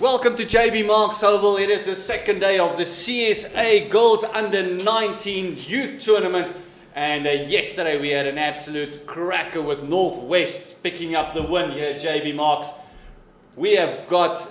Welcome to JB Marks Oval. It is the second day of the CSA Girls Under 19 Youth Tournament. And yesterday we had an absolute cracker with Northwest picking up the win here at JB Marks. We have got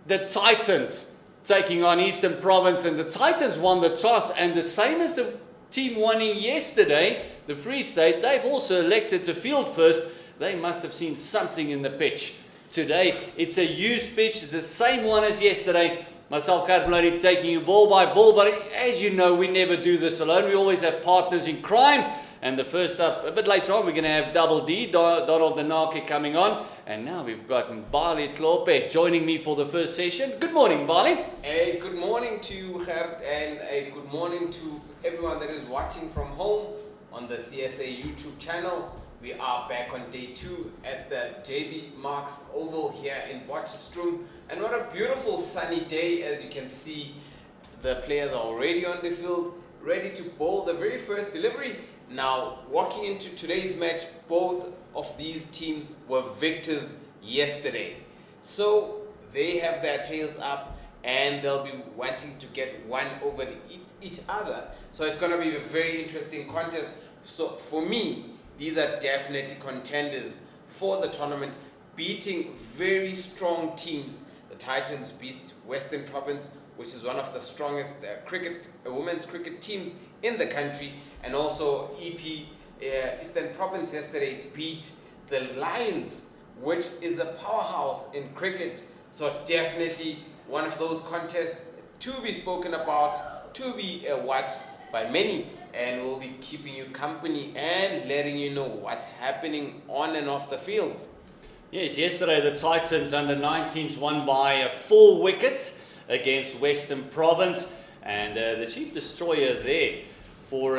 the Titans taking on Eastern Province, and the Titans won the toss, and the same as the team winning yesterday, the Free State, they've also elected to field first. They must have seen something in the pitch. Today, it's a used pitch. It's the same one as yesterday. Myself, Gert Maloney, taking you ball by ball. But as you know, we never do this alone. We always have partners in crime. And the first up, a bit later on, we're going to have Double D, Donald Danake, coming on. And now we've got Mbali Tlope joining me for the first session. Good morning, Mbali. Hey, good morning to you, Gert, and a good morning to everyone that is watching from home on the CSA YouTube channel. We are back on day 2 at the JB Marks Oval here in Potchefstroom. And what a beautiful sunny day. As you can see, the players are already on the field, ready to bowl the very first delivery. Now, walking into today's match, both of these teams were victors yesterday. So they have their tails up and they'll be wanting to get one over each other. So it's going to be a very interesting contest. So for me, these are definitely contenders for the tournament, beating very strong teams. The Titans beat Western Province, which is one of the strongest women's cricket teams in the country, and also Eastern Province yesterday beat the Lions, which is a powerhouse in cricket. So definitely one of those contests to be spoken about, to be watched by many, and we'll be keeping you company and letting you know what's happening on and off the field. Yes, yesterday the Titans under 19s won by 4 wickets against Western Province, and the chief destroyer there for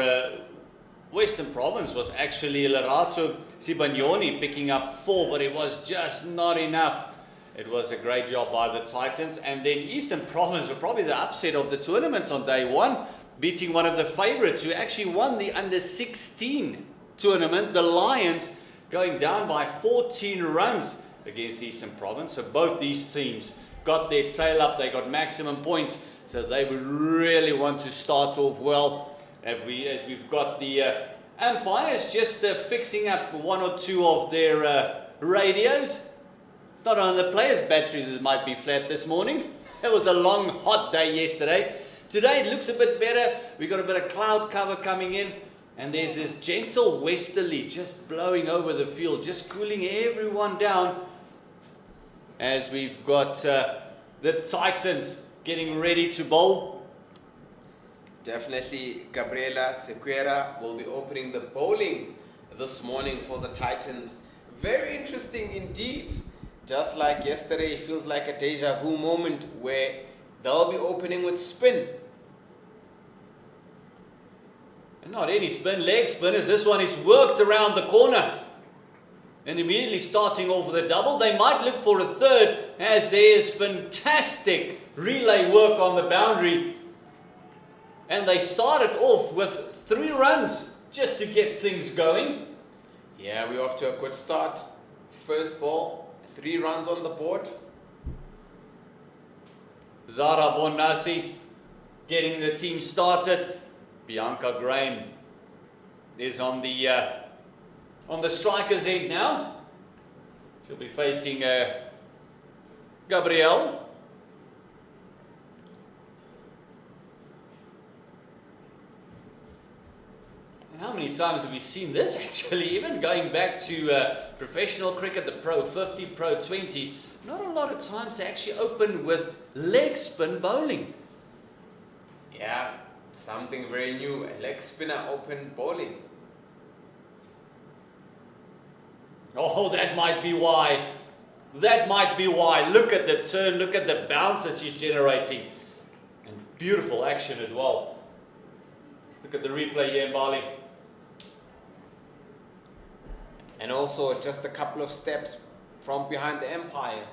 Western Province was actually Lerato Sibanyoni, picking up 4, but it was just not enough. It was a great job by the Titans. And then Eastern Province were probably the upset of the tournament on day 1, beating one of the favourites who actually won the under 16 tournament, the Lions, going down by 14 runs against Eastern Province. So both these teams got their tail up, they got maximum points, so they would really want to start off well. As we've got the umpires just fixing up 1 or 2 of their radios. It's not on the players' batteries that might be flat this morning. It was a long, hot day yesterday. Today it looks a bit better. We've got a bit of cloud cover coming in, And there's this gentle westerly just blowing over the field, just cooling everyone down as we've got the Titans getting ready to bowl. Definitely Gabriela Sequeira will be opening the bowling this morning for the Titans. Very interesting indeed. Just like yesterday, it feels like a deja vu moment where they'll be opening with spin. And not any spin, leg spinners. This one is worked around the corner. And immediately starting off with a double. They might look for a third as there is fantastic relay work on the boundary. And they started off with 3 runs just to get things going. Yeah, we're off to a good start. First ball, 3 runs on the board. Zara Bonasi getting the team started. Bianca Graham is on the striker's end now. She'll be facing Gabrielle. And how many times have we seen this actually? Even going back to professional cricket, the Pro 50, Pro 20s, not a lot of times they actually open with leg spin bowling. Yeah, something very new, a leg spinner open bowling. Oh, that might be why. That might be why. Look at the turn, look at the bounce that she's generating. And beautiful action as well. Look at the replay here, Bali. And also just a couple of steps from behind the umpire.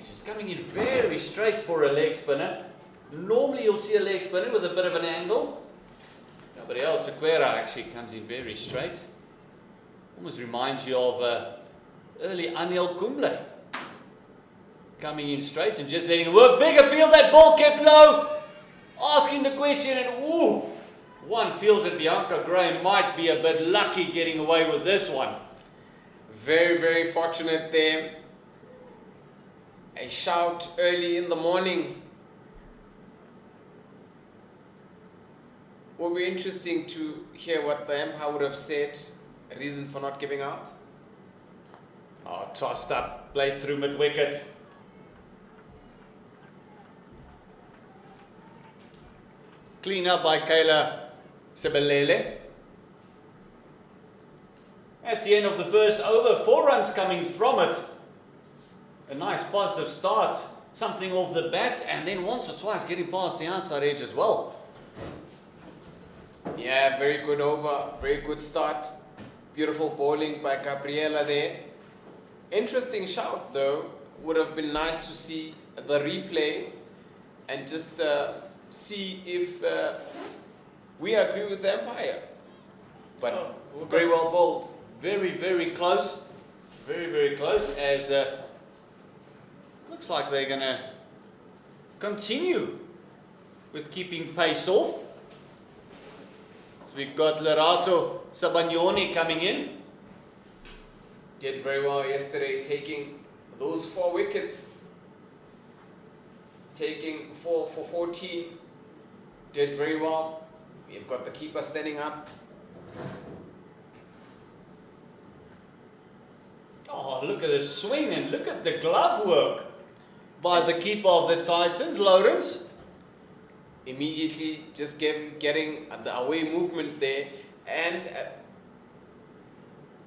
She's coming in very straight for a leg spinner. Normally you'll see a leg spinner with a bit of an angle. Gabrielle Sequeira actually comes in very straight. Almost reminds you of early Anil Kumble. Coming in straight and just letting it work. Big appeal, that ball kept low. Asking the question and ooh, one feels that Bianca Graham might be a bit lucky getting away with this one. Very, very fortunate there. A shout early in the morning. Will be interesting to hear what the umpire would have said. A reason for not giving out. Oh, tossed up, played through mid-wicket. Clean up by Kayla Sebelele. That's the end of the first over. 4 runs coming from it. A nice positive start. Something off the bat and then once or twice getting past the outside edge as well. Yeah, very good over. Very good start. Beautiful bowling by Gabriela there. Interesting shout though. Would have been nice to see the replay and just see if we agree with the umpire. But very well bowled. Very, very close. Very, very close as looks like they're going to continue with keeping pace off. So we've got Lerato Sabagnoni coming in. Did very well yesterday, taking those 4 wickets. Taking 4 for 14. Did very well. We've got the keeper standing up. Oh, look at the swing and look at the glove work by the keeper of the Titans, Lawrence. Immediately just getting the away movement there, and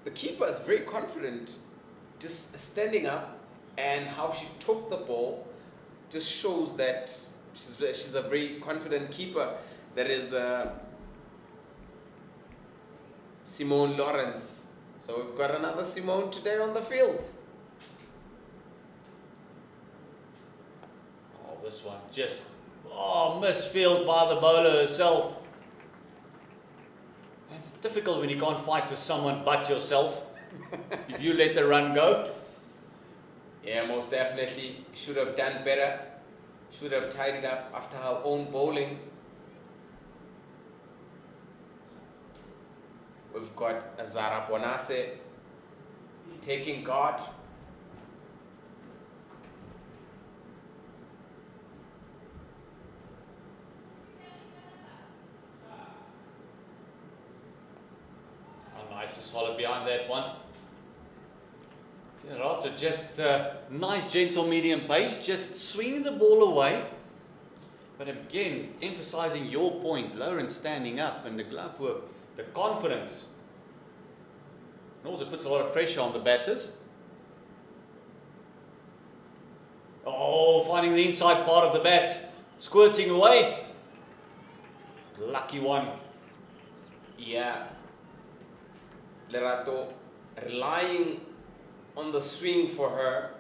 the keeper is very confident, just standing up, and how she took the ball just shows that she's a very confident keeper. That is Simone Lawrence. So we've got another Simone today on the field. Oh, this one just misfield by the bowler herself. It's difficult when you can't fight with someone but yourself. If you let the run go. Yeah, most definitely. Should have done better. Should have tidied up after her own bowling. We've got Zara Bonase taking guard. Nice and solid behind that one. So just nice gentle medium pace, just swinging the ball away. But again, emphasizing your point, Lawrence standing up and the glove work, the confidence. It also puts a lot of pressure on the batters. Oh, finding the inside part of the bat, squirting away. Lucky one. Yeah. Lerato relying on the swing for her.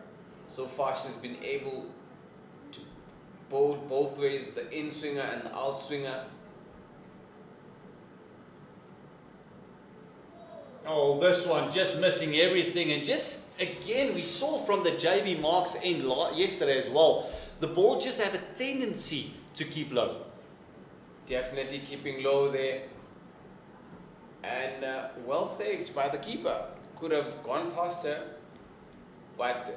So far she's been able to bowl both ways, the in swinger and the out swinger. Oh, this one just missing everything, and just again we saw from the JB Marks end yesterday as well, the ball just have a tendency to keep low. Definitely keeping low there, and well saved by the keeper. Could have gone past her, but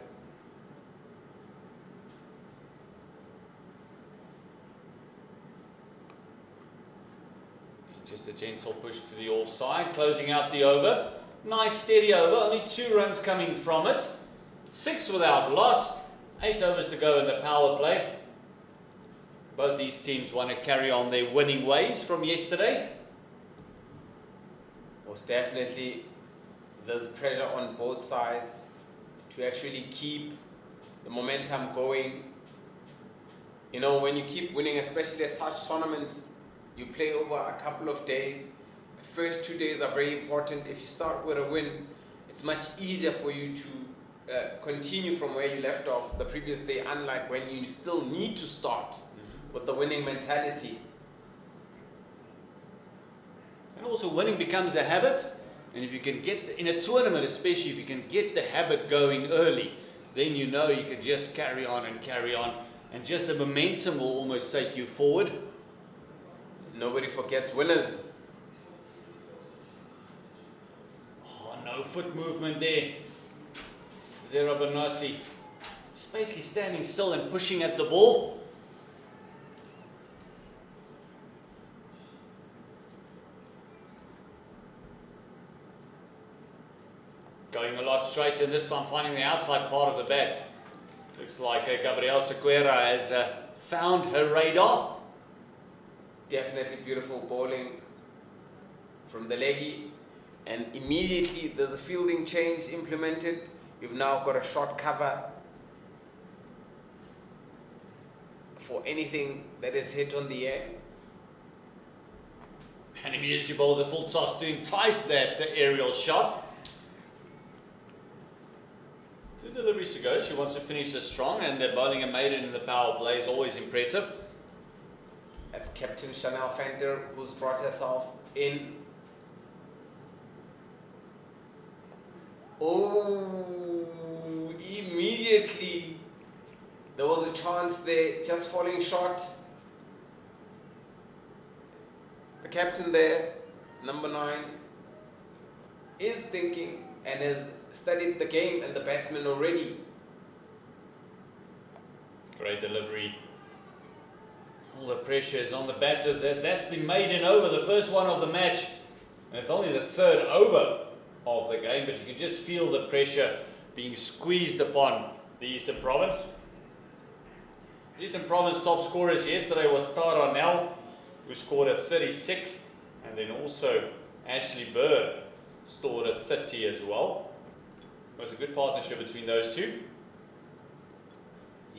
just a gentle push to the offside, closing out the over. Nice steady over, only 2 runs coming from it. 6 without loss, 8 overs to go in the power play. Both these teams want to carry on their winning ways from yesterday. most definitely there's pressure on both sides to actually keep the momentum going. You know, when you keep winning, especially at such tournaments, you play over a couple of days. The first 2 days are very important. If you start with a win, it's much easier for you to continue from where you left off the previous day, unlike when you still need to start with the winning mentality. And also winning becomes a habit, and if you can get, in a tournament especially, if you can get the habit going early, then you know you can just carry on, and just the momentum will almost take you forward. Nobody forgets winners. Oh, no foot movement there. Zero Benassi. Just basically standing still and pushing at the ball. Going a lot straighter this time, finding the outside part of the bat. Looks like Gabrielle Sequeira has found her radar. Definitely beautiful bowling from the leggy, and immediately there's a fielding change implemented. You've now got a short cover for anything that is hit on the air. And immediately she bowls a full toss to entice that aerial shot. 2 deliveries to go. She wants to finish this strong, and bowling a maiden in the power play is always impressive. That's Captain Chanel Fenter, who's brought herself in. Oh, immediately there was a chance there, just falling short. The captain there, number 9, is thinking and has studied the game and the batsman already. Great delivery. All the pressure is on the batters. That's the maiden over, the first one of the match. And it's only the 3rd over of the game, but you can just feel the pressure being squeezed upon the Eastern Province. The Eastern Province top scorers yesterday was Tara Nell, who scored a 36, and then also Ashley Burr scored a 30 as well. It was a good partnership between those two.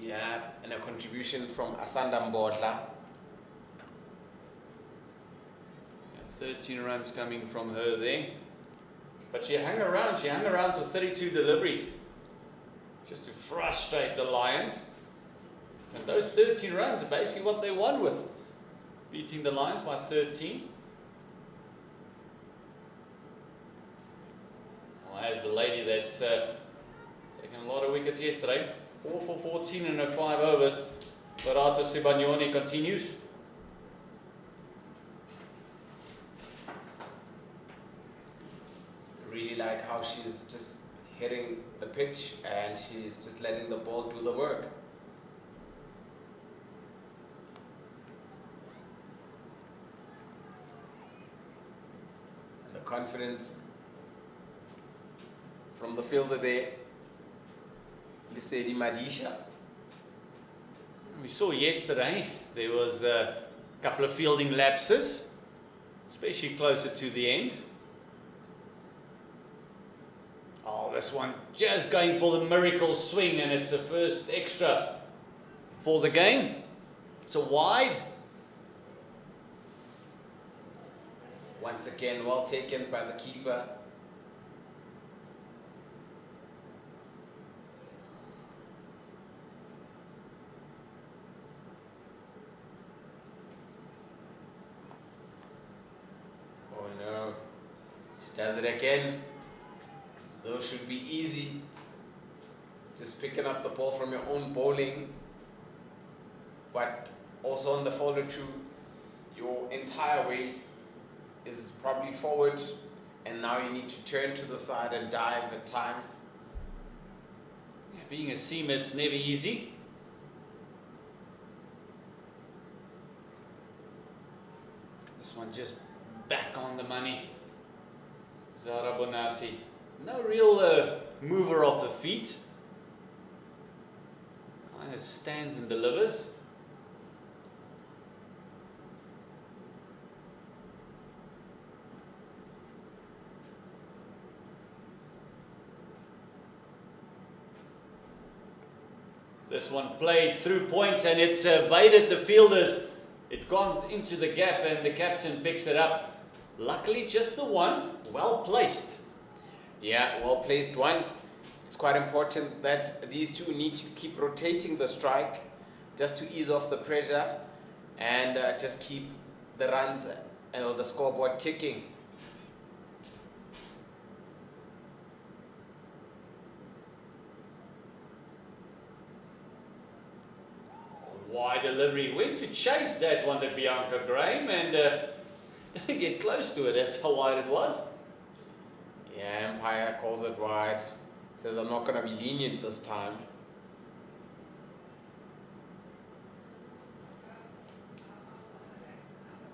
Yeah, and a contribution from Asanda Mbodla. 13 runs coming from her there. But she hung around for 32 deliveries, just to frustrate the Lions. And those 13 runs are basically what they won with, beating the Lions by 13. Well, as the lady that's taken a lot of wickets yesterday, 4 for 14 in her 5 overs, Lerato Sibagnoni continues. Really like how she's just hitting the pitch and she's just letting the ball do the work. And the confidence from the fielder there, Lisedi Madisha. We saw yesterday there was a couple of fielding lapses, especially closer to the end. Oh, this one just going for the miracle swing, and it's the first extra for the game. It's a wide. Once again, well taken by the keeper. Oh no, she does it again. Those should be easy. Just picking up the ball from your own bowling. But also on the follow through, your entire waist is probably forward, and now you need to turn to the side and dive at times. Yeah, being a seamer, it's never easy. This one just back on the money. Zara Bonassi, no real mover of the feet. Kind of stands and delivers. This one played through points, and it's evaded the fielders. It gone into the gap, and the captain picks it up. Luckily, just the one, well placed. Yeah, well placed one. It's quite important that these two need to keep rotating the strike just to ease off the pressure and just keep the runs and the scoreboard ticking. Wide delivery, went to chase that one to Bianca Graham, and didn't get close to it. That's how wide it was. Yeah, umpire calls it wide. Says I'm not going to be lenient this time.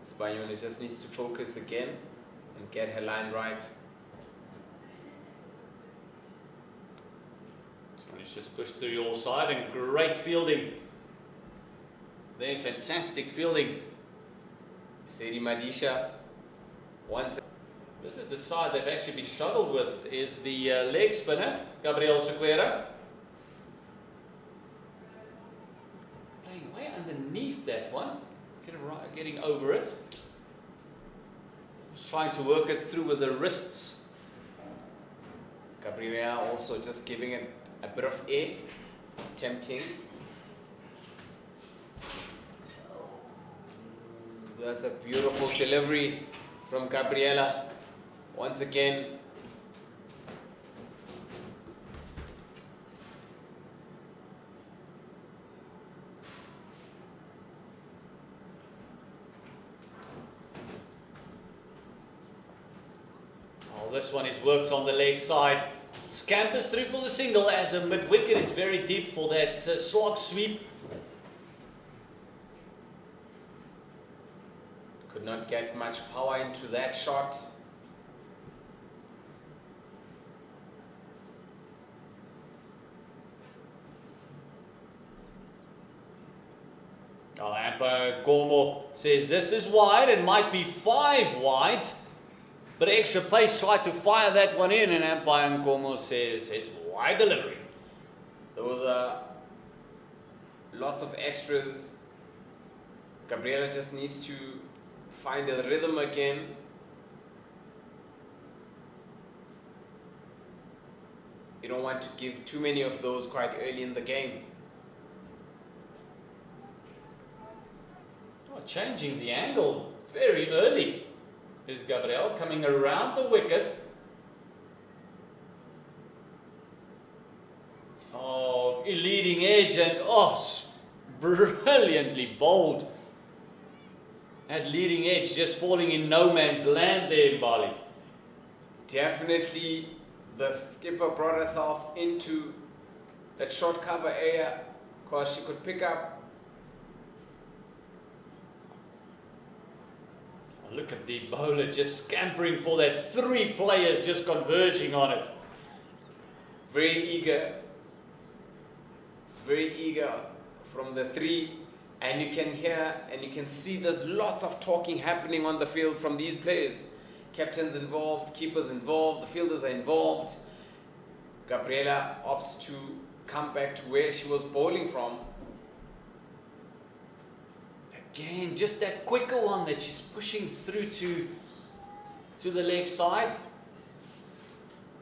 Spanione just needs to focus again and get her line right. This one is just pushed through your side, and great fielding. They're fantastic fielding. Lisedi Madisha once. This is the side they've actually been struggled with, is the leg spinner, Gabriel Sequeira. Playing way underneath that one, instead of getting over it. Just trying to work it through with the wrists. Gabriela also just giving it a bit of air, tempting. That's a beautiful delivery from Gabriela. Once again, oh, this one is worked on the leg side. Scampers through for the single, as a mid-wicket is very deep for that slog sweep. could not get much power into that shot. Umpire Gormo says this is wide, it might be 5 wide, but extra pace tried to fire that one in, and umpire Gormo says it's wide delivery. Those are lots of extras. Gabriela just needs to find the rhythm again. You don't want to give too many of those quite early in the game. Oh, changing the angle very early is Gabriel, coming around the wicket. Oh, leading edge, and brilliantly bowled. That leading edge just falling in no man's land there in Bali. Definitely the skipper brought herself into that short cover area because she could pick up. Look at the bowler just scampering for that. 3 players just converging on it. very eager from the three, and you can hear and you can see there's lots of talking happening on the field from these players. Captains involved, keepers involved, the fielders are involved. Gabriela opts to come back to where she was bowling from. Again, just that quicker one that she's pushing through to the leg side.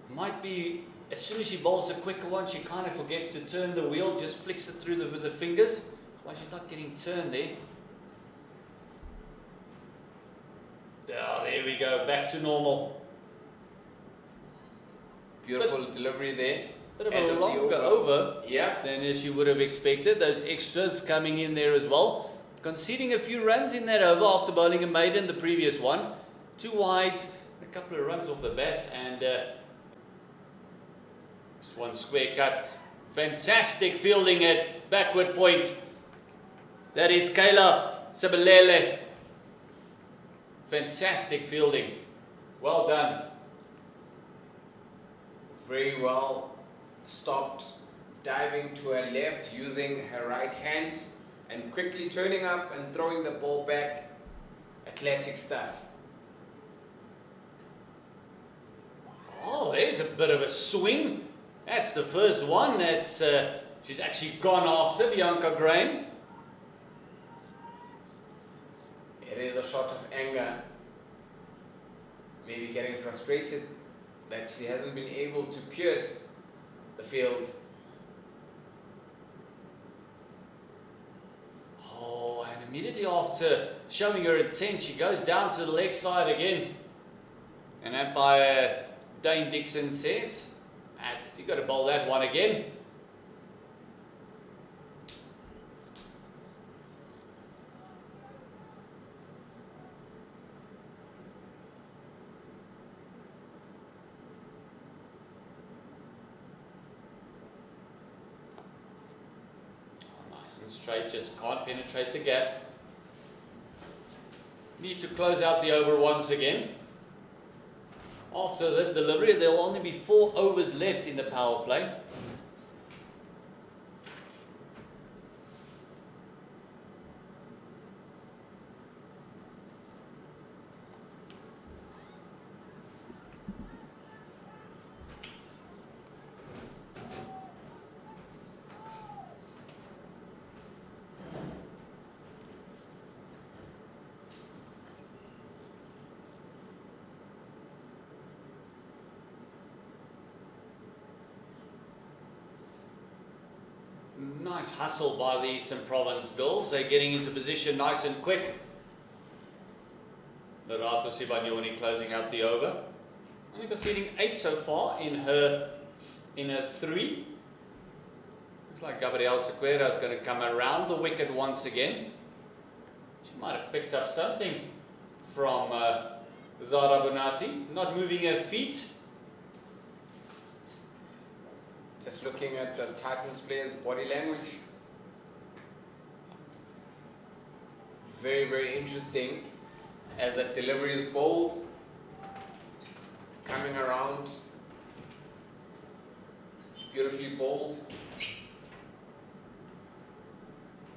Might be, as soon as she bowls a quicker one, she kind of forgets to turn the wheel, just flicks it through with the fingers. That's why she's not getting turned there. Oh, there we go, back to normal. Beautiful delivery there. Bit of a longer over than as you would have expected. Those extras coming in there as well. Conceding a few runs in that over after bowling a maiden the previous one. 2 wides, a couple of runs off the bat, and this one square cut. Fantastic fielding at backward point. That is Kayla Sabelele. Fantastic fielding. Well done. Very well stopped, diving to her left using her right hand and quickly turning up and throwing the ball back. Athletic stuff. Oh, there's a bit of a swing. That's the first one that's she's actually gone after, Bianca Graham. It is a shot of anger. Maybe getting frustrated that she hasn't been able to pierce the field. Oh, and immediately after showing her intent, she goes down to the leg side again. And umpire Dane Dixon says, you've got to bowl that one again. Straight, just can't penetrate the gap. Need to close out the over once again. After this delivery, there will only be 4 overs left in the power play. Nice hustle by the Eastern Province girls. They're getting into position nice and quick. Lerato Sibanyoni closing out the over. Only conceding 8 so far in her 3. Looks like Gabrielle Sequeira is going to come around the wicket once again. She might have picked up something from Zara Bonasi, not moving her feet. Just looking at the Titans players' body language. Very, very interesting as the delivery is bold. Coming around. Beautifully bold.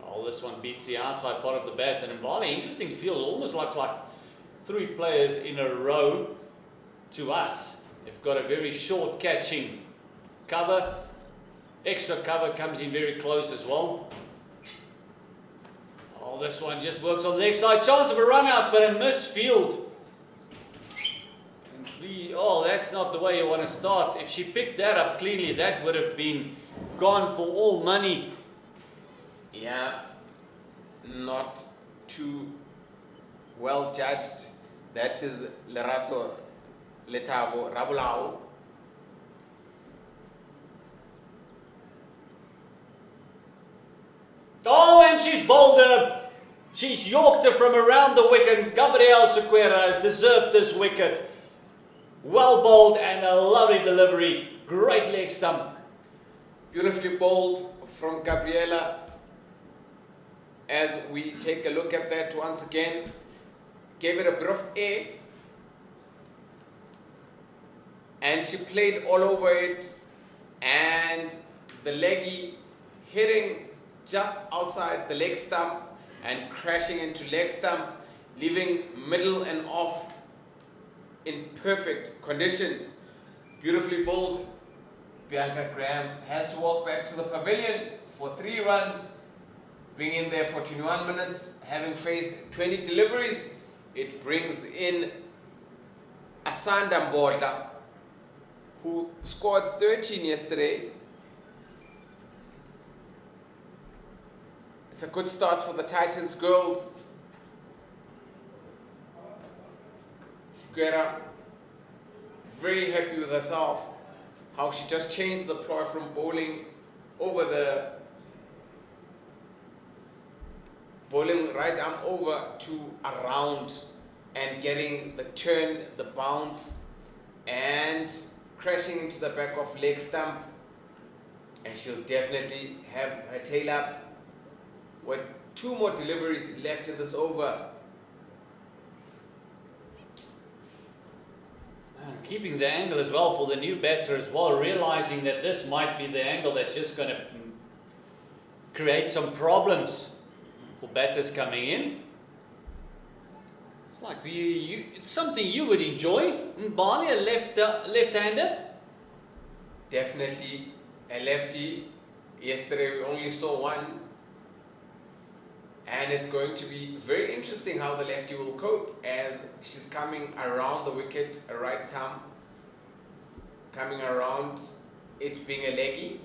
Oh, this one beats the outside part of the bat. And Mbali, interesting field, almost like 3 players in a row to us. They've got a very short catching cover. Extra cover comes in very close as well. Oh, this one just works on the leg side. Chance of a run out, but a misfield. Oh, that's not the way you want to start. If she picked that up cleanly, that would have been gone for all money. Yeah, not too well judged. That is Lerato Letabo Rabulao. Oh, and she's bowled her. She's yorked her from around the wicket. Gabrielle Sequeira has deserved this wicket. Well bowled and a lovely delivery. Great leg stump. Beautifully bowled from Gabriela. As we take a look at that once again, gave it a bit of air. And she played all over it and the leggy hitting just outside the leg stump and crashing into leg stump, leaving middle and off in perfect condition. Beautifully bowled. Bianca Graham has to walk back to the pavilion for 3 runs, being in there for 21 minutes, having faced 20 deliveries. It brings in Asanda Mbodla, who scored 13 yesterday. It's a good start for the Titans girls. Squera, very happy with herself, how she just changed the ploy from bowling over the bowling right arm over to around and getting the turn, the bounce, and crashing into the back of leg stump. And she'll definitely have her tail up with 2 more deliveries left in this over. And keeping the angle as well for the new batter as well, realizing that this might be the angle that's just going to create some problems for batters coming in. It's like it's something you would enjoy. Mbali, a left-hander? Definitely a lefty. Yesterday we only saw one. And it's going to be very interesting how the lefty will cope as she's coming around the wicket, a right thumb, coming around, it being a leggy.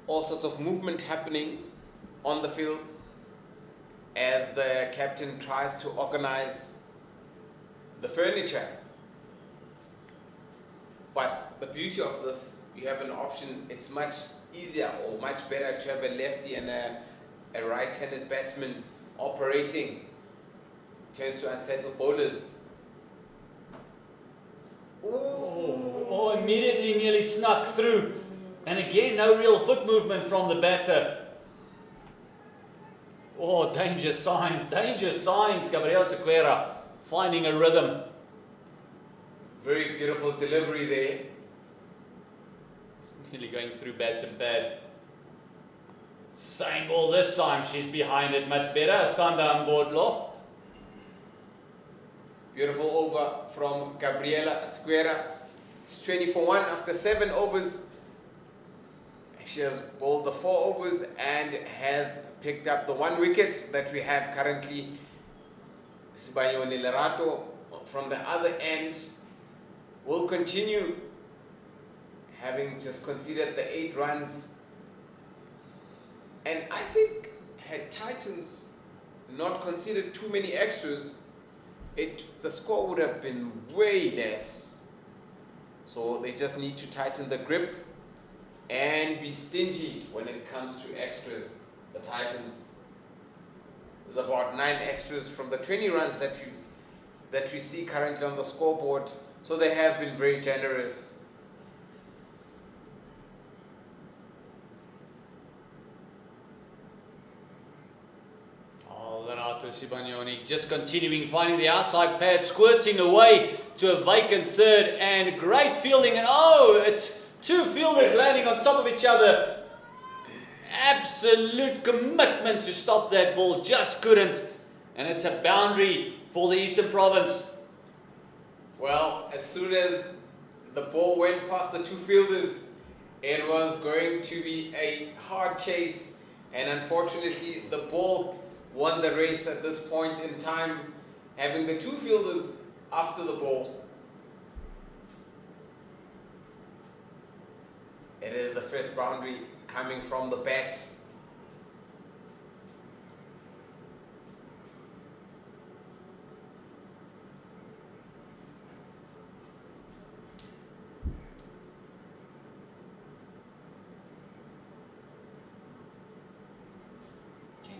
All sorts of movement happening on the field as the captain tries to organize the furniture. But the beauty of this, you have an option. It's much easier or much better to have a lefty and a right-handed batsman operating. It turns to unsettle bowlers. Oh, immediately nearly snuck through. And again, no real foot movement from the batter. Oh, danger signs, Gabriel Sequeira finding a rhythm. Very beautiful delivery there. Nearly going through bad to bad. Same ball this time, she's behind it much better. Sanda Mbodlo. Beautiful over from Gabriela Sequeira. It's 20-for-1 after 7 overs. She has bowled the 4 overs and has picked up the 1 wicket that we have currently. Sibayoni Lerato from the other end will continue, having just conceded the 8 runs. And I think had Titans not conceded too many extras, the score would have been way less. So they just need to tighten the grip and be stingy when it comes to extras. The Titans, there's about 9 extras from the 20 runs that we see currently on the scoreboard. So they have been very generous. Oh, Lerato Sibanyoni just continuing, finding the outside pad, squirting away to a vacant third, and great fielding. And oh, it's 2 fielders landing on top of each other. Absolute commitment to stop that ball, just couldn't. And it's a boundary for the Eastern Province. Well, as soon as the ball went past the 2 fielders, it was going to be a hard chase, and unfortunately the ball won the race at this point in time, having the 2 fielders after the ball. It is the first boundary coming from the bat.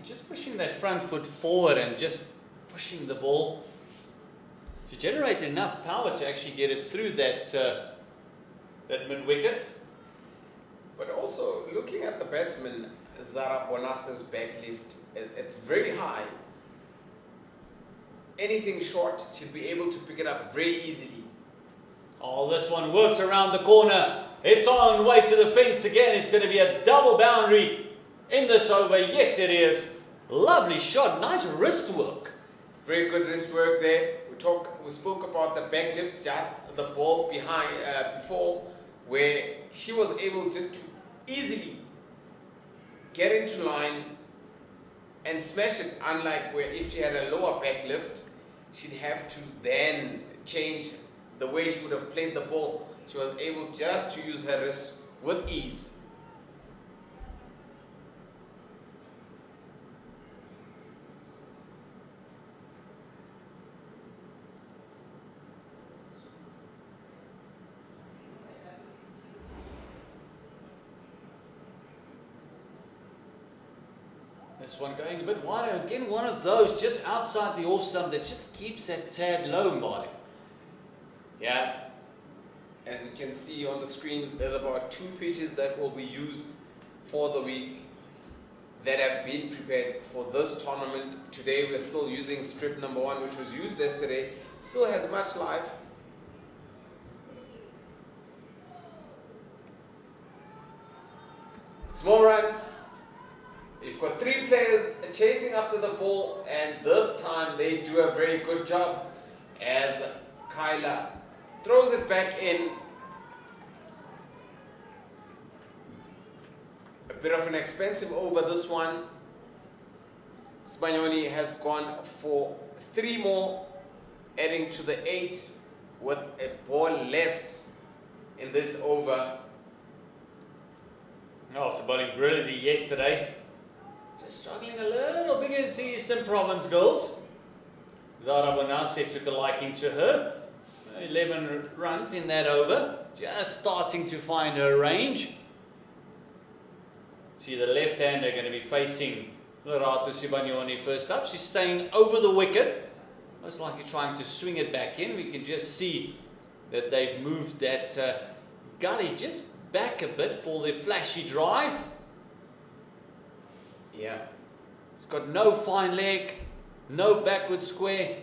Just pushing that front foot forward and just pushing the ball to generate enough power to actually get it through that mid-wicket. But also, looking at the batsman, Zara Bonasa's back lift, it's very high. anything short, she'll be able to pick it up very easily. Oh, this one worked around the corner. It's on way to the fence again. It's going to be a double boundary in this over. Yes, it is. Lovely shot. Nice wrist work. Very good wrist work there. We spoke about the back lift, just the ball behind before, where she was able just to easily get into line and smash it, unlike where if she had a lower back lift, she'd have to then change the way she would have played the ball. She was able just to use her wrist with ease. This one going a bit wider. Again, one of those just outside the off stump that just keeps that tad low, Mbali. Yeah, as you can see on the screen, there's about 2 pitches that will be used for the week that have been prepared for this tournament. Today we're still using strip number 1, which was used yesterday. Still has much life. Small runs. You've got 3 players chasing after the ball, and this time they do a very good job as Kyla throws it back in. A bit of an expensive over this one. Spagnoli has gone for 3 more, adding to the 8 with a ball left in this over. After bowling brilliantly yesterday, just struggling a little bit against the Eastern Province girls. Zara Bonase took a liking to her. 11 runs in that over, just starting to find her range. See the left-hander going to be facing Lerato Sibagnoni first up. She's staying over the wicket, most likely trying to swing it back in. We can just see that they've moved that gully just back a bit for the flashy drive. Yeah. It's got no fine leg, no backward square.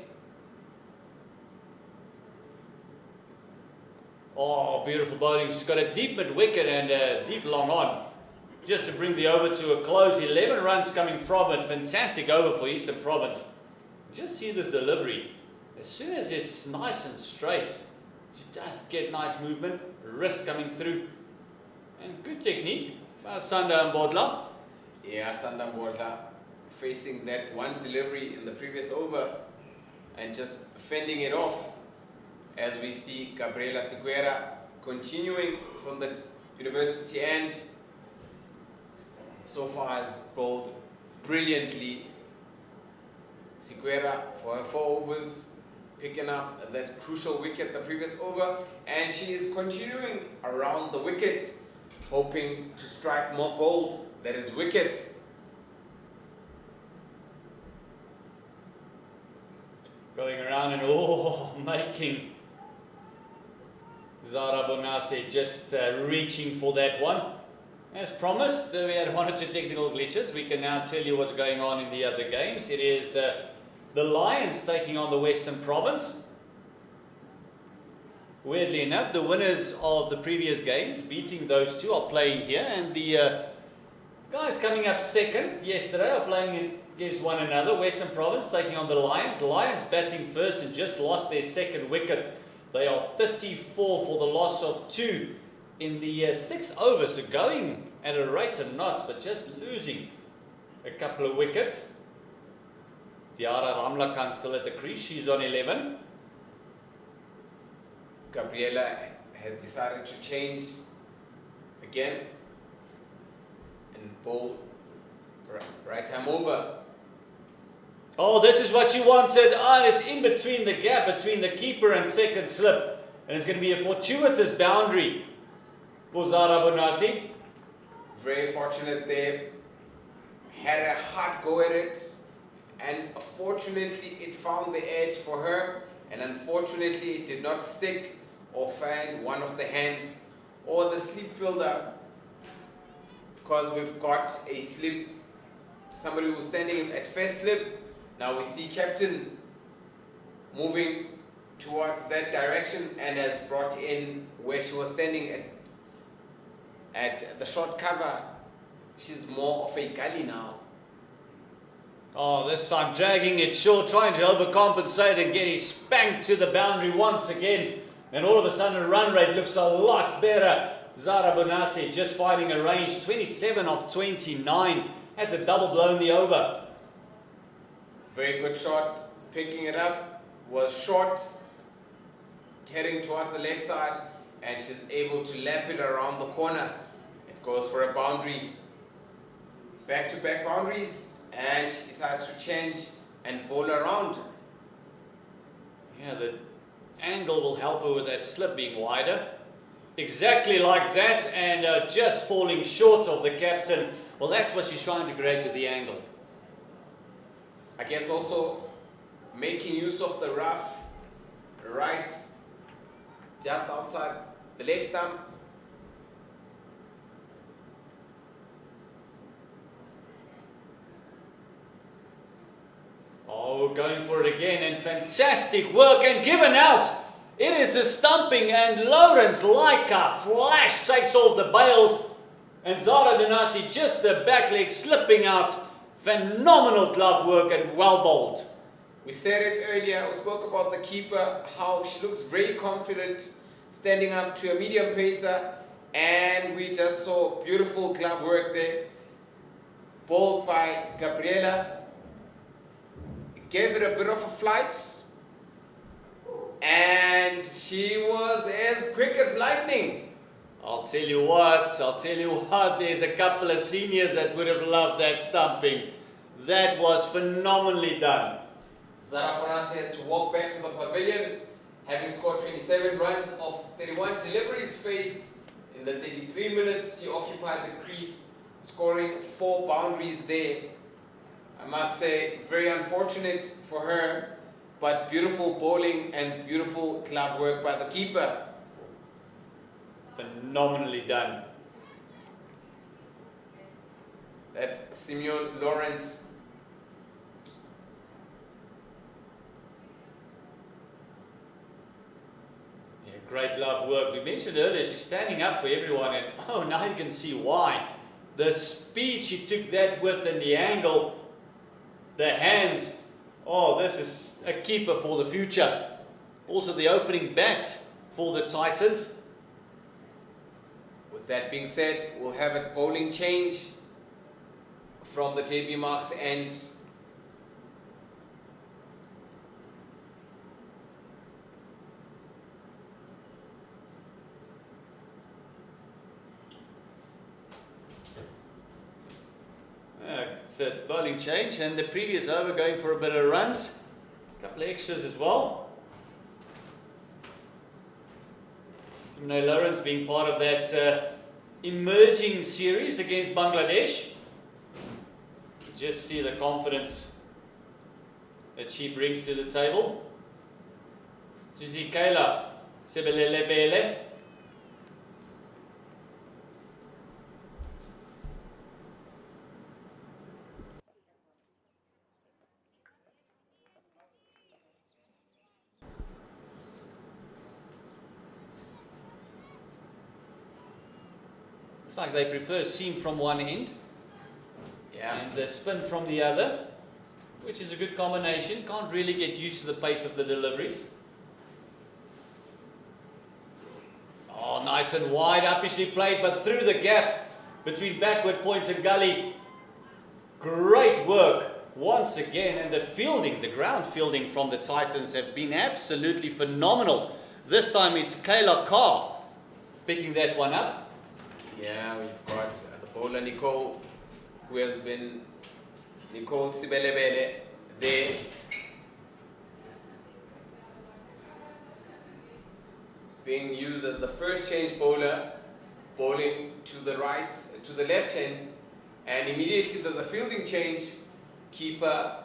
Oh, beautiful bowling. She's got a deep mid-wicket and a deep long on. Just to bring the over to a close. 11 runs coming from it. Fantastic over for Eastern Province. Just see this delivery. As soon as it's nice and straight, she does get nice movement. Wrist coming through. And good technique by Sanda Mbodla. Yeah, Sanda Mbodla facing that one delivery in the previous over and just fending it off, as we see Gabriela Seguera continuing from the university end. So far has bowled brilliantly. Seguera for her 4 overs, picking up that crucial wicket the previous over, and she is continuing around the wicket, hoping to strike more gold, that is wickets. Going around and making Zara Bonase just reaching for that one. As promised, we had 1 or 2 technical glitches. We can now tell you what's going on in the other games. It is the Lions taking on the Western Province. Weirdly enough, the winners of the previous games, beating those 2, are playing here. And the guys coming up second yesterday are playing against one another. Western Province taking on the Lions. Lions batting first and just lost their 2nd wicket. They are 34 for the loss of 2 in the 6th over. So going at a rate of knots, but just losing a couple of wickets. Diara Ramlakan still at the crease. She's on 11. Gabriela has decided to change again and bowl right time over. Oh, this is what you wanted. And it's in between the gap between the keeper and 2nd slip. And it's going to be a fortuitous boundary for Zara Bonase. Very fortunate there. Had a hard go at it, and fortunately it found the edge for her, and unfortunately it did not stick or find one of the hands or the slip fielder, because we've got a slip, somebody who's standing at first slip. Now we see Captain moving towards that direction and has brought in where she was standing at the short cover. She's more of a gully now. Oh, this time dragging it short, trying to overcompensate and getting spanked to the boundary once again. And all of a sudden, the run rate looks a lot better. Zara Bonassi just finding a range, 27 of 29. That's a double blow in the over. Very good shot. Picking it up was short, heading towards the leg side, and she's able to lap it around the corner. It goes for a boundary. Back-to-back boundaries, and she decides to change and bowl around. Yeah, the angle will help her with that slip being wider. Exactly like that, and just falling short of the captain. Well, that's what she's trying to create with the angle. I guess also making use of the rough right just outside the leg stump. Oh, going for it again, and fantastic work, and given out. It is a stumping, and Lawrence, like a flash, takes off the bails, and Zara Donasi just the back leg slipping out. Phenomenal glove work and well bowled. We said it earlier, we spoke about the keeper, how she looks very confident, standing up to a medium pacer, and we just saw beautiful glove work there, bowled by Gabriela. Gave it a bit of a flight, and she was as quick as lightning. I'll tell you what, there's a couple of seniors that would have loved that stumping. That was phenomenally done. Zara Bonassi has to walk back to the pavilion, having scored 27 runs of 31 deliveries faced. In the 33 minutes, she occupied the crease, scoring 4 boundaries there. I must say, very unfortunate for her, but beautiful bowling and beautiful glove work by the keeper. Phenomenally done. That's Simeon Lawrence. Yeah, great glove work. We mentioned earlier she's standing up for everyone, and oh, now you can see why. The speed she took that with and the angle. The hands, oh, this is a keeper for the future. Also the opening bat for the Titans. With that being said, we'll have a bowling change from the JB Marks end. It's a bowling change, and the previous over going for a bit of runs. A couple of extras as well. Simone Lawrence being part of that emerging series against Bangladesh. You just see the confidence that she brings to the table. Susie Kayla Sebelelebele. It's like they prefer seam from one end, and the spin from the other, which is a good combination. Can't really get used to the pace of the deliveries. Oh, nice and wide, uppishly played, but through the gap between backward points and gully. Great work once again, and the fielding, the ground fielding from the Titans have been absolutely phenomenal. This time it's Kayla Carr picking that one up. Yeah, we've got the bowler Nicole, who has been Nicole Sibelebele there. Being used as the first change bowler, bowling to the right, to the left hand, and immediately there's a fielding change. Keeper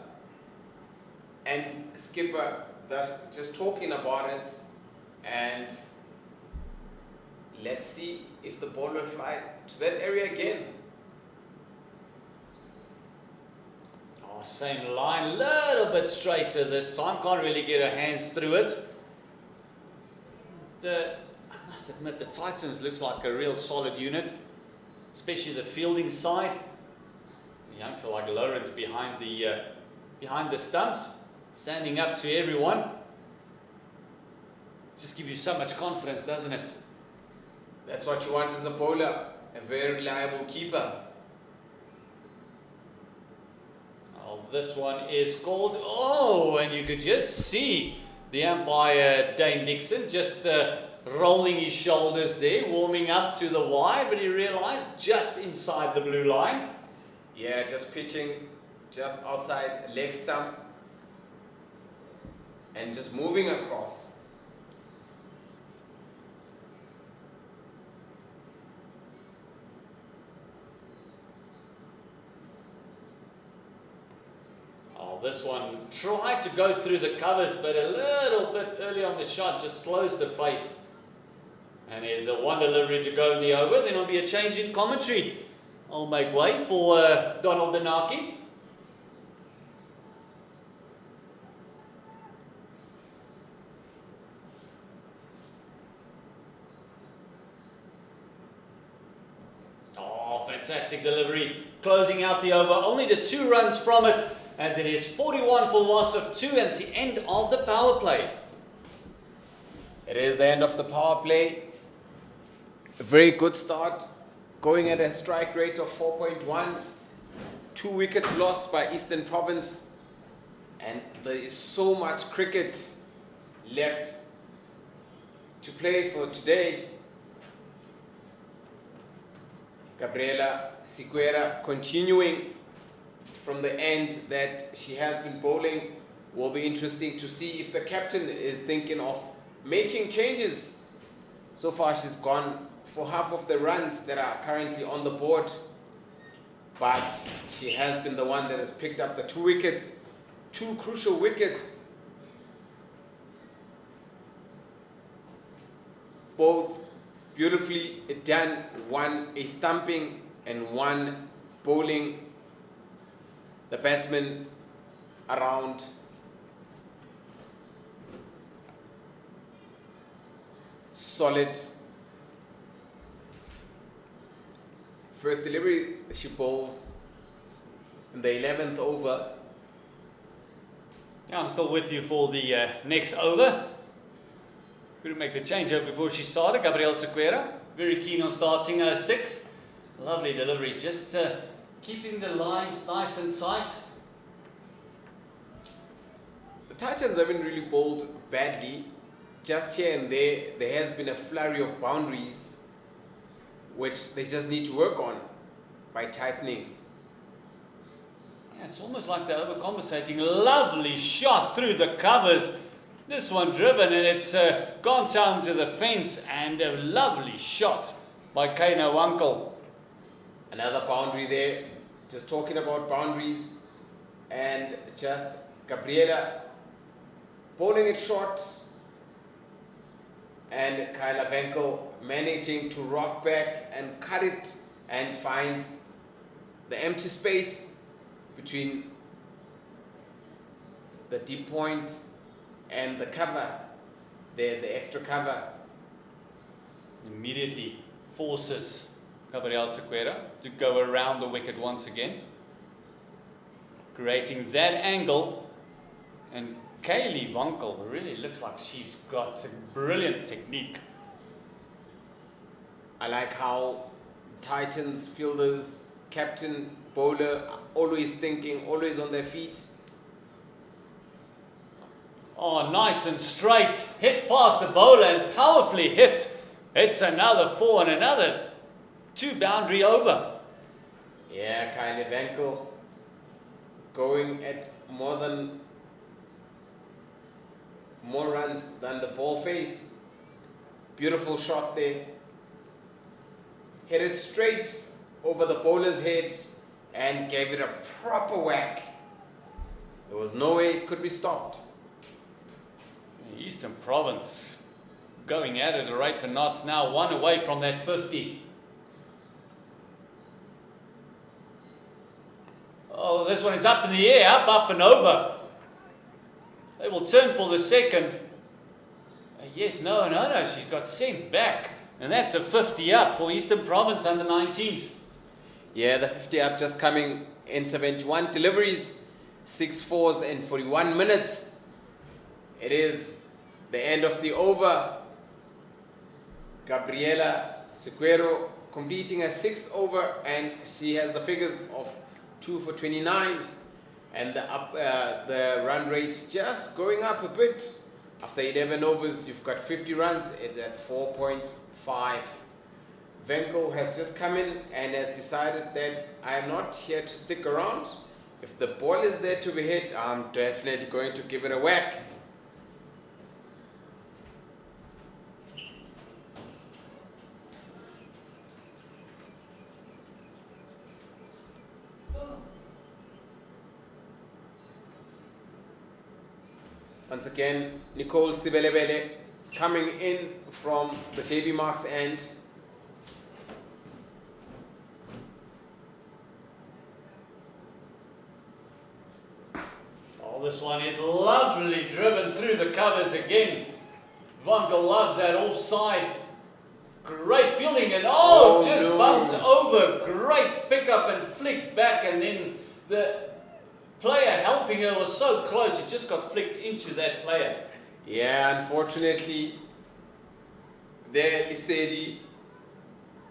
and skipper, that's just talking about it, and let's see if the ball will fly to that area again. Oh, same line, little bit straighter this time. Can't really get her hands through it. I must admit, the Titans looks like a real solid unit, especially the fielding side. A youngster like Lawrence behind the stumps, standing up to everyone. Just gives you so much confidence, doesn't it? That's what you want as a bowler, a very reliable keeper. Oh, this one is called. Oh, and you could just see the umpire, Dane Dixon, just rolling his shoulders there, warming up to the wide, but he realized just inside the blue line. Yeah, just pitching just outside leg stump and just moving across. This one tried to go through the covers, but a little bit early on the shot just closed the face. And there's a one delivery to go in the over. Then there'll be a change in commentary. I'll make way for Donald Denaki. Oh, fantastic delivery. Closing out the over. Only the 2 runs from it, as it is 41 for loss of 2, and it's the end of the power play. It is the end of the power play. A very good start, going at a strike rate of 4.1. 2 wickets lost by Eastern Province, and there is so much cricket left to play for today. Gabriela Siqueira continuing from the end that she has been bowling. Will be interesting to see if the captain is thinking of making changes. So far she's gone for half of the runs that are currently on the board, but she has been the one that has picked up the 2 wickets, 2 crucial wickets, both beautifully done, one a stumping and one bowling the batsman around. Solid first delivery she bowls in the 11th over. Yeah, I'm still with you for the next over. Couldn't make the change up before she started. Gabriela Siqueira, very keen on starting 6. Lovely delivery, just keeping the lines nice and tight. The Titans haven't really bowled badly. Just here and there has been a flurry of boundaries, which they just need to work on by tightening. Yeah, it's almost like they're overcompensating. Lovely shot through the covers. This one driven, and it's gone down to the fence, and a lovely shot by Kaina Wankel. Another boundary there. Just talking about boundaries, and just Gabriela bowling it short, and Kyla Venkel managing to rock back and cut it and finds the empty space between the deep point and the cover there, the extra cover. Immediately forces Gabriela Siqueira to go around the wicket once again, creating that angle. And Kaylee Wankel really looks like she's got a brilliant technique. I like how Titans fielders, captain, bowler are always thinking, always on their feet. Oh, nice and straight. Hit past the bowler and powerfully hit. It's another 4 and another 2 boundary over. Yeah, Kylie Venkel going at more runs than the ball faced. Beautiful shot there. Hit it straight over the bowler's head and gave it a proper whack. There was no way it could be stopped. Eastern Province going at it right to knots now, 1 away from that 50. Oh, this one is up in the air, up and over. They will turn for the second. Yes, no, she's got sent back. And that's a 50 up for Eastern Province under 19s. Yeah, the 50 up just coming in 71 deliveries, 6 fours and 41 minutes. It is the end of the over. Gabriela Seguero completing a 6th over, and she has the figures of 2 for 29, and the run rate just going up a bit. After 11 overs, you've got 50 runs. It's at 4.5. Venko has just come in and has decided that I am not here to stick around. If the ball is there to be hit, I'm definitely going to give it a whack. Once again, Nicole Sibelebele coming in from the JB Marks end. Oh, this one is lovely, driven through the covers again. Vankel loves that offside. Great fielding, and bumped over. Great pickup and flick back, and then the player helping her was so close, it just got flicked into that player. Yeah, unfortunately, there is Sedi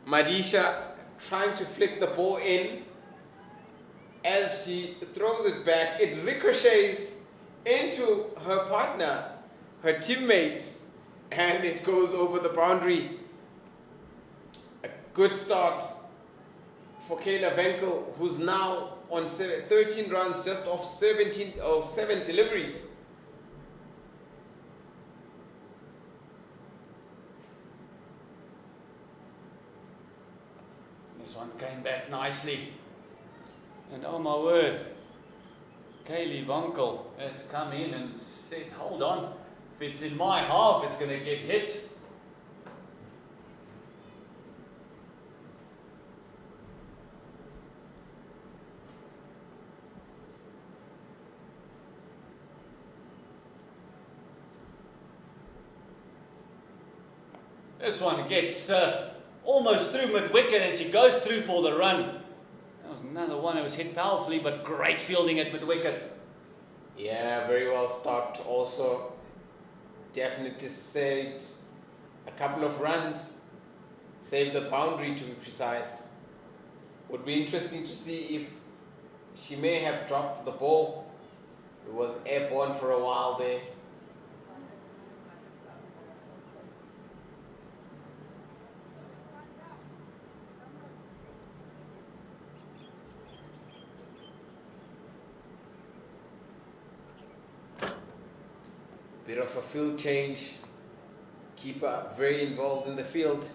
Madisha trying to flick the ball in. As she throws it back, it ricochets into her partner, her teammate, and it goes over the boundary. A good start for Kayla Venkel, who's now on 13 runs, just off 7 deliveries. This one came back nicely. And oh my word, Kaylee Vankel has come in and said, hold on, if it's in my half, it's going to get hit. This one gets almost through mid-wicket, and she goes through for the run. That was another one that was hit powerfully, but great fielding at mid-wicket. Yeah, very well stopped. Also, definitely saved a couple of runs, saved the boundary to be precise. Would be interesting to see if she may have dropped the ball. It was airborne for a while there. Bit of a field change. Keeper very involved in the field.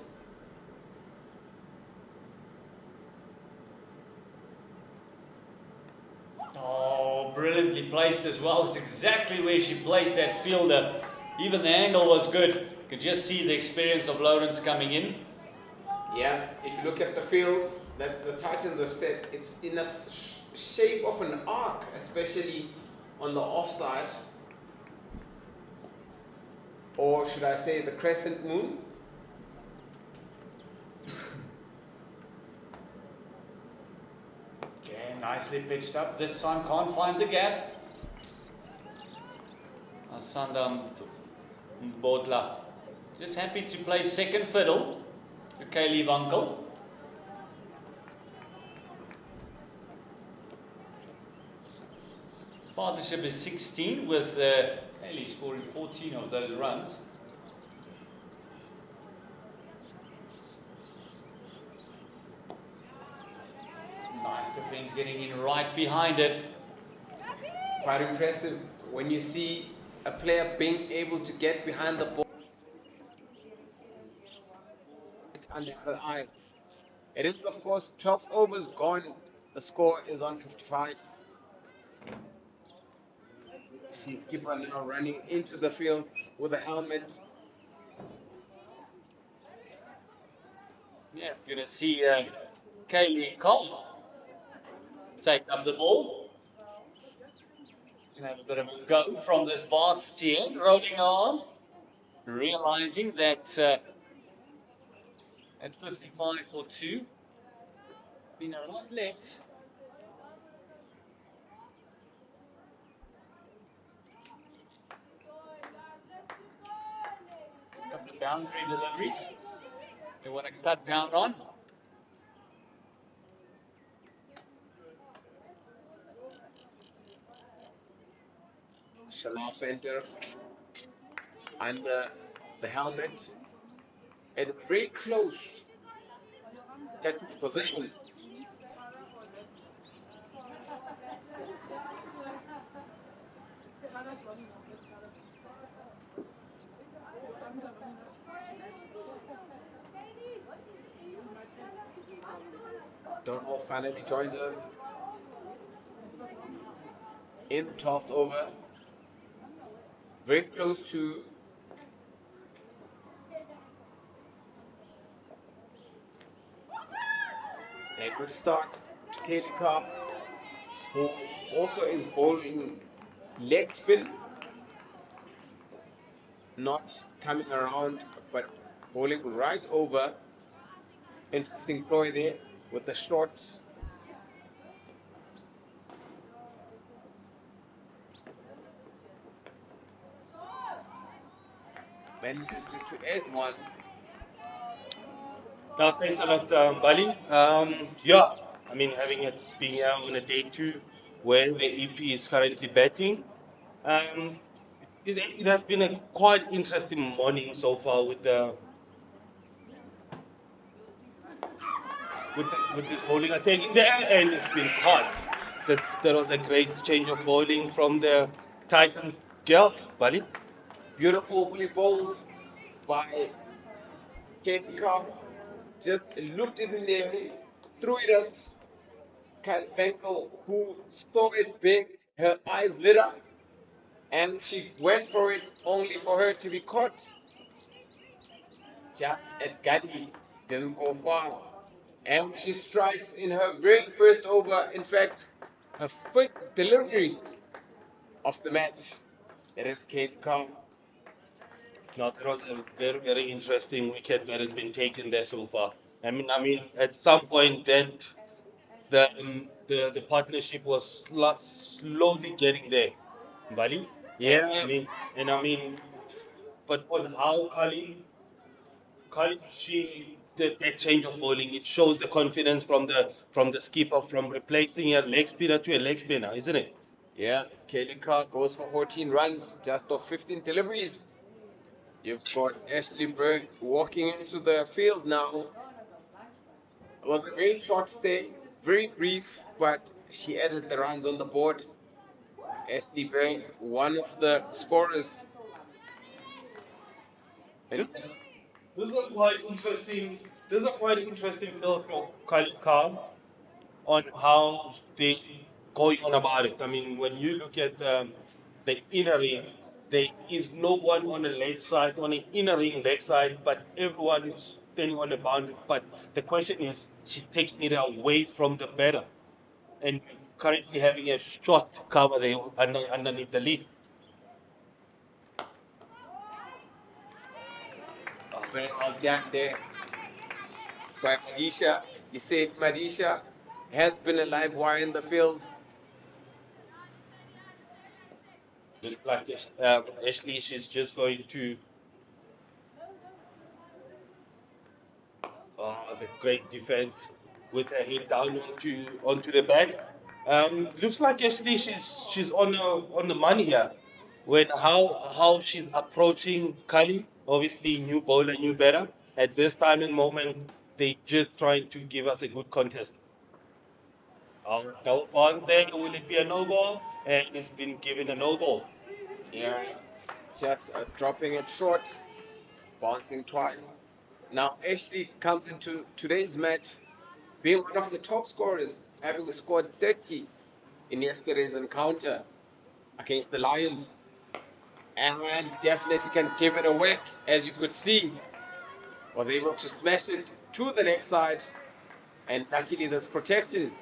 Oh, brilliantly placed as well. It's exactly where she placed that fielder. Even the angle was good. You could just see the experience of Lawrence coming in. Yeah, if you look at the field that the Titans have set, it's in a shape of an arc, especially on the offside. Or should I say the crescent moon? Okay, nicely pitched up. This time can't find the gap. Asanda Bodla just happy to play second fiddle to Kaylee Vankel. Partnership is 16 with Kaylee scoring 14 of those runs. Nice defense getting in right behind it. Quite impressive when you see a player being able to get behind the ball under her eye. It is, of course, 12 overs gone. The score is on 55. See skipper now running into the field with a helmet. Yeah, you're going to see Kaylee Cole take up the ball. Can have a bit of a go from this varsity end, rolling on, realizing that at 55 for 2, been a lot less. A couple of boundary deliveries they want to cut down on. Shalaf center under the helmet and very close catching position. Donald finally joins us in the 12th over. Very close to a good start to Kaylee Carr, who also is bowling leg spin, not coming around, but bowling right over. Interesting ploy there with the short. Manages just to edge one. No, thanks a lot, Bali. Yeah, I mean, having it being here on a day 2 where the EP is currently batting, um, it has been a quite interesting morning so far with this bowling attack. In the end, it's been caught. That was a great change of bowling from the Titan girls, Bali. Beautifully bowled by Kaylee Carr. Just looked it in there, threw it at Kyle Finkel, who saw it big. Her eyes lit up, and she went for it, only for her to be caught just at Gadi. Didn't go far. And she strikes in her very first over, in fact, her fifth delivery of the match. It is Kate Carr. No, that was a very, very interesting wicket that has been taken there so far. I mean, at some point that the partnership was slowly getting there, Bali. Yeah, I mean, but on how Kali she did that change of bowling, it shows the confidence from the skipper from replacing a leg spinner to a leg spinner, isn't it? yeah. Kaylee Carr goes for 14 runs, just off 15 deliveries. You've got Ashley Bird walking into the field now. It was a very short stay, very brief, but she added the runs on the board. Ashley Bird, one of the scorers. This And this is a quite interesting. This is a quite interesting build from Kali Khan on how they going on about it. I mean, when you look at the inner ring, there is no one on the leg side, on the inner ring leg side, but everyone is standing on the boundary. But the question is, she's taking it away from the batter and currently having a short cover there underneath the lead. very well done there by Madisha. He said Madisha has been a live wire in the field. Look like this, Ashley, she's just going to the great defense with her head down onto the back. Looks like actually she's on the money here. When how she's approaching Kali, obviously new bowler, new better. At this time and moment, they just trying to give us a good contest. No on there, will it be a no ball? And it's been given a no ball. Yeah, just dropping it short, bouncing twice. Now Ashley comes into today's match being one of the top scorers, having scored 30 in yesterday's encounter against the Lions. And definitely can give it a whack, as you could see. Was able to smash it to the next side, and luckily there's protection.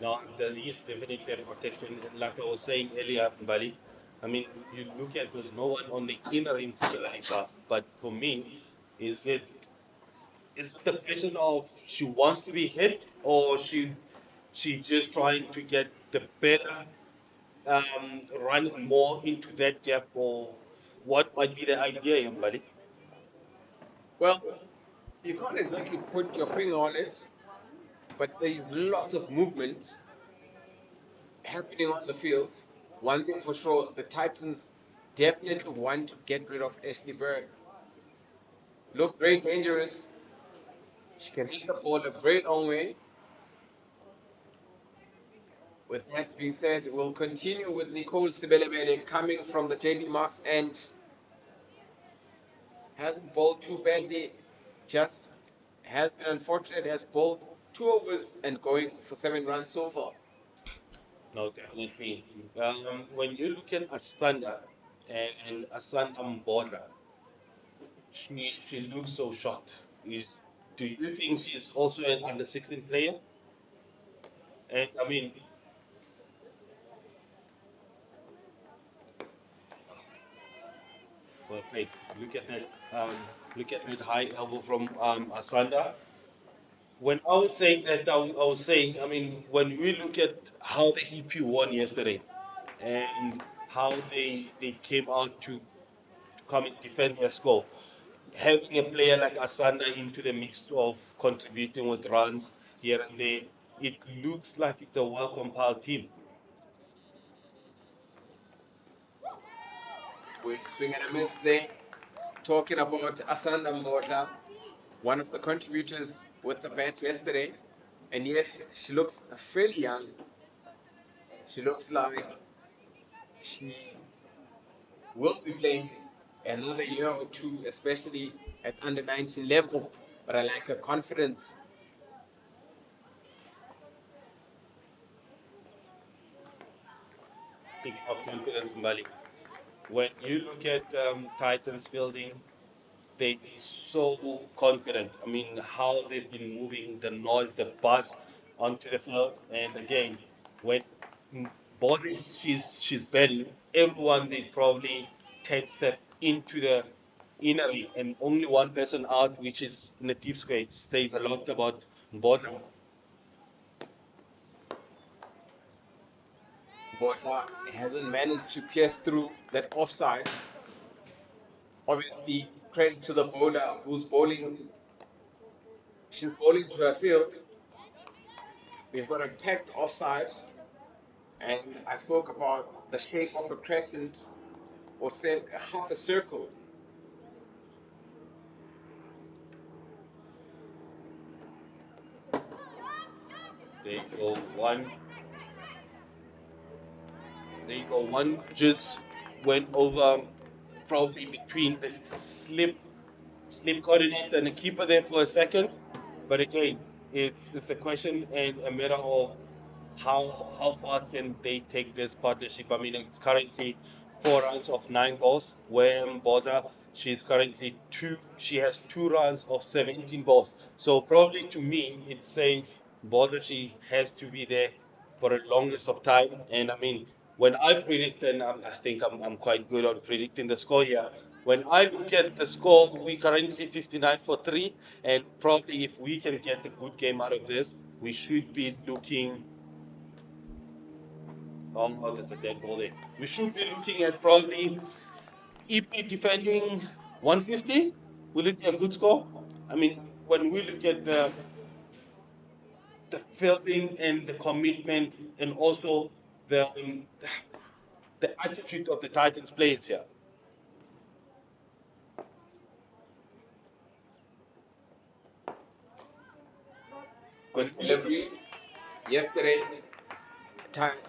Now, there is definitely a protection. And like I was saying earlier, Bali, I mean, you look at there's no one on the inner ring for the Laika, but for me, is it the question of she wants to be hit or she just trying to get the better running more into that gap, or what might be the idea, Bali? Well, you can't exactly put your finger on it, but there's lots of movement happening on the field. One thing for sure, the Titans definitely want to get rid of Ashley Bird. Looks very dangerous. She can hit the ball a very long way. With that being said, we'll continue with Nicole Sibelebele coming from the JB Marks and hasn't bowled too badly, just has been unfortunate, has bowled 2 overs and going for 7 runs so far. No, definitely. When you look at Asanda and Asanda Mbola, she looks so shocked. Do you think she's also an under 16 player? And I mean, perfect. Look at that high elbow from Asanda. When I was saying that, I was saying, I mean, when we look at how the EP won yesterday and how they came out to come and defend their score, having a player like Asanda into the mix of contributing with runs here and there, it looks like it's a well compiled team. We swing and a miss there. Talking about Asanda Mbodla, one of the contributors with the bat yesterday. And yes, she looks fairly young. She looks like she will be playing another year or two, especially at under 19 level. But I like her confidence. Speaking of confidence, Mbali, when you look at Titans fielding, they so confident. I mean, how they've been moving, the noise, the buzz onto the field. And again, when Boris she's batting, everyone they probably 10 step into the inner ring and only one person out, which is in the deep square. It says a lot about Boza. Mbodla hasn't managed to pierce through that offside. Obviously, credit to the bowler who's bowling. She's bowling to her field. We've got a packed offside, and I spoke about the shape of a crescent or say half a circle. They go one, they go one just went over probably between the slip coordinator and the keeper there for a second. But again, it's a question and a matter of how far can they take this partnership? I mean, it's currently 4 runs of 9 balls. Where Boza, she's currently two. She has 2 runs of 17 balls. So probably to me, it says Boza she has to be there for the longest of time. And I mean, when I predict, and I think I'm quite good on predicting the score here. When I look at the score, we currently 59 for 3, and probably if we can get a good game out of this, we should be looking. Oh, that's a dead ball there. We should be looking at probably EP defending 150. Will it be a good score? I mean, when we look at the fielding and the commitment and also the attitude of the Titans players here. Good delivery. Yesterday, Ti-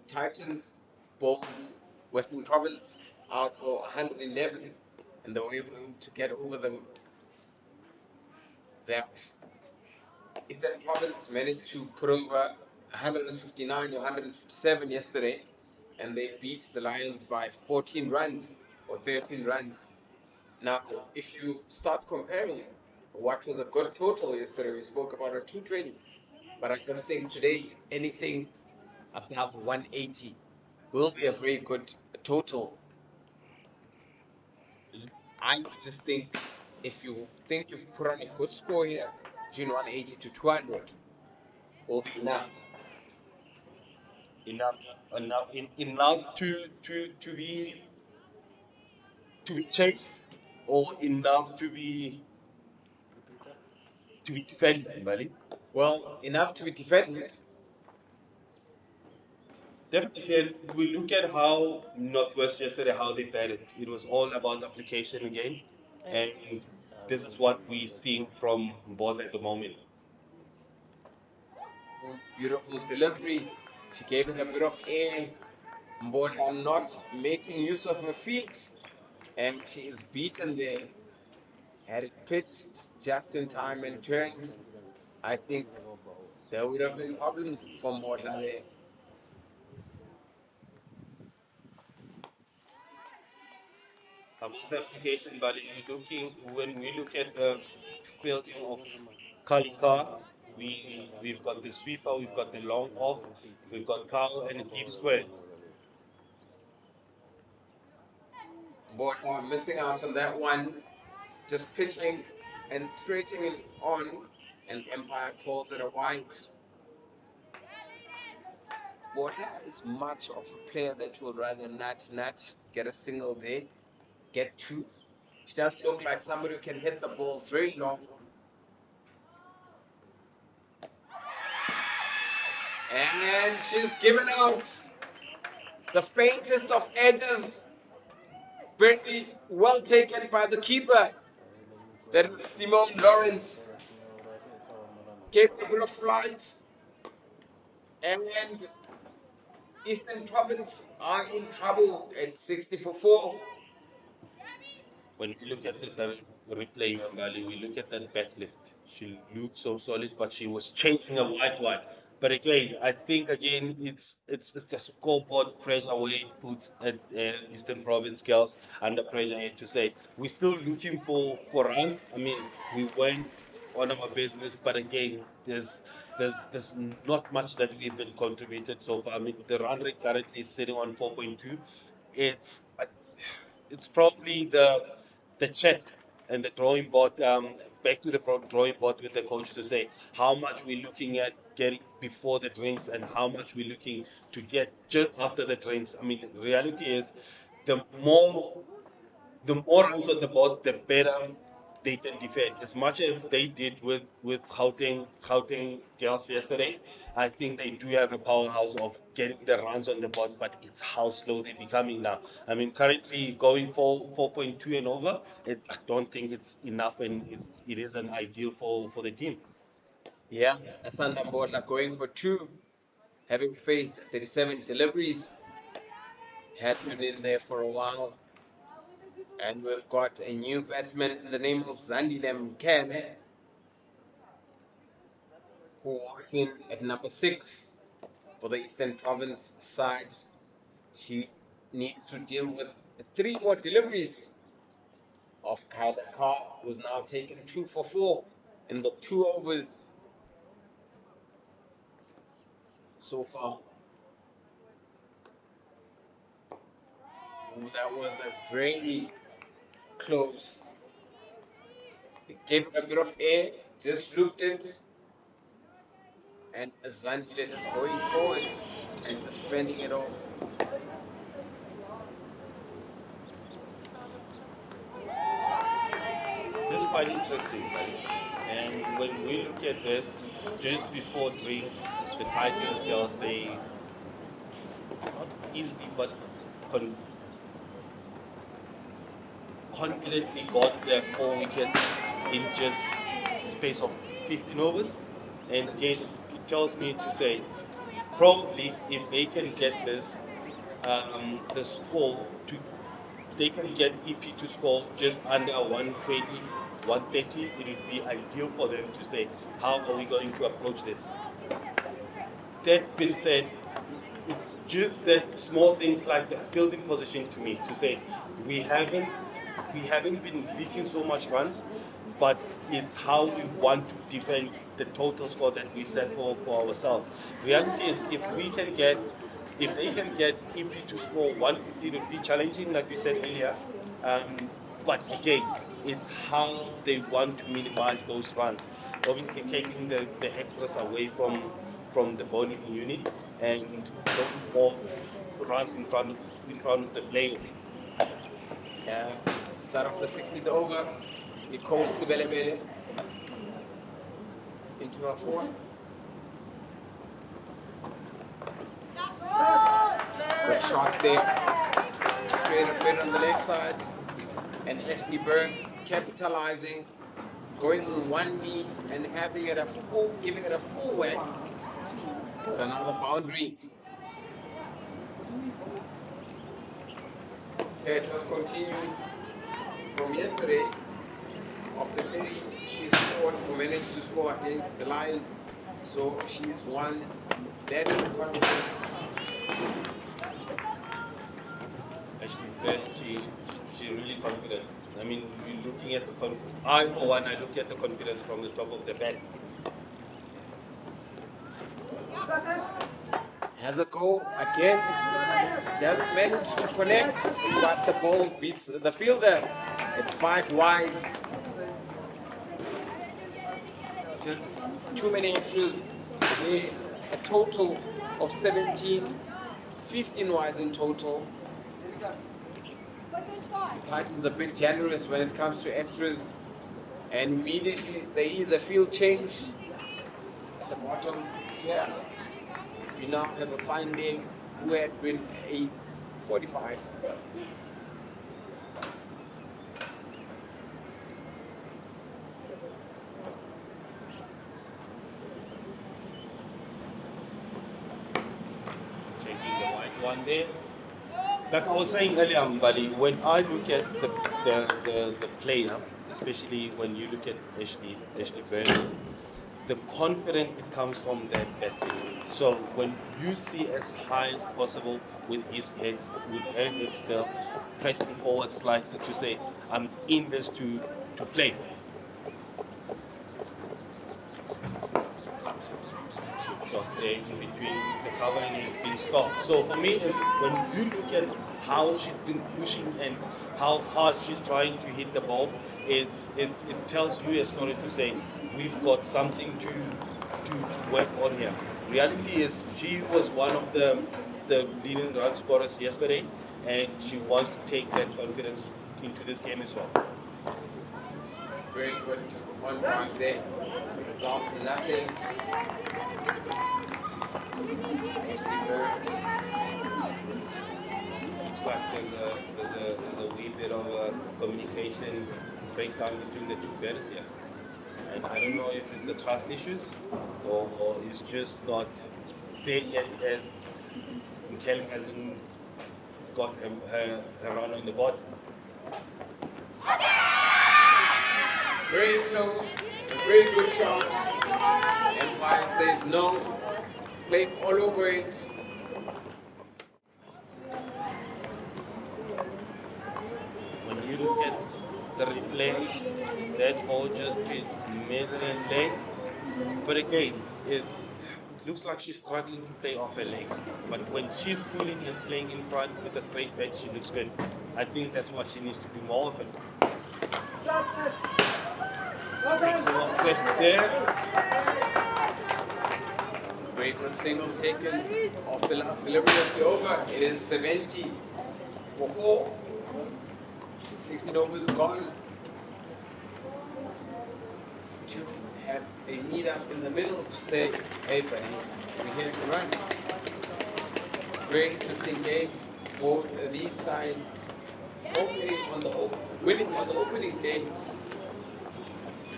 Titans bowled Western Province out for 111, and they were able to get over them. That Eastern Province managed to put over 159 or 157 yesterday, and they beat the Lions by 14 runs or 13 runs. Now, if you start comparing what was a good total yesterday, we spoke about a 220. But I just think today anything above 180 will be a very good total. I just think if you think you've put on a good score here, between 180 to 200 will be enough. enough, enough to be chased, or enough to be defended, buddy. Well, enough to be defended. Definitely, and we look at how Northwest yesterday, how they batted. It was all about application again, and this is what we're seeing from both at the moment. Beautiful delivery. She gave it a bit of air. Mbodla not making use of her feet, and she is beaten there. Had it pitched just in time and turned, I think there would have been problems for Mbodla there. About the application, but you're looking when we look at the fielding of Kalika, we've got the sweeper, we've got the long off, we've got Carl and a deep square. Mbodla missing out on that one, just pitching and straightening it on, and the umpire calls it a wide. Mbodla is much of a player that will rather nudge, get a single there, get two. She does look like somebody who can hit the ball very long. And she's given out the faintest of edges. Very well taken by the keeper. That is Simone Lawrence. Gave a bit of flight. And Eastern Province are in trouble at 60 for 4. When we look at the replay, Mbali, we look at that back lift. She looked so solid, but she was chasing a wide one. But again, I think again it's a scoreboard pressure where it puts Eastern Province girls under pressure here to say we're still looking for runs. I mean, we went on our business, but again, there's not much that we've been contributed so far. I mean, the run rate currently is sitting on 4.2. It's it's probably the chat and the drawing board, back to the drawing board with the coach to say how much we're looking at getting before the drinks and how much we're looking to get just after the drinks. I mean, reality is the more the more runs on the board, the better they can defend. As much as they did with Gauteng girls yesterday, I think they do have a powerhouse of getting the runs on the board, but it's how slow they're becoming now. I mean, currently going for 4.2 and over, I don't think it's enough, and it isn't ideal for the team. Yeah, Asanda Mbodla going for 2, having faced 37 deliveries. Had been in there for a while. And we've got a new batsman in the name of Zandile Mkele, who walks in at number 6 for the Eastern Province side. She needs to deal with 3 more deliveries of Kyla Carr, who's now taken 2 for 4 in the 2 overs so far. Ooh, that was a very close. It gave it a bit of air, just looped it, and Zandile just going forward and just fending it off. This is quite interesting, buddy. And when we look at this, just before drinks, the Titans girls, they not easily but con confidently got their 4 wickets in just space of 15 overs. And again, it tells me to say probably if they can get this the score to they can get EP to score just under 120, 130, it would be ideal for them to say, how are we going to approach this? That being said, it's just that small things like the fielding position to me to say we haven't been leaking so much runs. but it's how we want to defend the total score that we set for ourselves. Reality is, if they can get Ipi to score 150, it would be challenging, like we said earlier. But again, it's how they want to minimize those runs. Obviously, taking the extras away from the bowling unit and going more runs in front of the players. Yeah. Start off the 16th over. Nicole Sibelebele into her four. Good shot there. Straight up bit on the leg side. And Ashley Byrne capitalizing, going on one knee and giving it a full whack. It's another boundary. Let us continue from yesterday. Of the three she scored or managed to score against the Lions, so she's one that is confident. Actually, she's really confident. I mean, you're looking at the confidence. I, for one, I look at the confidence from the top of the bat. Has a go again, doesn't manage to connect, but the ball beats the fielder. It's 5 wides. Just too many extras. A total of 17, 15 wides in total. The Titans are a bit generous when it comes to extras, and immediately there is a field change at the bottom here. We now have a fine day who had been a 45. Chasing the white one there. Like I was saying earlier, Mbali, when I look at the player, especially when you look at Ashley Byrne, the confidence it comes from that batting. So when you see as high as possible with her head still, pressing forward slightly to say, I'm in this to play. So there in between the cover and it's been stopped. So for me, is when you look at how she's been pushing and how hard she's trying to hit the ball, it tells you a story to say we've got something to work on here. Reality is she was one of the leading run scorers yesterday, and she wants to take that confidence into this game as well. Very good on drive there. Results in nothing. Looks like there's a wee bit of a communication breakdown between the two players here. And I don't know if it's a trust issues or it's just not there yet, as Mikel hasn't got her run on the board. Very close, a very good shot. Empire says no. Play all over it. When you look at the replay, that ball just pitched miserably. But again, it looks like she's struggling to play off her legs. But when she's pulling and playing in front with a straight bat, she looks good. I think that's what she needs to do more of it. Excellent was good there. Very good signal taken off the last delivery of the over. It is 70 for 4. 16 overs gone. To have a meet up in the middle to say, hey buddy, we're here to run. Very interesting games. Both these sides winning on the opening day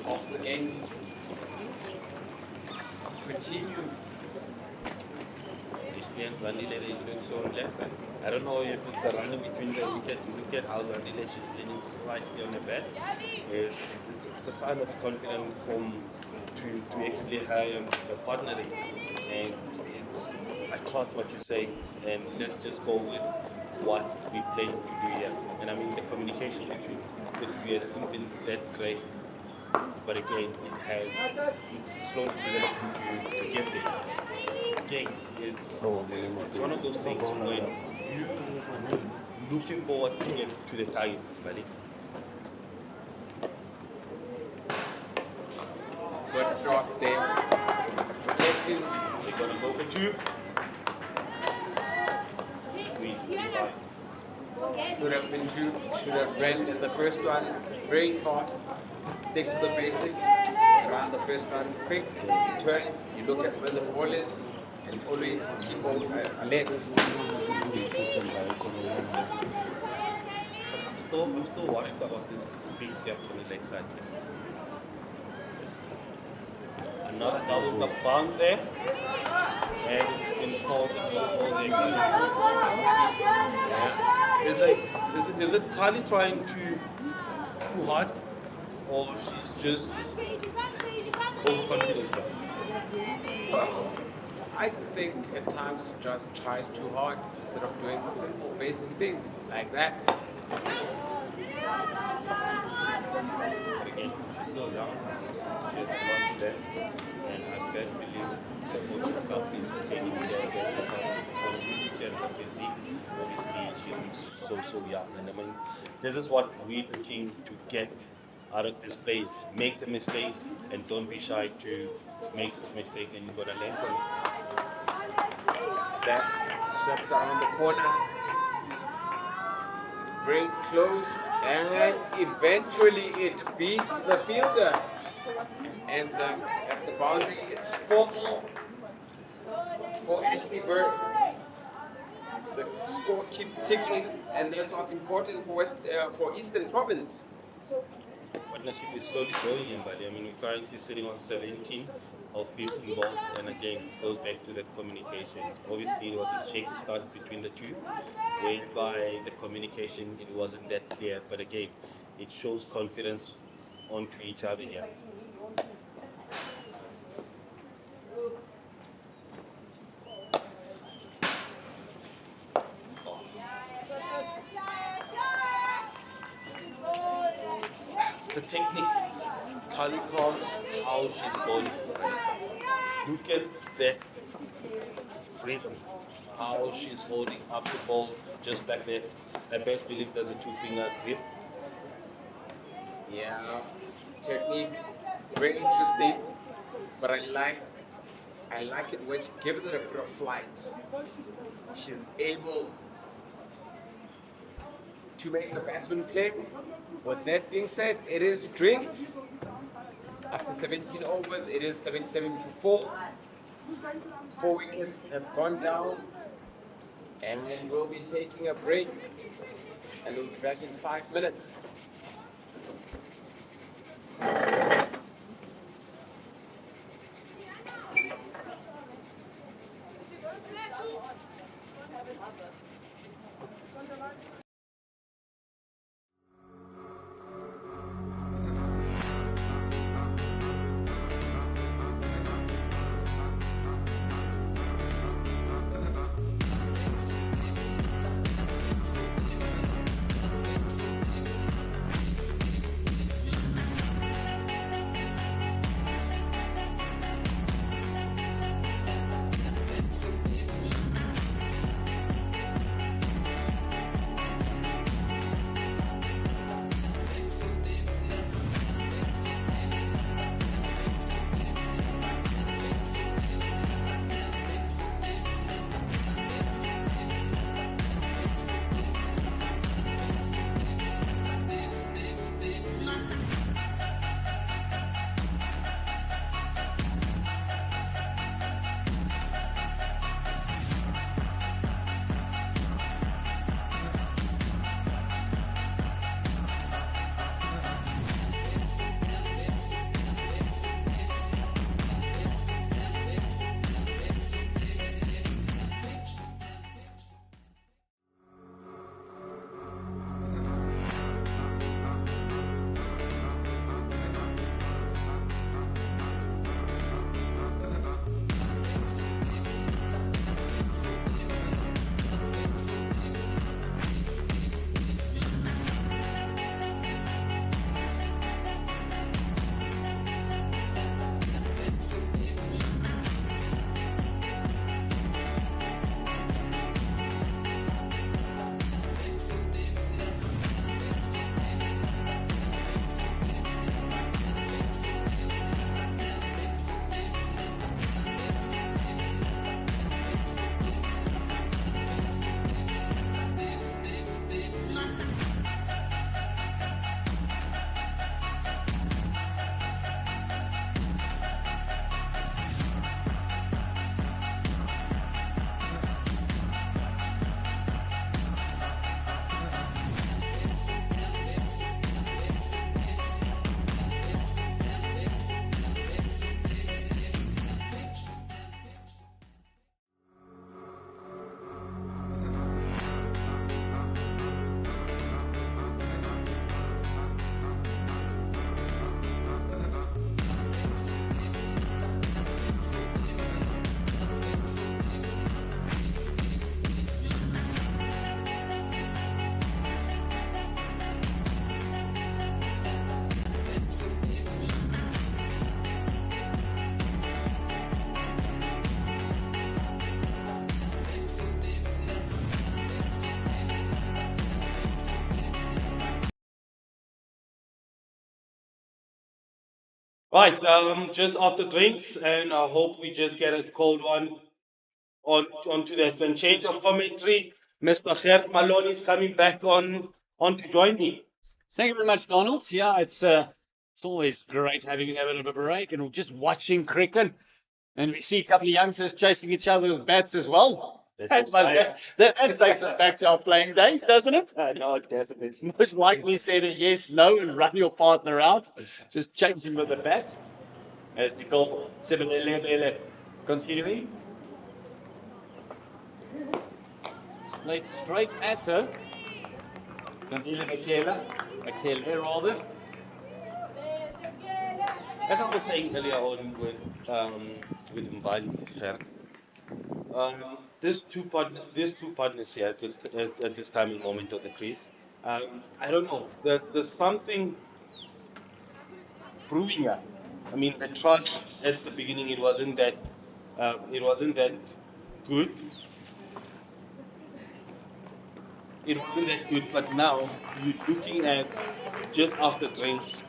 of the game. Continue. And Zandile is doing so relaxed. I don't know if it's a run in between the wicket. Look at how Zandile is leaning slightly on the bat. It's a sign of confidence to actually have a partner there. And I trust what you say, and let's just go with what we plan to do here. And I mean, the communication between the two hasn't been that great. but again, it's slowly developing to get there. Again, it's one of those things when you looking forward to get to the target, buddy. Good shot there. Protection. They're gonna go for two. Squeeze inside. Should have been two. Should have ran in the first one very fast. Stick to the basics. Run the first one quick. Turn. You look at where the ball is, and always keep on alert. I'm still worried about this big gap on the leg side here. Another double up bounce there. And it's been called the goal ball there. Yeah. Is it Kali trying too hard? Or she's just overconfident? I just think at times she just tries too hard instead of doing the simple basic things like that. Again, she's still young. She has one left. And I best believe the coaching staff is taking care of her physique. Obviously, she looks so young. And I mean, this is what we're looking to get out of this place. Make the mistakes and don't be shy to make this mistake, and you've got to learn from it. That swept around the corner. Very close, and eventually it beats the fielder. And at the boundary, it's 4 more for Ashley Bird. The score keeps ticking, and that's what's important for Eastern Province. Partnership is slowly growing in Bali. I mean, we're currently sitting on 17 of 15 balls, and again, it goes back to that communication. Obviously, it was a shaky start between the two, whereby the communication, it wasn't that clear, but again, it shows confidence onto each other here. The technique, Kali calls how she's bowling. Look at that rhythm, how she's holding up the ball just like that. I best believe there's a 2-finger grip. Yeah, technique, very interesting, but I like it when she gives it a bit of flight. She's able to make the batsman play. With that being said, it is drinks. After 17 overs, it is 77 for 4. 4 wickets have gone down, and we'll be taking a break, and we'll be back in 5 minutes. Right, just after drinks, and I hope we just get a cold one onto that. And change of commentary, Mr. Gert Malone is coming back on to join me. Thank you very much, Donald. Yeah, it's always great having a bit of a break and just watching cricket. And we see a couple of youngsters chasing each other with bats as well. That takes us back to our playing days, doesn't it? No, definitely. Most likely said a yes, no, and run your partner out. Just chase him with a bat. As Nicole Sibelele continuing. It's played straight at her. Gandile Michaela rather. As I was saying earlier on with Mbali, Gert, there's two partners here at this time and moment of the crease. I don't know. There's something brewing here. I mean, the trust at the beginning it wasn't that good. It wasn't that good, but now you're looking at just after drinks.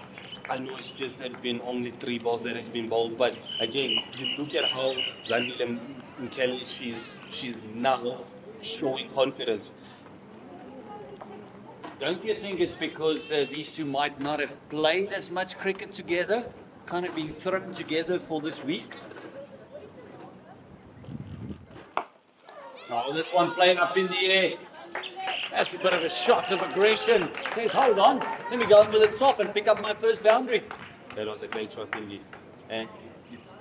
I know it's just had been only 3 balls that has been bowled, but again, you look at how Zandile Mkele, she's now showing confidence. Don't you think it's because these two might not have played as much cricket together? Kind of been thrown together for this week? Oh, this one playing up in the air. That's a bit of a shot of aggression. Says, hold on, let me go over the top and pick up my first boundary. That was a great shot indeed. And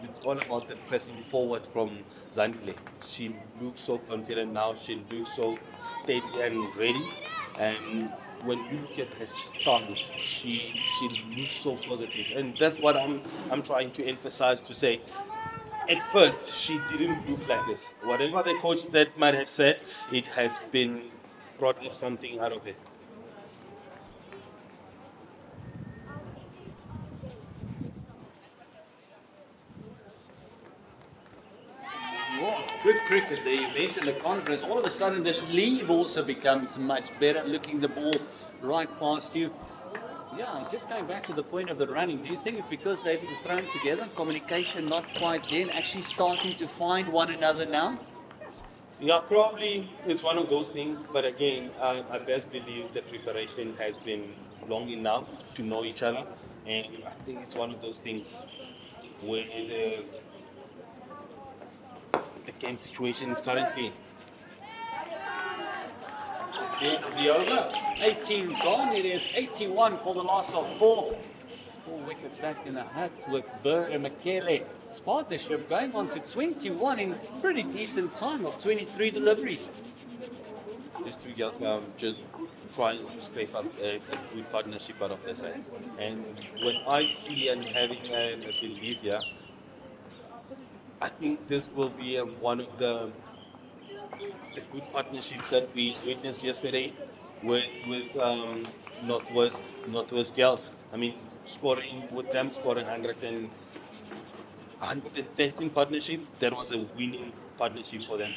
it's all about the pressing forward from Zandile. She looks so confident now, she looks so steady and ready. And when you look at her stance, she looks so positive. And that's what I'm trying to emphasize to say. At first, she didn't look like this. Whatever the coach that might have said, it has been brought up something out of it. Oh, good cricket there. You mentioned the confidence. All of a sudden, the leave also becomes much better, looking the ball right past you. Yeah, just going back to the point of the running, do you think it's because they've been thrown together, communication not quite there, and actually starting to find one another now? Yeah, probably it's one of those things, but again, I best believe the preparation has been long enough to know each other, and I think it's one of those things where the game situation is currently. It's the end of the over. 18 gone. It is 81 for the loss of 4. It's 4 wickets back in the hat with Burr and Makele. It's partnership going on to 21 in pretty decent time of 23 deliveries. These two girls are just trying to scrape up a good partnership out of this. And when I see and having a belief here, I think this will be one of the good partnerships that we witnessed yesterday with Northwest girls. I mean, scoring with them scoring 113 partnership, that was a winning partnership for them.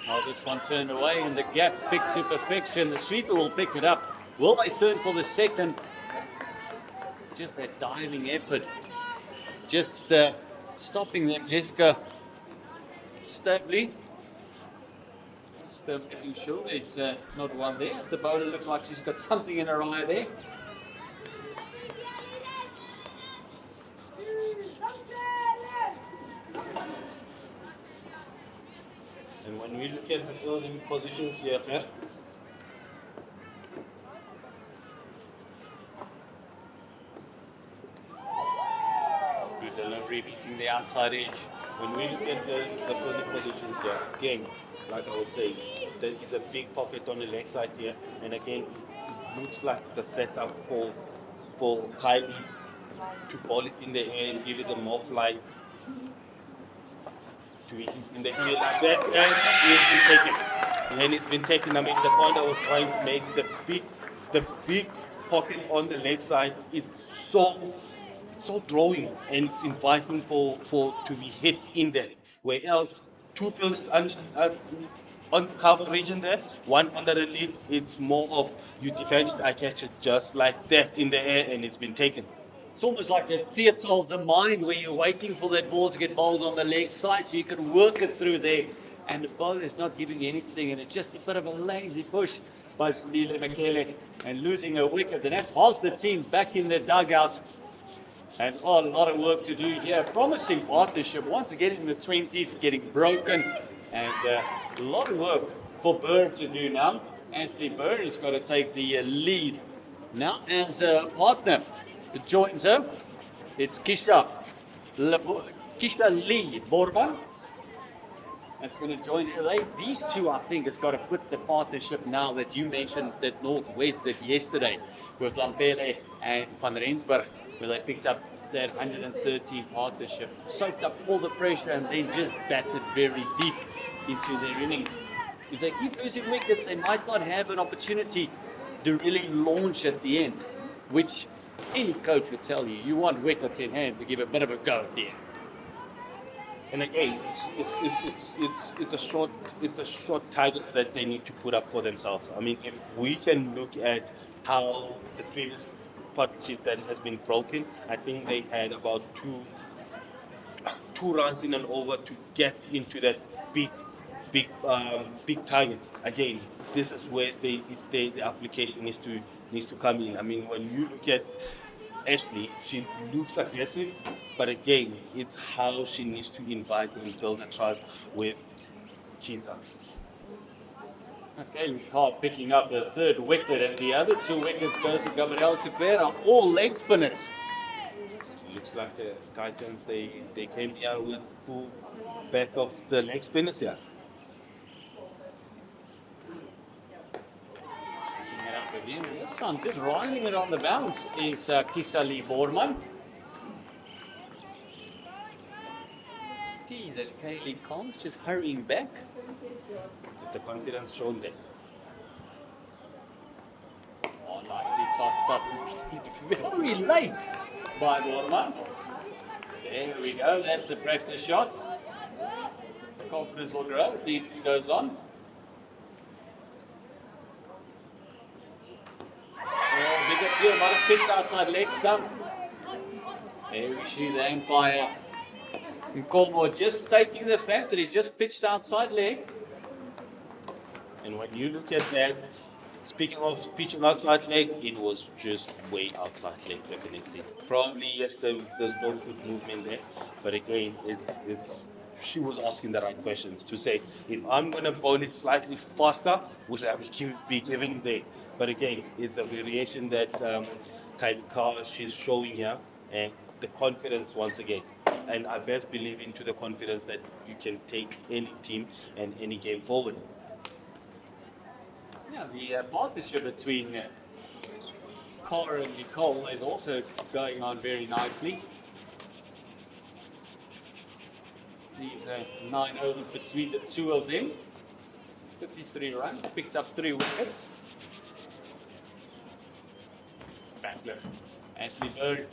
Now this one turned away and the gap picked to perfection. The sweeper will pick it up. Will they turn for the second? Just that diving effort. Just stopping them, Jessica Stabley. Just making sure there's not one there. The bowler looks like she's got something in her eye there. And when we look at the fielding positions here, Good delivery beating the outside edge. when we look at the fielding positions here, again, like I was saying, there is a big pocket on the leg side here, and again, it looks like it's a setup for Kylie to ball it in the air and give it a more flight to hit in the air like that, and it's been taken. And it's been taken. I mean, the point I was trying to make, the big pocket on the leg side, it's so drawing and it's inviting for to be hit in there. Where else, two fielders on cover region there, one under the lead, it's more of you defend it, I catch it just like that in the air, and it's been taken. It's almost like a theatre of the mind where you're waiting for that ball to get bowled on the leg side so you can work it through there. And the bowler is not giving you anything, and it's just a bit of a lazy push by Sandile Makele and losing a wicket. And that's half the team back in their dugout. And a lot of work to do here. Promising partnership. Once again in the 20s, getting broken. And a lot of work for Bird to do now. Anthony Bird has got to take the lead. Now as a partner joins her, it's Kisha Lee Borban. That's going to join her. These two, I think, has got to put the partnership now that you mentioned that Northwest did yesterday with Lampere and Van Rensburg, where they picked up that 113 partnership, soaked up all the pressure and then just batted very deep into their innings. If they keep losing wickets, they might not have an opportunity to really launch at the end, which any coach would tell you. You want wickets in hand to give a bit of a go at the end. And again, it's a short targets that they need to put up for themselves. I mean, if we can look at how the previous partnership that has been broken, I think they had about two runs in and over to get into that big target. Again, this is where the application needs to come in. I mean, when you look at Ashley, she looks aggressive, but again, it's how she needs to invite and build a trust with Cheetah. Okay, Carl picking up the third wicket, and the other two wickets goes to Gabriel Supera, all leg spinners. Looks like the Titans, they came here with full back of the leg spinners here. Switching it up again, and this time just riding it on the bounce is Kisali Borman. See that Kaylee Collins just hurrying back. With the confidence shown there. Oh, nicely tossed up very late by Borman. There we go, that's the practice shot. The confidence will grow as the innings goes on. Big appeal, might have pitched outside leg stump. There we see the umpire in Cornwall just stating the fact that he just pitched outside leg. And when you look at that, speaking of pitching outside leg, it was just way outside leg, definitely. Probably yes, there's no good movement there, but again, it's she was asking the right questions to say, if I'm gonna bowl it slightly faster, would I be giving there? But again, it's the variation that Kylie she's showing here, and the confidence once again. And I best believe into the confidence that you can take any team and any game forward. Yeah, the partnership between Cara and Nicole is also going on very nicely. These 9 overs between the two of them. 53 runs, picked up 3 wickets. Backlift. Ashley Bird.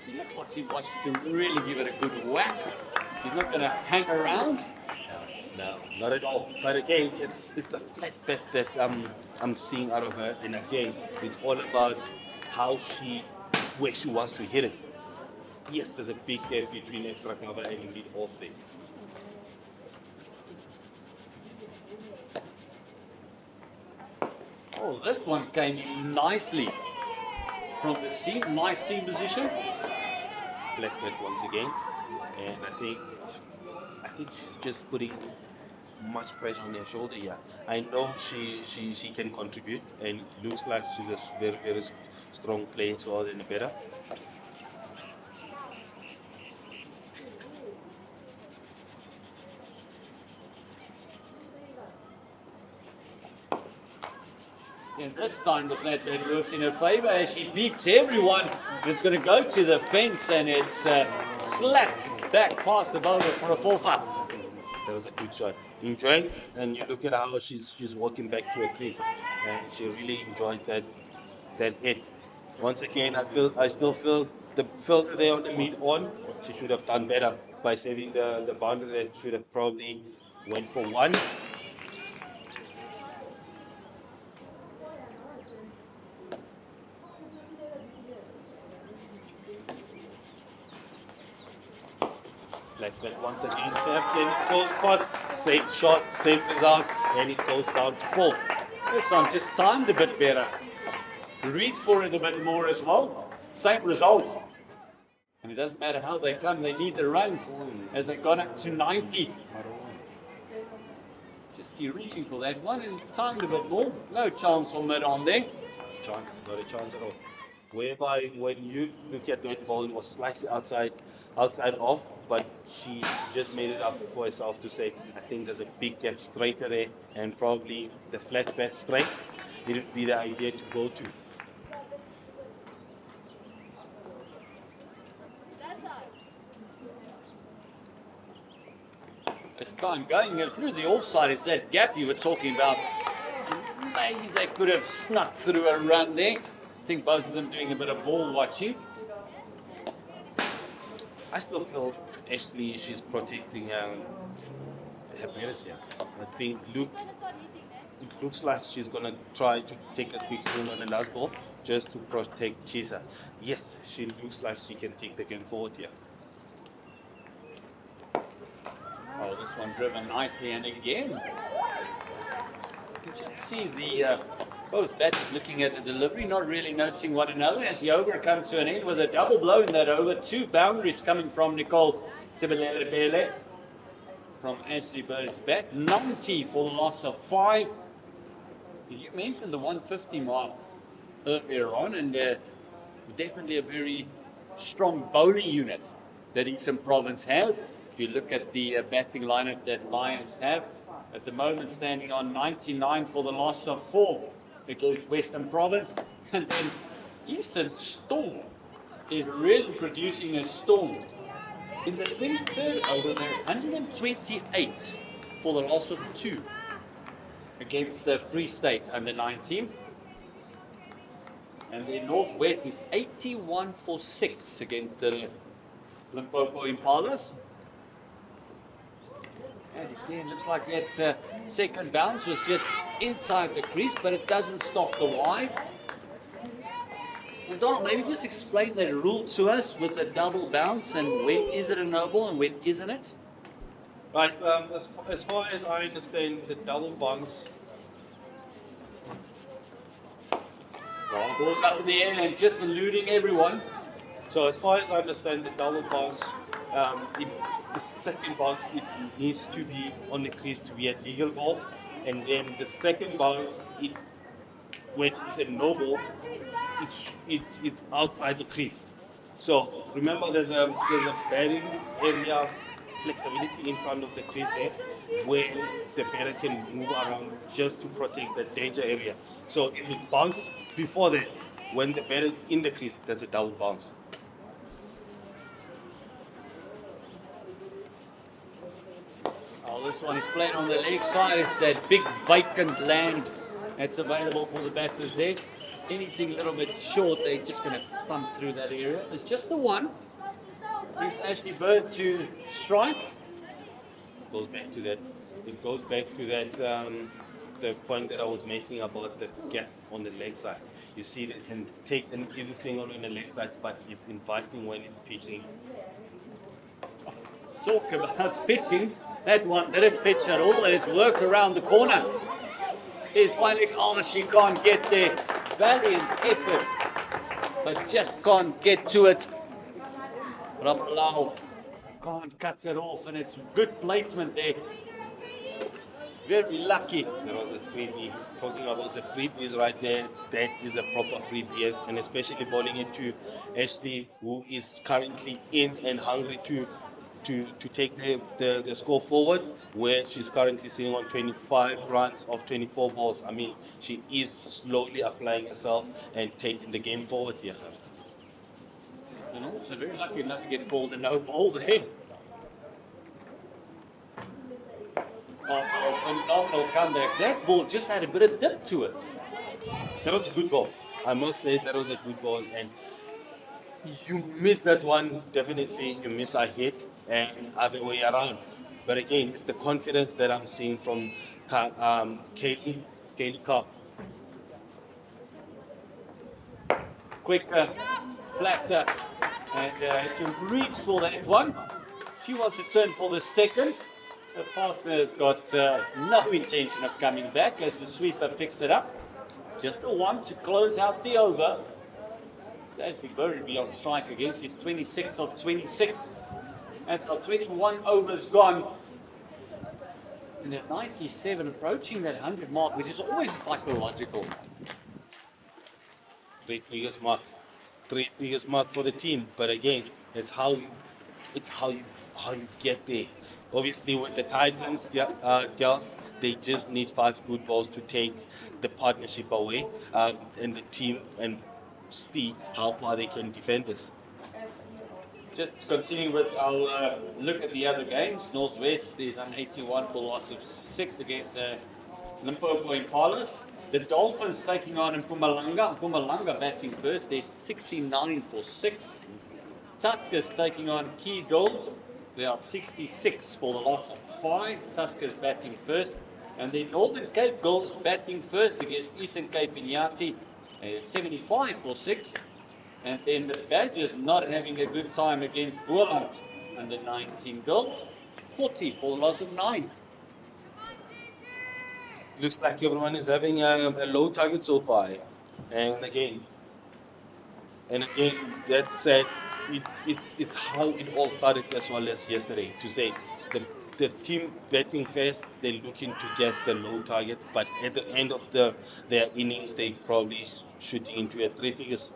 He looks like she wants to really give it a good whack. She's not going to hang around. No, not at all. But again, it's the flat bet that I'm seeing out of her. And again, it's all about where she wants to hit it. Yes, there's a big gap between extra cover and mid off there. Oh, this one came in nicely from the seam. Nice seam position. Flat bet once again. And I think she's just putting much pressure on her shoulder here. I know she can contribute, and it looks like she's a very, very strong player, so than better. And this time the flat bet works in her favour as she beats everyone. It's going to go to the fence, and it's slapped back past the bowler for a 4-4. That was a good shot. Enjoyed, and you look at how she's walking back to her crease, and she really enjoyed that hit. Once again, I still feel the filter there on the mid on. She should have done better by saving the boundary. That should have probably went for 1. Flat bet once again. Then it goes past, same shot, same result, and it goes down to 4. This one just timed a bit better. Reach for it a bit more as well. Same result. And it doesn't matter how they come, they need the runs as they got up to 90. Just keep reaching for that one and timed a bit more. No chance for mid on there. Not a chance at all. Whereby when you look at that ball, it was slightly outside off, but she just made it up for herself to say, I think there's a big gap straighter there, and probably the flat bat straight, it would be the idea to go to. This time going through the offside is that gap you were talking about. Maybe they could have snuck through a run there. I think both of them doing a bit of ball watching. I still feel Ashley, she's protecting her players here. I think it looks like she's going to try to take a quick swing on the last ball just to protect Chisa. Yes, she looks like she can take the game forward here. Oh, this one driven nicely, and again, you can see the both batters looking at the delivery, not really noticing one another as the over comes to an end with a double blow in that over. 2 boundaries coming from Nicole Sibelele from Ashley Bird's bat. 90 for the loss of 5. You mentioned the 150 mark earlier on, and definitely a very strong bowling unit that Eastern Province has. If you look at the batting lineup that Lions have, at the moment standing on 99 for the loss of 4 against Western Province. And then Eastern Storm is really producing a storm. In the 23rd over, they're 128 for the loss of 2 against the Free State under 19. And then Northwest is 81 for 6 against the Limpopo Impalas. And again, looks like that second bounce was just inside the crease, but it doesn't stop the wide. And Donald, maybe just explain that rule to us with the double bounce, and when is it a no ball and when isn't it? Right, as far as I understand, the double bounce. Well, balls up in the air and just eluding everyone. So as far as I understand, the double bounce, the second bounce, it needs to be on the crease to be a legal ball, and then the second bounce, when it's a no ball, it's outside the crease. So remember, there's a batting area flexibility in front of the crease there, where the batter can move around just to protect the danger area. So if it bounces before that, when the batter is in the crease, that's a double bounce. Oh, this one is playing on the leg side. It's that big vacant land that's available for the batters there. Anything a little bit short, they're just going to thump through that area. It's just the one. Brings Ashley Bird to strike. Goes back to that. It goes back to that the point that I was making about the gap on the leg side. You see, they can take an easy single on the leg side, but it's inviting when it's pitching. Talk about pitching. That one didn't pitch at all, and it's worked around the corner. He's finding, oh, she can't get there. Valiant effort, but just can't get to it. Rabalau can't cut it off, and it's good placement there. Very lucky. There was a freebie. Talking about the freebies right there, that is a proper freebie, and especially bowling it to Ashley, who is currently in and hungry to take the score forward, where she's currently sitting on 25 runs of 24 balls. I mean, she is slowly applying herself and taking the game forward here. And also very lucky not to get called a no ball there. Oh, phenomenal comeback. That ball just had a bit of dip to it. That was a good ball. I must say that was a good ball, and you miss that one, definitely you miss a hit and other way around. But again, it's the confidence that I'm seeing from Kaylee Carp. Quicker, flatter, and to reach for that one. She wants to turn for the second. Her partner's got no intention of coming back as the sweeper picks it up. Just the one to close out the over. Sassy Burnaby on strike again. She's 26 of 26. That's our 21 overs gone. And at 97, approaching that 100 mark, which is always psychological. 3 figures mark. 3 figures mark for the team. But again, it's how you get there. Obviously, with the Titans, girls, they just need 5 good balls to take the partnership away, and the team and see how far they can defend this. Just continuing with our look at the other games. Northwest is on 81 for loss of 6 against Limpopo Impalas. The Dolphins taking on Mpumalanga. Mpumalanga batting first. They're 69 for 6. Tuskers taking on Key Girls. They are 66 for the loss of 5. Tuskers batting first. And the Northern Cape Girls batting first against Eastern Cape Inyati. 75 for 6. And then the Badgers not having a good time against Boland under 19 girls. 40 for the loss of 9. Looks like everyone is having a low target so far. And again, that said, it's how it all started as well as yesterday. To say the team betting first, they're looking to get the low targets, but at the end of their innings, they probably shooting into a 3 figures.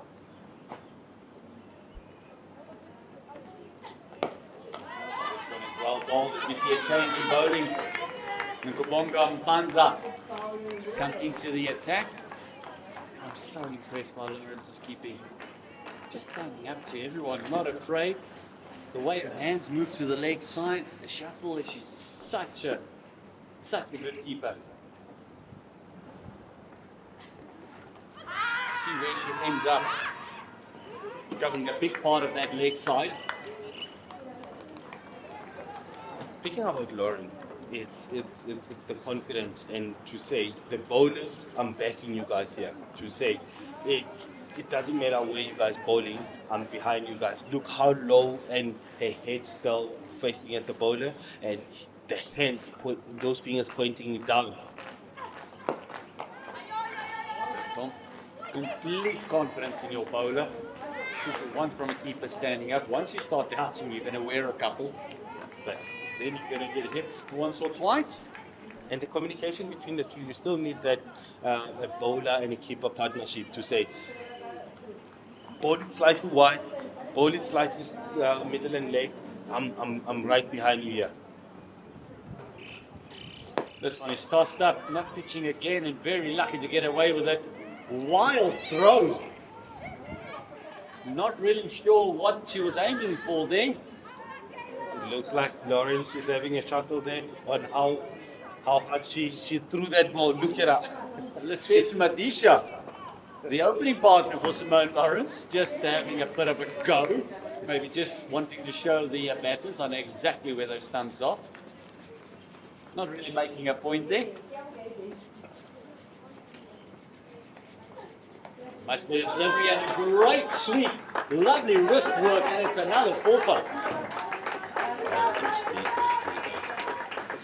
This one is well bowled. We see a change in bowling. Nkobonga Mpanza comes into the attack. I'm so impressed by Lawrence's keeping. Just standing up to everyone, not afraid. The way her hands move to the leg side, the shuffle, she's such a good keeper. See where she ends up, covering a big part of that leg side. Speaking about Lauren, it's the confidence, and to say the bowlers, I'm backing you guys here. To say it doesn't matter where you guys bowling, I'm behind you guys. Look how low and her head still facing at the bowler, and the hands, those fingers pointing down. Complete confidence in your bowler. Just one from a keeper standing up. Once you start doubting, you're going to wear a couple. But then you're going to get hit once or twice. And the communication between the two, you still need that a bowler and a keeper partnership to say, bowl it slightly wide, bowl it slightly middle and leg. I'm right behind you here. This one is tossed up, not pitching again, and very lucky to get away with it. Wild throw. Not really sure what she was aiming for there. It looks like Lawrence is having a chuckle there on how hard she threw that ball. Look at her. Let's say it's Madisha, the opening partner for Simone Lawrence, just having a bit of a go. Maybe just wanting to show the batters on exactly where those stumps are. Not really making a point there. Much better delivery and a great sweep. Lovely wrist work, and it's another four-putt.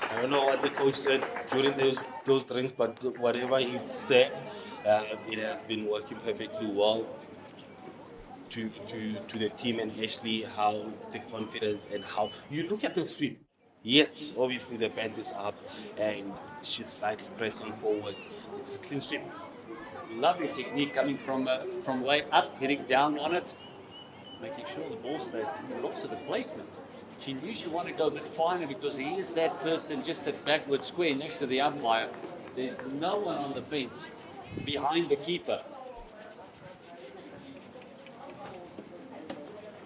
I don't know what the coach said during those drinks, but whatever he said, it has been working perfectly well to the team and Ashley. How the confidence and how you look at the sweep. Yes, obviously the bat is up and she's slightly pressing forward. It's a clean sweep. Lovely technique coming from way up, hitting down on it, making sure the ball stays, but also the placement. She knew she wanted to go a bit finer because he is that person just at backward square next to the umpire. There's no one on the fence behind the keeper.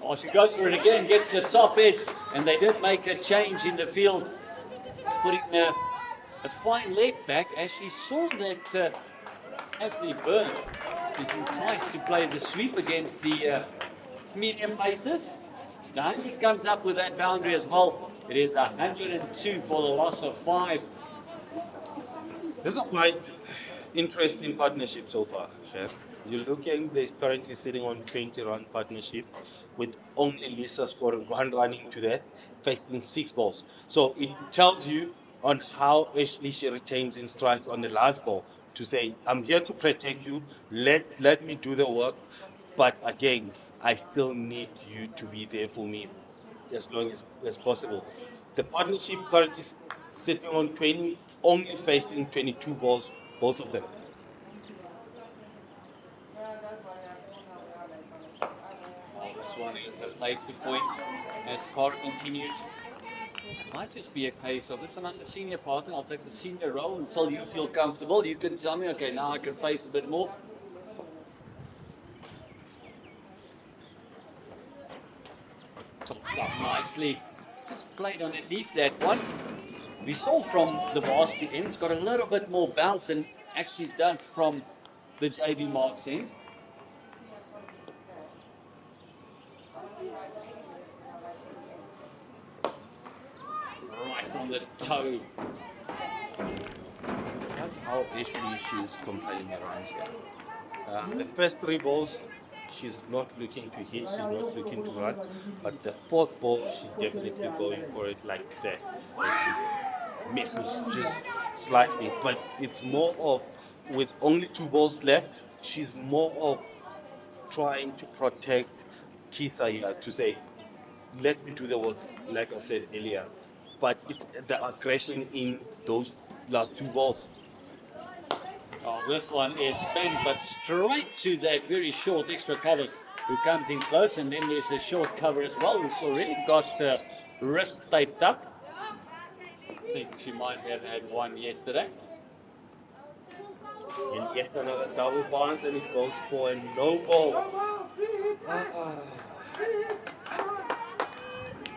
Oh, she goes for it again, gets the top edge, and they did make a change in the field, putting a fine leg back as she saw that Ashley Byrne is enticed to play the sweep against the medium pacers. The 100 comes up with that boundary as well. It is 102 for the loss of 5. This is a quite interesting partnership so far, Chef. You're looking, they're currently sitting on 20-run partnership with only Lisa scoring 1 run into that. facing 6 balls. So it tells you on how actually she retains in strike on the last ball to say, I'm here to protect you, let me do the work, but again, I still need you to be there for me as long as possible. The partnership currently sitting on 20, only facing 22 balls, both of them. Well, this one is a play to point as Carr continues. It might just be a case of, listen, I'm the senior partner, I'll take the senior role until you feel comfortable. You can tell me, okay, now I can face a bit more. Tossed up nicely. Just played underneath that one. We saw from the varsity end, it's got a little bit more bounce than actually does from the JB Marks end. Right on the toe. Not how easily she's compiling her runs here. The first 3 balls, she's not looking to hit, she's not looking to run, but the 4th ball, she's definitely going for it like that. And she misses just slightly, but it's more of, with only 2 balls left, she's more of trying to protect Keitha here to say, let me do the work, like I said earlier. But it's the aggression in those last 2 balls. Oh, this one is spent, but straight to that very short extra cover who comes in close, and then there's a short cover as well who's already got wrist taped up. I think she might have had one yesterday. And yet another double bounce, and it goes for a no ball.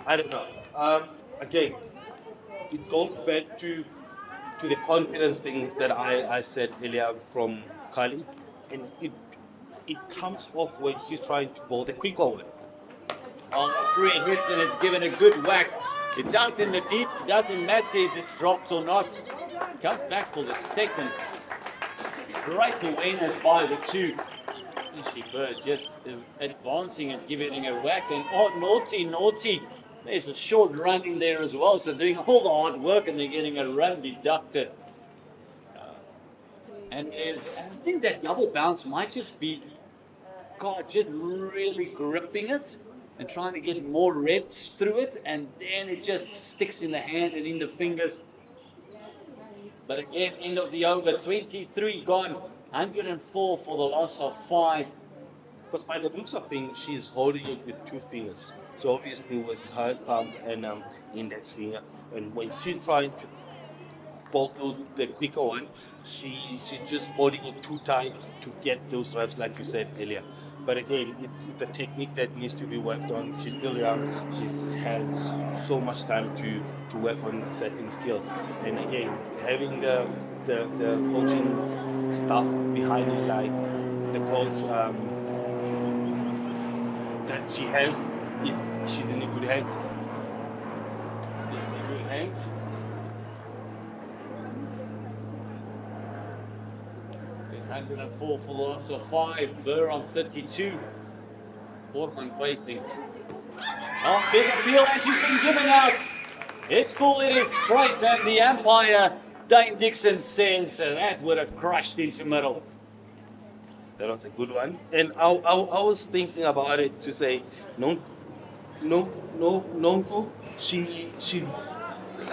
I don't know. Again, it goes back to the confidence thing that I said earlier from Kali, and it comes off when she's trying to bowl the quick over. On a free hit, and it's given a good whack. It's out in the deep. It doesn't matter if it's dropped or not. Comes back for the second. Great awareness by the two. She Bird just advancing and giving a whack. And oh, naughty, naughty. There's a short run in there as well. So doing all the hard work and they're getting a run deducted. And I think that double bounce might just be, God, just really gripping it and trying to get more reps through it. And then it just sticks in the hand and in the fingers. But again, end of the over, 23 gone, 104 for the loss of 5. Because by the looks of things, she's holding it with 2 fingers. So obviously with her thumb and index finger, and when she's trying to bowl the quicker one, she's just holding it too tight to get those reps, like you said earlier. But again, it's the technique that needs to be worked on. She's still young. She has so much time to work on certain skills. And again, having the coaching staff behind her, like the coach that she has, she's in a good hands. Good hands. It's 104 for the loss of 5. Burr on 32. Portman facing. Oh, big appeal as she's been given out. It's full, it is straight, and the umpire, Dane Dixon, says that would have crushed into middle. That was a good one. And I was thinking about it to say, Nonku,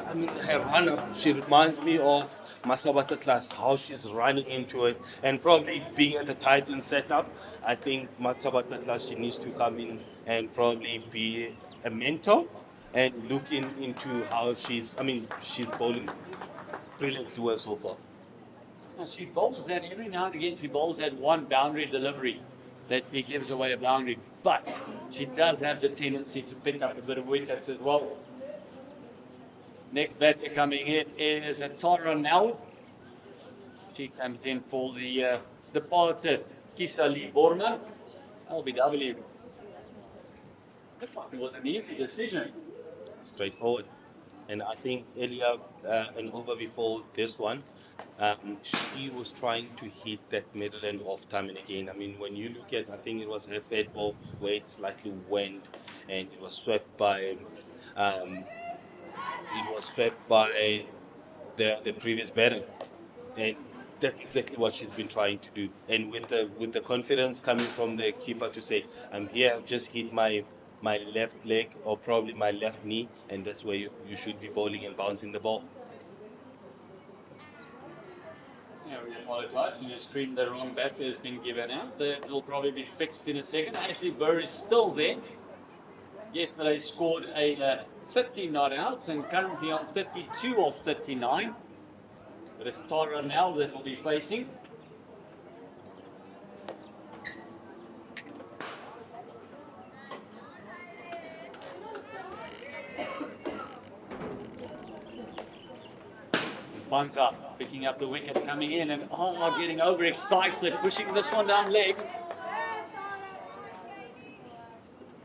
I mean, her run up, she reminds me of Masabata class, how she's running into it, and probably being at the Titan setup. I think Masabata class, she needs to come in and probably be a mentor and looking into how she's bowling brilliantly well so far. She bowls that every now and again. She bowls that one boundary delivery that she gives away a boundary, but she does have the tendency to pick up a bit of wickets as well. Next batter coming in is Tara Nell. She comes in for the departed Kisali Borman, LBW. It was an easy decision. Straightforward. And I think earlier and over before this one, she was trying to hit that middle and off time and again. I mean, when you look at, I think it was her third ball where it slightly went and it was swept by Um, it was swept by the previous batter, and that's exactly what she's been trying to do. And with the confidence coming from the keeper to say, "I'm here, I've just hit my left leg or probably my left knee, and that's where you should be bowling and bouncing the ball." Yeah, we apologise. You screamed the wrong batter has been given out. That will probably be fixed in a second. Ashley Burr is still there. Yesterday scored a 30 not out and currently on 32 of 39. But it's Tara now that will be facing. Buns up, picking up the wicket, coming in and getting overexcited, pushing this one down leg.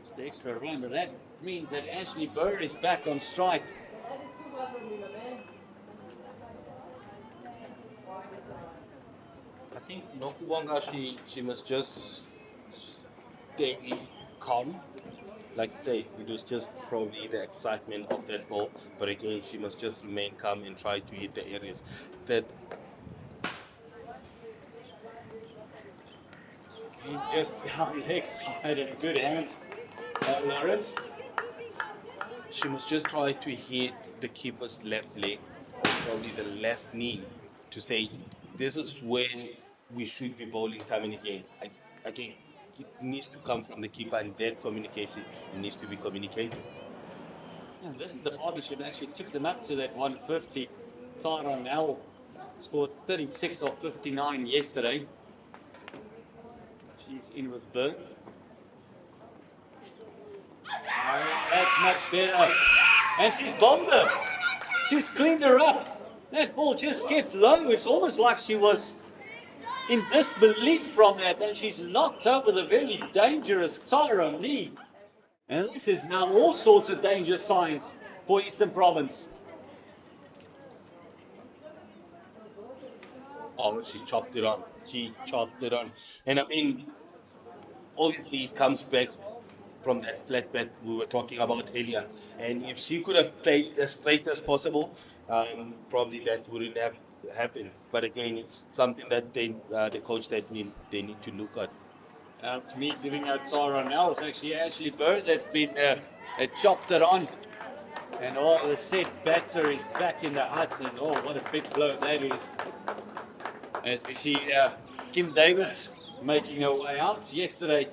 It's the extra run, but that means that Ashley Burr is back on strike. I think Nokubonga, she must just stay calm. Like I say, it was just probably the excitement of that ball. But again, she must just remain calm and try to hit the areas that He just down leg side and good hands, Lawrence. she must just try to hit the keeper's left leg or probably the left knee to say this is where we should be bowling time and again. Again, it needs to come from the keeper, and that communication it needs to be communicated. Yeah, this is the partnership that actually took them up to that 150. Tara Nell scored 36 of 59 yesterday. She's in with Burr. That's much better. And she bombed her. She cleaned her up. That ball just kept low. It's almost like she was in disbelief from that. And she's knocked over the very dangerous Tara Lee. And this is now all sorts of danger signs for Eastern Province. Oh, she chopped it on. She chopped it on. And I mean, obviously, it comes back from that flat bat we were talking about earlier. And if she could have played as straight as possible, probably that wouldn't have happened. But again, it's something that the coach they need to look at. It's me giving out Tara now. It's actually Ashley Bird that's been chopped it on. And the set batter is back in the hut. And what a big blow that is. As we see Kim Davids making her way out yesterday.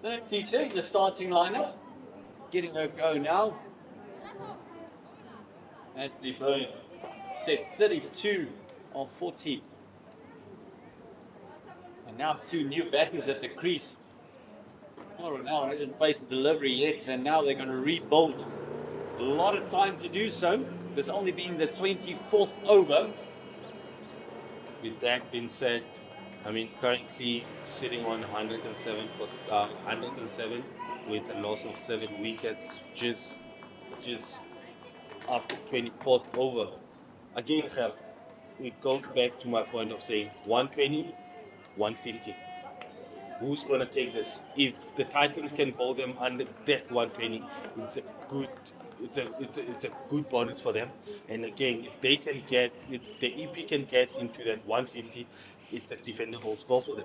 The next feature in the starting lineup. Getting her go now. Ashley Bird set 32 of 40. And now two new batters at the crease. Now hasn't faced a delivery yet, and now they're going to rebuild. A lot of time to do so. There's only been the 24th over. With that being said, I mean, currently sitting on 107 for 107 with a loss of 7 wickets, just after 24th over. Again, health. It goes back to my point of saying 120, 150. Who's going to take this? If the Titans can bowl them under that 120, it's a good it's a good bonus for them. And again, if they can get if the EP can get into that 150, it's a defendable score for them.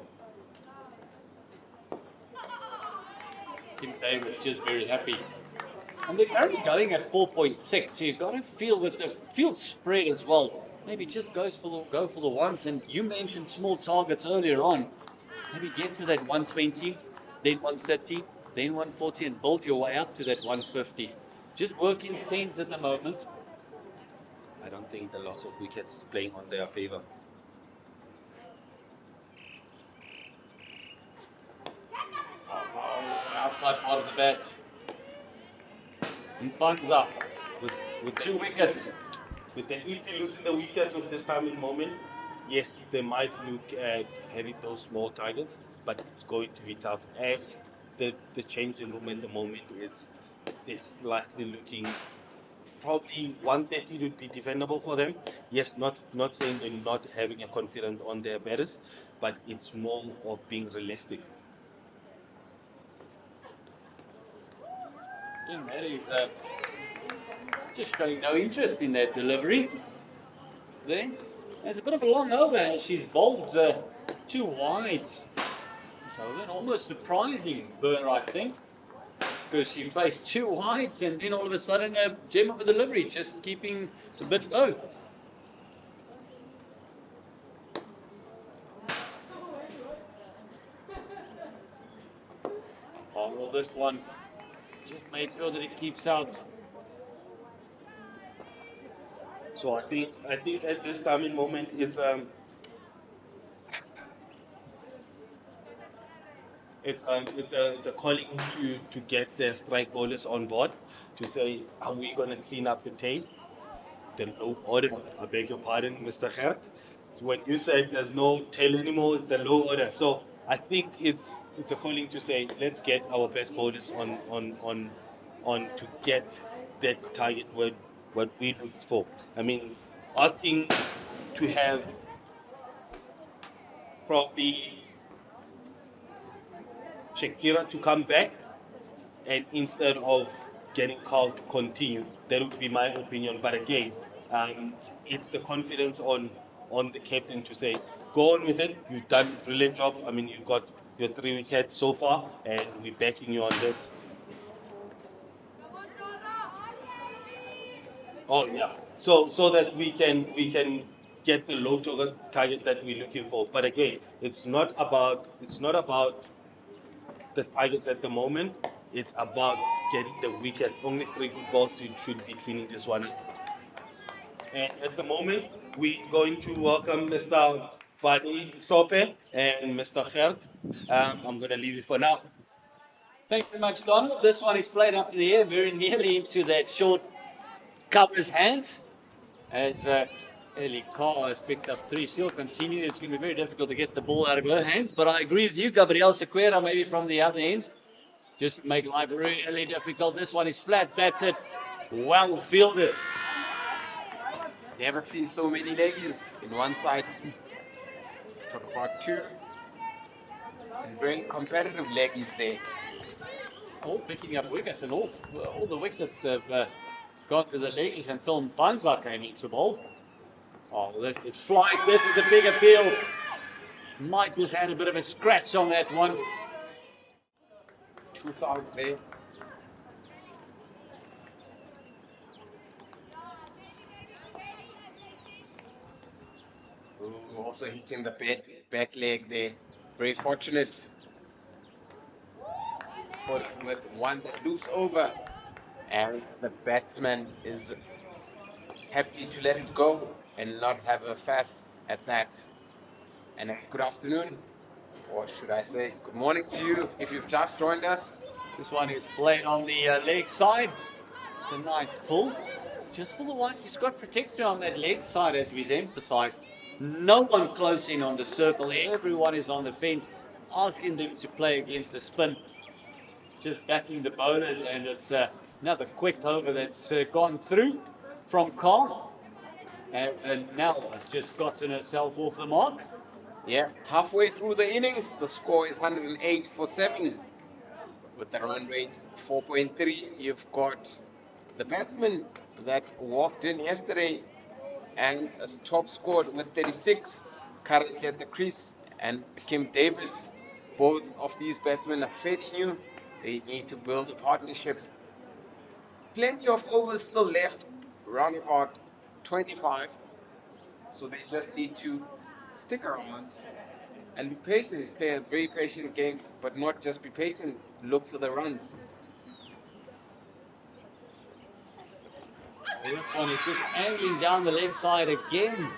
Kim Davis just very happy. And they're currently going at 4.6, so you've got to feel with the field spread as well. Maybe just go for the ones. And you mentioned small targets earlier on. Maybe get to that 120, then 130, then 140, and build your way up to that 150. Just working tens at the moment. I don't think the loss of wickets is playing on their favor. Outside part of the bat. Mpanza With with 2 wickets. with the EP losing the wicket at this time in moment, yes, they might look at having those small targets, but it's going to be tough as the change in room at the moment is they're slightly looking probably 130 would be defendable for them. Yes, not saying they're not having a confidence on their batters, but it's more of being realistic. think that is just showing no interest in that delivery. There. There's a bit of a long over as she's bowled 2 wides. So that almost surprising Burner, I think, because she faced 2 wides and then all of a sudden a gem of a delivery, just keeping a bit low. Oh, well, this one just made sure that it keeps out. So I think at this time and moment it's a calling to get the strike bowlers on board to say, are we going to clean up the tail? The low order. I beg your pardon, Mr. Gert. When you said there's no tail anymore, it's a low order. So I think it's a calling to say, let's get our best bowlers on to get that target what we looked for. I mean, asking to have probably Shakira to come back and instead of getting called to continue. That would be my opinion. But again, it's the confidence on the captain to say, go on with it. You've done a brilliant job. I mean, you got your 3 wickets so far, and we're backing you on this. Oh yeah. So that we can get the low target that we're looking for. But again, it's not about the target at the moment. It's about getting the wickets. Only 3 good balls should be cleaning this one up. And at the moment, we're going to welcome Mr. Badi Sope and Mr. Gert. I'm going to leave it for now. Thank you very much, Donald. This one is played up in the air, very nearly into that short cover's hands. As Ellie Carr has picked up 3, she'll continue. It's going to be very difficult to get the ball out of her hands, but I agree with you, Gabriel Sequeira, maybe from the other end. Just make life really difficult. This one is flat, that's it. Well fielded. Never seen so many leggies in one side. Talk about 2. And very competitive leggies there. All picking up wickets, and all the wickets have gone to the leggies until Mpanza came into bowl. Oh, this is flight. This is a big appeal. Might have had a bit of a scratch on that one. 2 souths there. Ooh, also hitting the back leg there. Very fortunate for with one that loops over, and the batsman is happy to let it go and not have a faff at that. And good afternoon, or should I say good morning to you if you've just joined us. This one is played on the leg side. It's a nice pull. Just for the ones he's got protection on that leg side, as we've emphasized. No one close in on the circle. Everyone is on the fence, asking them to play against the spin. Just backing the bowlers, and it's another quick over that's gone through from Carl. And Nell has just gotten herself off the mark. Yeah, halfway through the innings, the score is 108 for 7. With the run rate 4.3, you've got the batsman that walked in yesterday and has top scored with 36, currently at the crease, and Kim Davids. Both of these batsmen are fading you. They need to build a partnership. Plenty of overs still left, around about 25. So they just need to stick around and be patient. Play a very patient game, but not just be patient. Look for the runs. This one is just angling down the leg side again.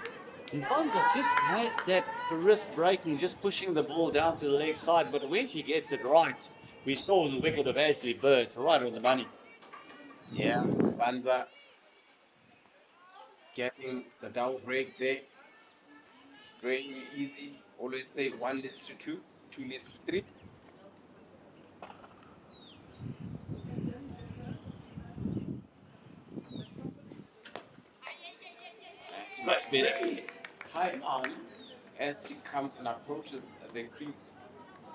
And Bonza just has that wrist breaking, just pushing the ball down to the leg side. But when she gets it right, we saw the wicket of Ashley Bird right on the money. Yeah, Banza getting the double break there. Very easy. Always say 1 leads to 2, 2 leads to 3. It's much better. High on as he comes and approaches the crease.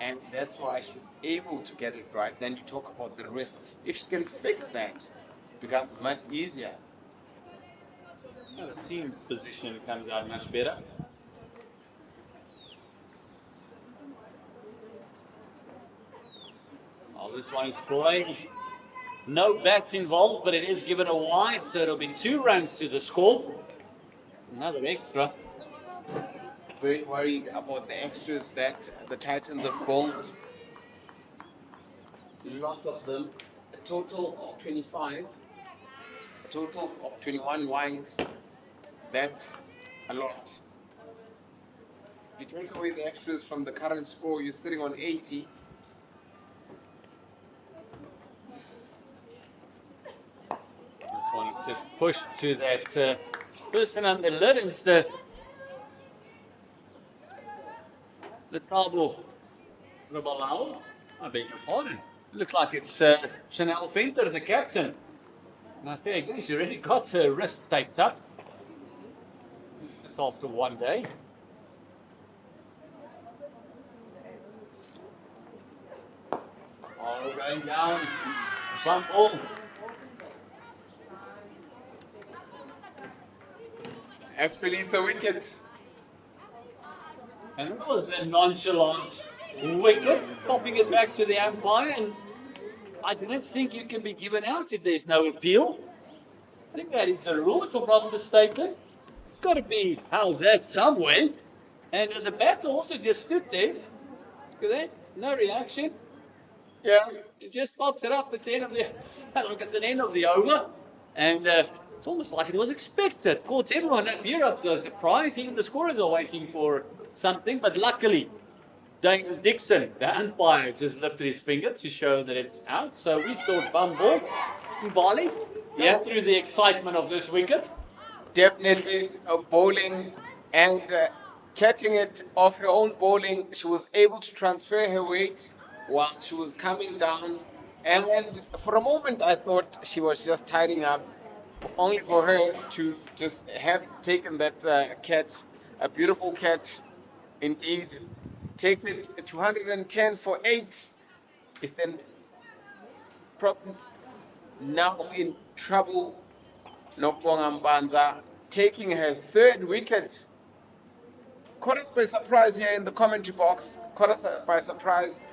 and that's why she's able to get it right. Then you talk about the rest. If she can fix that, it becomes much easier. The seam position comes out much better. Oh, this one is played. No bats involved, but it is given a wide, so it'll be 2 runs to the score. It's another extra. Very worried about the extras that the Titans have bowled. Lots of them. A total of 25. A total of 21 wides. That's a lot. If you take away the extras from the current score, you're sitting on 80. This one is just pushed to that person on the lid. It's the Tabo Rabalau. I beg your pardon. Looks like it's Chanel Venter, the captain. And I say again, she already got her wrist taped up. That's after one day. Oh, going down. Some ball. Actually, it's a wicket. And it was a nonchalant wicket, popping it back to the umpire. And I don't think you can be given out if there's no appeal. I think that is the rule, if I'm not mistaken. It's got to be, how's that, somewhere. And the batter also just stood there. Look at that, no reaction. Yeah. It just pops it up. It's the end of the look. It's the end of the over, and it's almost like it was expected. Caught everyone up here up to a surprise. Even the scorers are waiting for something, but luckily, Dane Dixon, the umpire, just lifted his finger to show that it's out. So we thought bum ball, Mbali, through the excitement of this wicket. Definitely bowling and catching it off her own bowling. She was able to transfer her weight while she was coming down. And for a moment, I thought she was just tidying up, only for her to just have taken that catch, a beautiful catch indeed. Takes it 210 for 8. Eastern Province now in trouble. Nokbonga Mbanza taking her 3rd wicket. Caught us by surprise here in the commentary box. Caught us by surprise.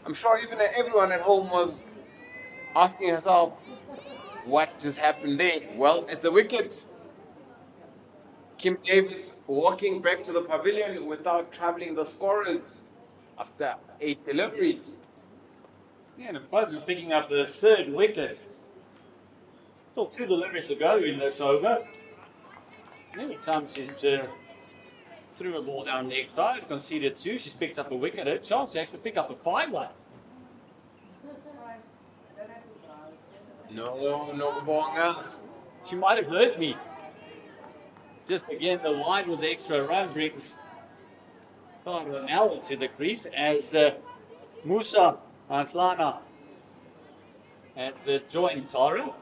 I'm sure even everyone at home was asking herself, what just happened there? Well, it's a wicket. Kim Davis walking back to the pavilion without troubling the scorers after 8 deliveries. Yeah, and the Buds are picking up the 3rd wicket. Still 2 deliveries to go in this over. Every time she threw a ball down leg side, conceded 2, she's picked up a wicket. Her chance to actually pick up a 5-1. No bonga. She might have heard me. Just again, the wide with the extra run brings Ronaldo to the crease as Musa Anslana has joined Tara.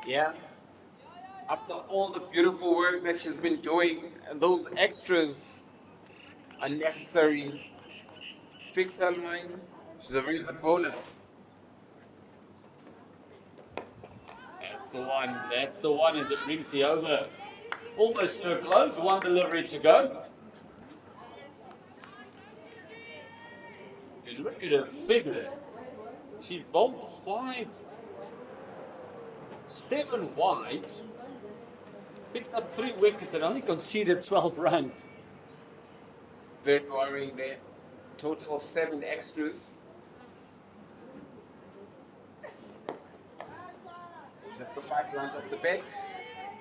Yeah. After all the beautiful work that she's been doing, those extras are necessary. Fix her line. She's a very good bowler. That's the one, and it brings the over almost to a close. 1 delivery to go. If you look at her figures, she bowled 7 wides, picked up 3 wickets, and only conceded 12 runs. Very worrying there. Total of 7 extras. Just the 5 runs off the bet.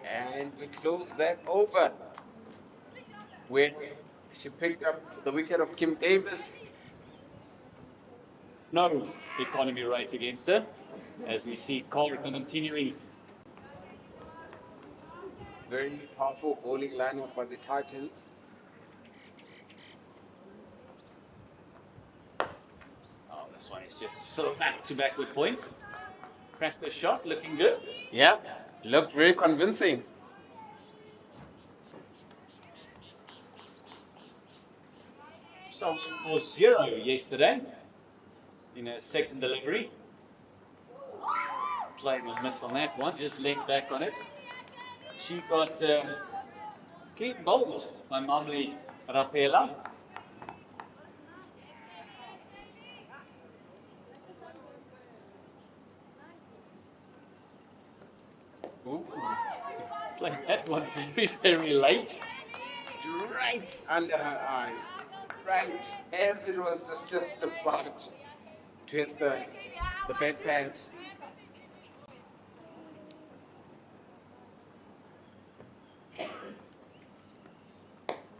And we close that over. Where she picked up the wicket of Kim Davis. No economy rate against her, as we see Calder continuing. Very powerful bowling lineup by the Titans. Oh, this one is just still back to back with points. Practice shot, looking good. Yeah, looked very convincing. someone for 0 yesterday in a second delivery. Played a miss on that one, just leaned back on it. She got clean bowled by Mamli Rapela. Ooh, played that one very, very late. Right under her eye. Right as it was just about to hit the bedpan.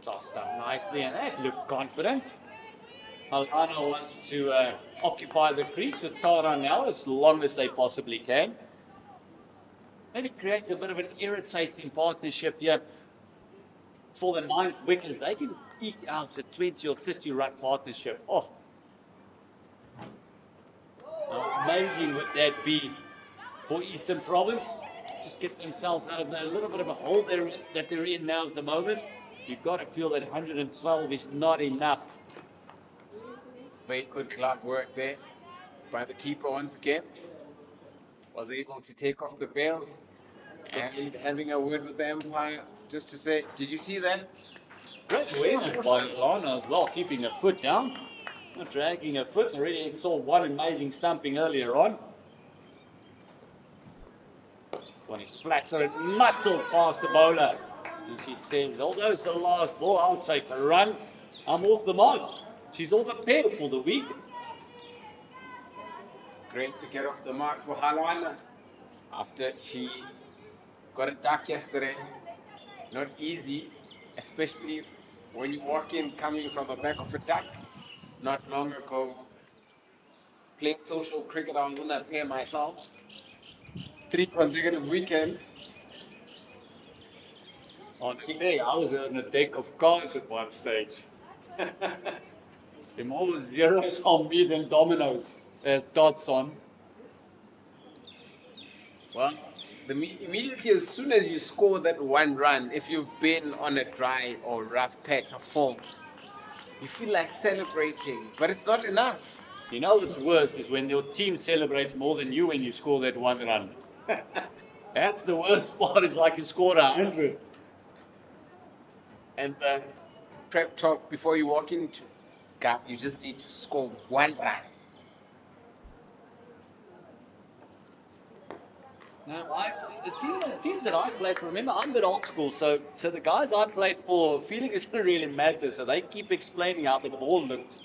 Tossed up nicely, and that looked confident. Alana wants to occupy the crease with Tara now as long as they possibly can. Maybe create a bit of an irritating partnership here. For the 9th wicket, if they can eke out a 20 or 30 run partnership, oh, how amazing would that be for Eastern Province? Just get themselves out of that little bit of a hole that they're in now at the moment. You've got to feel that 112 is not enough. Very good glove work there by the keeper once again. Was able to take off the bails and having a word with the umpire just to say, did you see that? Great awareness by Alana as well, keeping her foot down, not dragging her foot. Already saw one amazing thumping earlier on. When he splatter and muscle past the bowler. And she says, although it's the last ball, I'll take a run. I'm off the mark. She's off a pair for the week. Great to get off the mark for Halwana after she got a duck yesterday. Not easy, especially when you walk in coming from the back of a duck. Not long ago, playing social cricket, I was on a pair myself. 3 consecutive weekends. On a day, I was on a deck of cards at one stage. More zeros on me than dominoes. Dots on. Well, immediately as soon as you score that one run, if you've been on a dry or rough patch of form, you feel like celebrating, but it's not enough. You know what's worse is when your team celebrates more than you when you score that one run. That's the worst part, is like you scored 100. And the prep talk before you walk into Gap, you just need to score one run. No, the teams that I played for, remember, I'm a bit old school, so the guys I played for, feeling doesn't really matter, so they keep explaining how the ball looked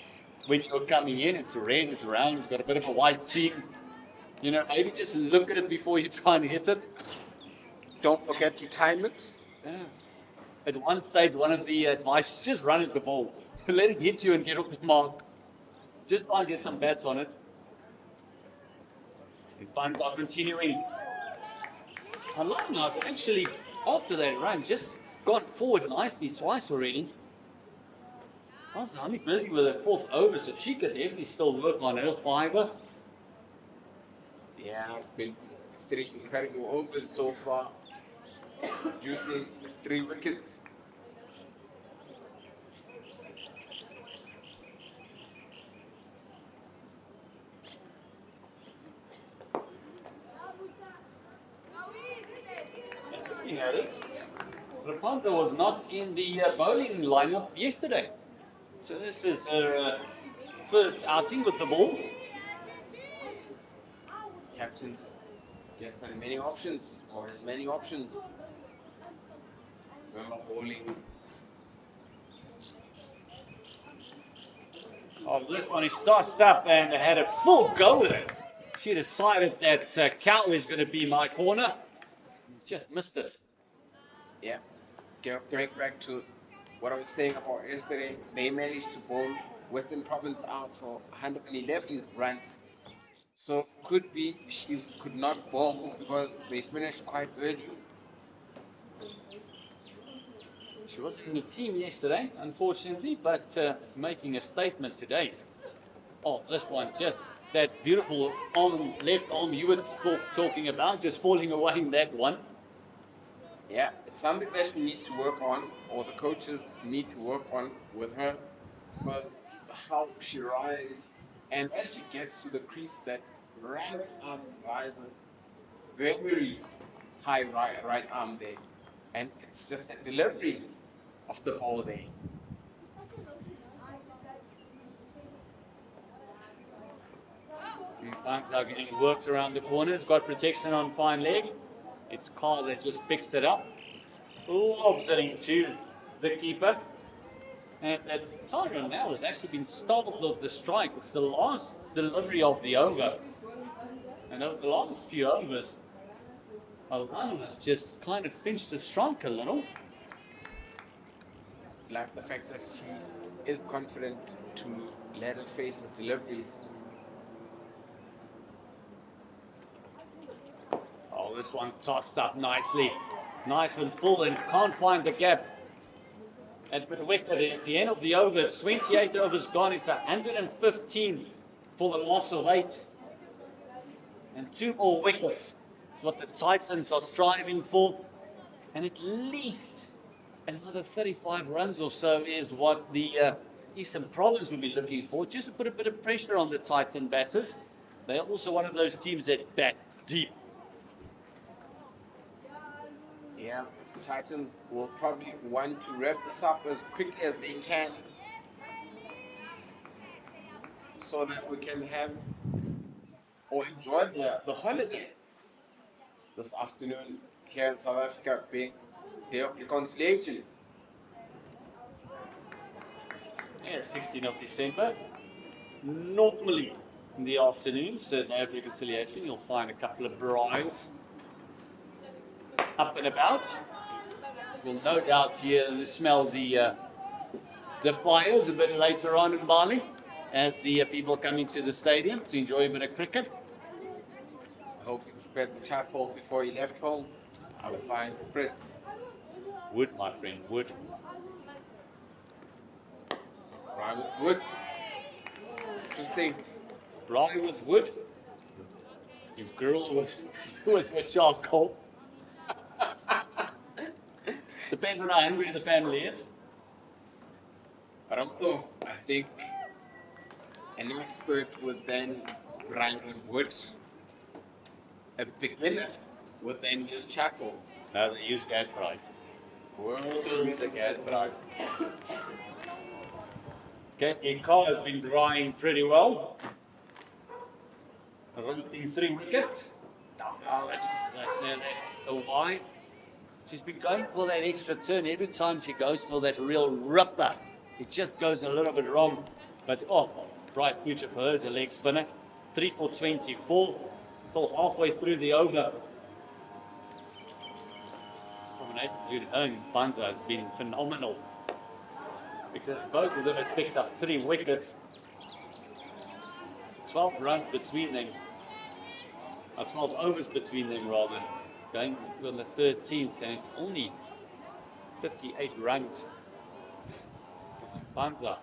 when you're coming in. It's red, it's round, it's got a bit of a white seam. You know, maybe just look at it before you try and hit it. Don't forget to time it. Yeah. At one stage, one of the advice, just run at the ball. Let it hit you and get off the mark. Just try and get some bats on it. And funds are continuing. Alana's actually, after that run, just gone forward nicely twice already. Well, I'm only busy with her 4th over, so she could definitely still work on her fiver. Yeah, it's been 3 incredible overs so far, producing 3 wickets. Looking at it, Rapunzel was not in the bowling lineup yesterday. So this is her first outing with the ball. Captains gets many options, or has many options. Remember bowling. Oh, this one is tossed up and had a full go with it. She decided that cow is going to be my corner. Just missed it. Yeah, going back to what I was saying about yesterday, they managed to bowl Western Province out for 111 runs. So could be she could not bowl because they finished quite early. She was in the team yesterday, unfortunately, but making a statement today. Oh, this one, just that beautiful arm, left arm you were talking about, just falling away in that one. Yeah, it's something that she needs to work on, or the coaches need to work on with her. But how she rides, and as she gets to the crease, that right arm rises very high, right arm there, and it's just a delivery of the ball there. Banza getting worked around the corners, got protection on fine leg. It's Carl that just picks it up, lobs it into the keeper. And that Tyrone now has actually been startled of the strike. It's the last delivery of the over. And over the last few overs, Alana has just kind of pinched the strike a little. Like the fact that she is confident to let it face the deliveries. Oh, this one tossed up nicely. Nice and full and can't find the gap. And with wicket at the end of the over, it's 28 overs gone. It's 115 for the loss of 8. And 2 more wickets. It's what the Titans are striving for. And at least another 35 runs or so is what the Eastern Province will be looking for, just to put a bit of pressure on the Titan batters. They're also one of those teams that bat deep. Yeah, Titans will probably want to wrap this up as quickly as they can so that we can have or enjoy the holiday this afternoon here in South Africa, being Day of Reconciliation. Yeah, 16th of December. Normally in the afternoon, so Day of Reconciliation, you'll find a couple of brides up and about. We'll no doubt smell the fires a bit later on in Bali as the people come into the stadium to enjoy a bit of cricket. I hope you prepared the charcoal before you left home. The 5 spritz. Wood, my friend, wood. Right with wood. Interesting. Braai with wood. Your girl was with charcoal. Depends on how hungry the family is. But also, I think an expert would then brine on wood. A beginner would then use charcoal. No, they use gas braais. World Use a gas braai. Okay, the car has been drying pretty well. Roasting 3 wickets. I said that why? She's been going for that extra turn. Every time she goes for that real ripper, it just goes a little bit wrong. But bright future for her as a leg spinner. 3 for 24. Still halfway through the over. Combination between her and Banza has been phenomenal. Because both of them have picked up 3 wickets. 12 runs between them. 12 overs between them rather. Going on the 13th, and it's only 58 runs. Banza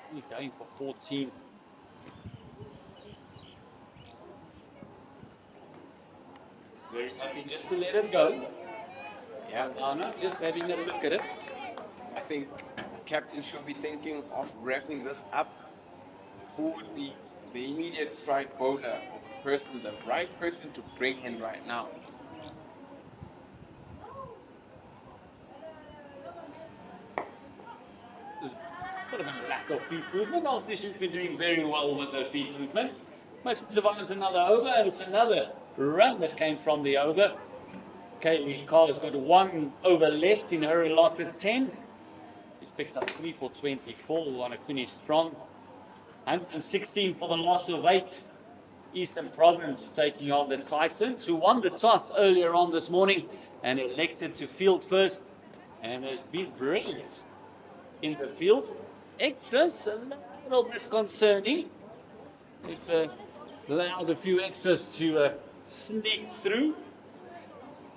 only going for 14. Very happy just to let it go. Yeah, Anna just having a look at it. I think captain should be thinking of wrapping this up. Who would be the immediate strike bowler, the right person to bring in right now? Bit of a lack of feet movement. Also, she's been doing very well with her feet movement. Most divides another over, and it's another run that came from the over. Kaylee Carr has got 1 over left in her allotted 10. She's picked up 3 for 24. We want to finish strong. 116 for the loss of 8. Eastern Province taking on the Titans, who won the toss earlier on this morning and elected to field first, and has been brilliant in the field. Extras, a little bit concerning. They've allowed a few extras to sneak through.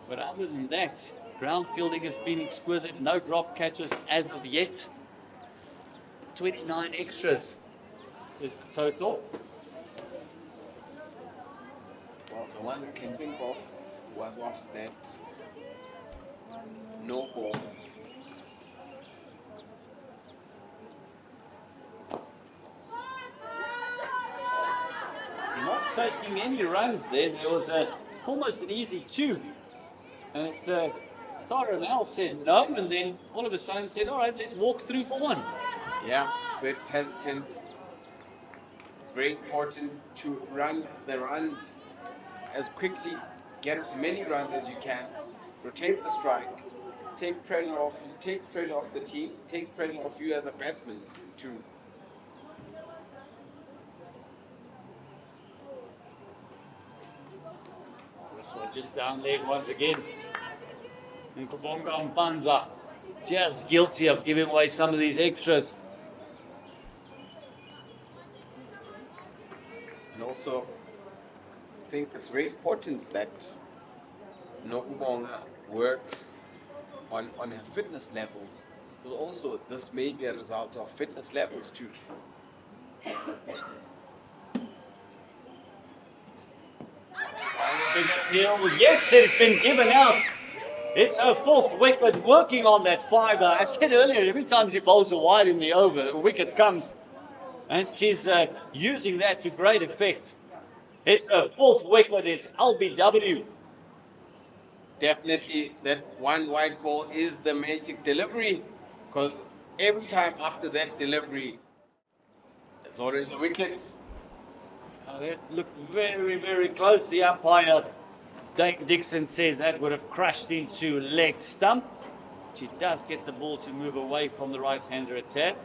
But other than that, ground fielding has been exquisite. No drop catches as of yet. 29 extras is the total. Well, the one I can think of was off that no ball taking any runs there. There was almost an easy 2. And Tyrone L said no, and then all of a sudden said, all right, let's walk through for 1. Yeah, bit hesitant. Very important to run the runs as quickly, get as many runs as you can, rotate the strike, takes pressure off the team, takes pressure off you as a batsman too. This one just down leg once again. And Kubonga Mpanza just guilty of giving away some of these extras. And also, I think it's very important that Nokubonga works on her fitness levels, because also this may be a result of fitness levels too. Big appeal. Yes, it's been given out. It's her 4th wicket, working on that 5. I said earlier, every time she bowls a wide in the over, a wicket comes. And she's using that to great effect. It's her 4th wicket. It's LBW. Definitely, that one wide ball is the magic delivery, because every time after that delivery, there's always a wicket. That looked very, very close. The umpire, Dave Dixon, says that would have crashed into leg stump. She does get the ball to move away from the right-hander attack.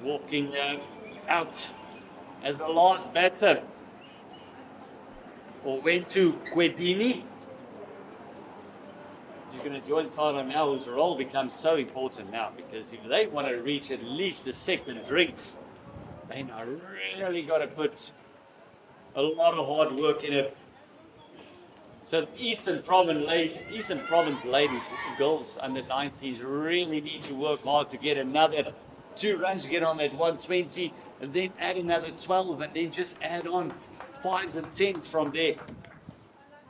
Walking out as the last batter, or went to Guedini. She's going to join Tyler now, whose role becomes so important now, because if they want to reach at least the 2nd drinks, they now really got to put a lot of hard work in it. So Eastern Province ladies, girls under 19s really need to work hard to get another 2 runs to get on that 120, and then add another 12, and then just add on 5s and 10s from there.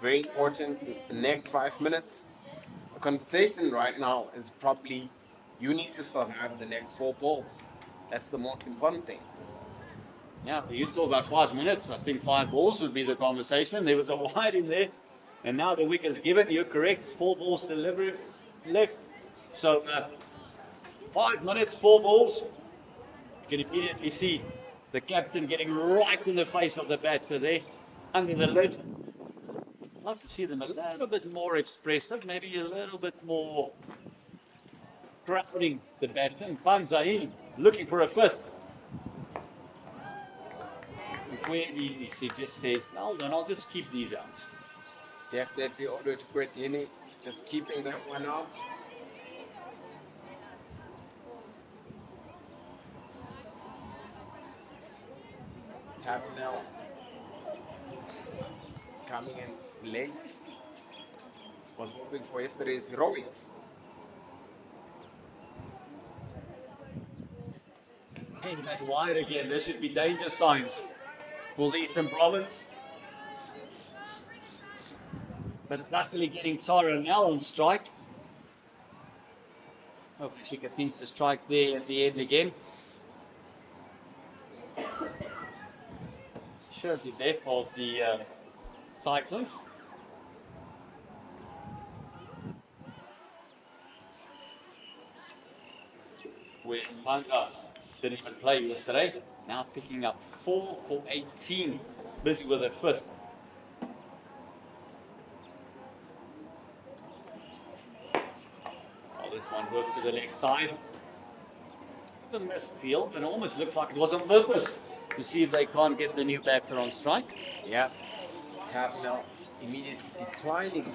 Very important. The next 5 minutes. The conversation right now is probably you need to survive the next 4 balls. That's the most important thing. Yeah, you talk about 5 minutes. I think 5 balls would be the conversation. There was a wide in there, and now the wicket's given. You're correct. 4 balls delivery left. So 5 minutes, 4 balls. You can immediately see the captain getting right in the face of the batter there, under the lid. I'd like to see them a little bit more expressive, maybe a little bit more crowding the batter. And Panzai looking for a 5th. He just says, hold on, I'll just keep these out. Definitely order to Guedini, just keeping that one out. Tavernill coming in late, was hoping for yesterday's heroics. Hey, that wide again. There should be danger signs for the Eastern Province. But luckily getting Tara now on strike. Hopefully she can finish the strike there at the end again. Shows the depth of the Titans. Where Manga didn't even play yesterday. Now picking up 4 for 18. Busy with a 5th. This one worked to the leg side. The misfield, but it almost looks like it was on purpose to see if they can't get the new batter on strike. Yeah, Tavernill immediately declining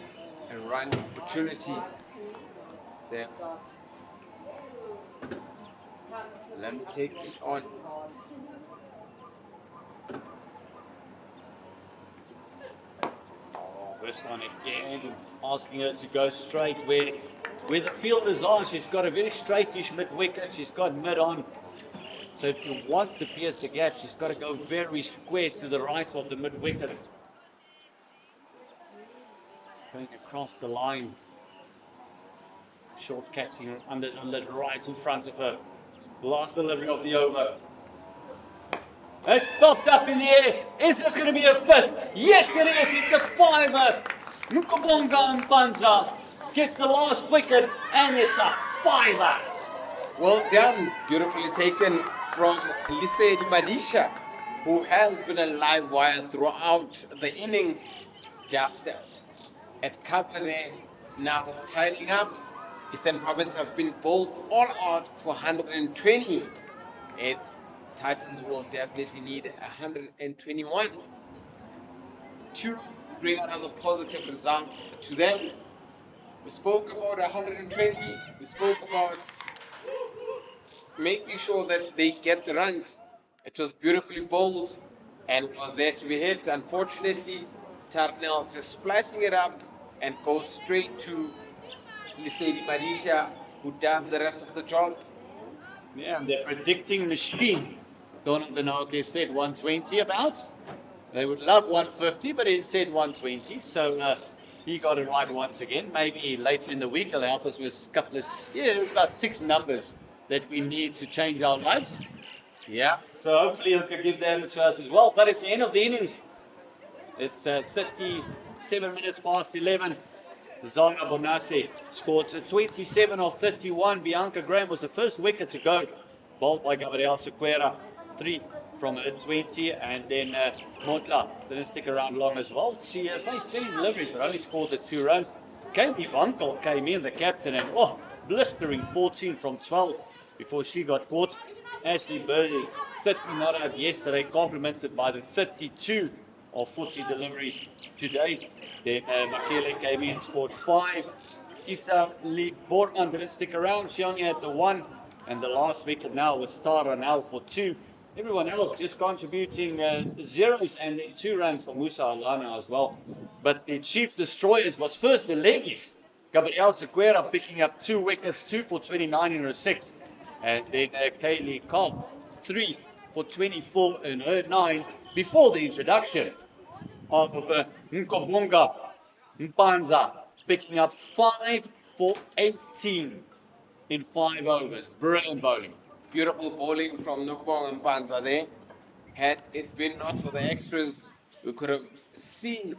a run opportunity. Says, let me take it on. This one again, asking her to go straight where the fielders are. She's got a very straightish mid-wicket. She's got mid on. So if she wants to pierce the gap, she's got to go very square to the right of the mid-wicket. Going across the line. Short catching under the lid right in front of her. Last delivery of the over. It's popped up in the air. Is this going to be a fifth? Yes, it is. It's a fiver. Nkobonga Mpanza gets the last wicket, and it's a fiver. Well done. Beautifully taken from Lisedi Madisha, who has been a live wire throughout the innings. Just at cover there. Now tidying up. Eastern Province have been bowled all out for 120. And Titans will definitely need 121 to bring another positive result to them. We spoke about 120. We spoke about making sure that they get the runs. It was beautifully bowled and it was there to be hit. Unfortunately, Tarnell just splicing it up and goes straight to Lisedi Madisha, who does the rest of the job. Yeah, and they're predicting machine. Donald Benoke said 120 about. They would love 150, but he said 120. So he got it right once again. Maybe later in the week he'll help us with a couple of, there's about 6 numbers that we need to change our lives. Yeah. So hopefully he'll give them to us as well. But it's the end of the innings. It's 37 minutes past 11. Zanga Bonase scored 27 of 31. Bianca Graham was the first wicket to go. Bowled by Gabriel Sequeira. 3 from her 20. And then Motla didn't stick around long as well. She faced 20 deliveries but only scored the 2 runs. Katie Vankel came in, the captain, and blistering 14 from 12 before she got caught. Ashley Burley, 30 not out yesterday, complimented by the 32 of 40 deliveries today. Then Makele came in, scored 5. Isa Lee Borman didn't stick around. She only had the 1. And the last wicket now was Tara now for 2. Everyone else just contributing zeros and then 2 runs for Musa Alana as well. But the chief destroyers was first the leggies. Gabriel Sequeira picking up 2 wickets, 2 for 29 in her 6. And then Kaylee Cobb, 3 for 24 in her 9 before the introduction of Nkobonga Mpanza, picking up 5 for 18 in 5 overs. Brilliant bowling. Beautiful bowling from Nkobonga Mpanza there. Had it been not for the extras, we could have seen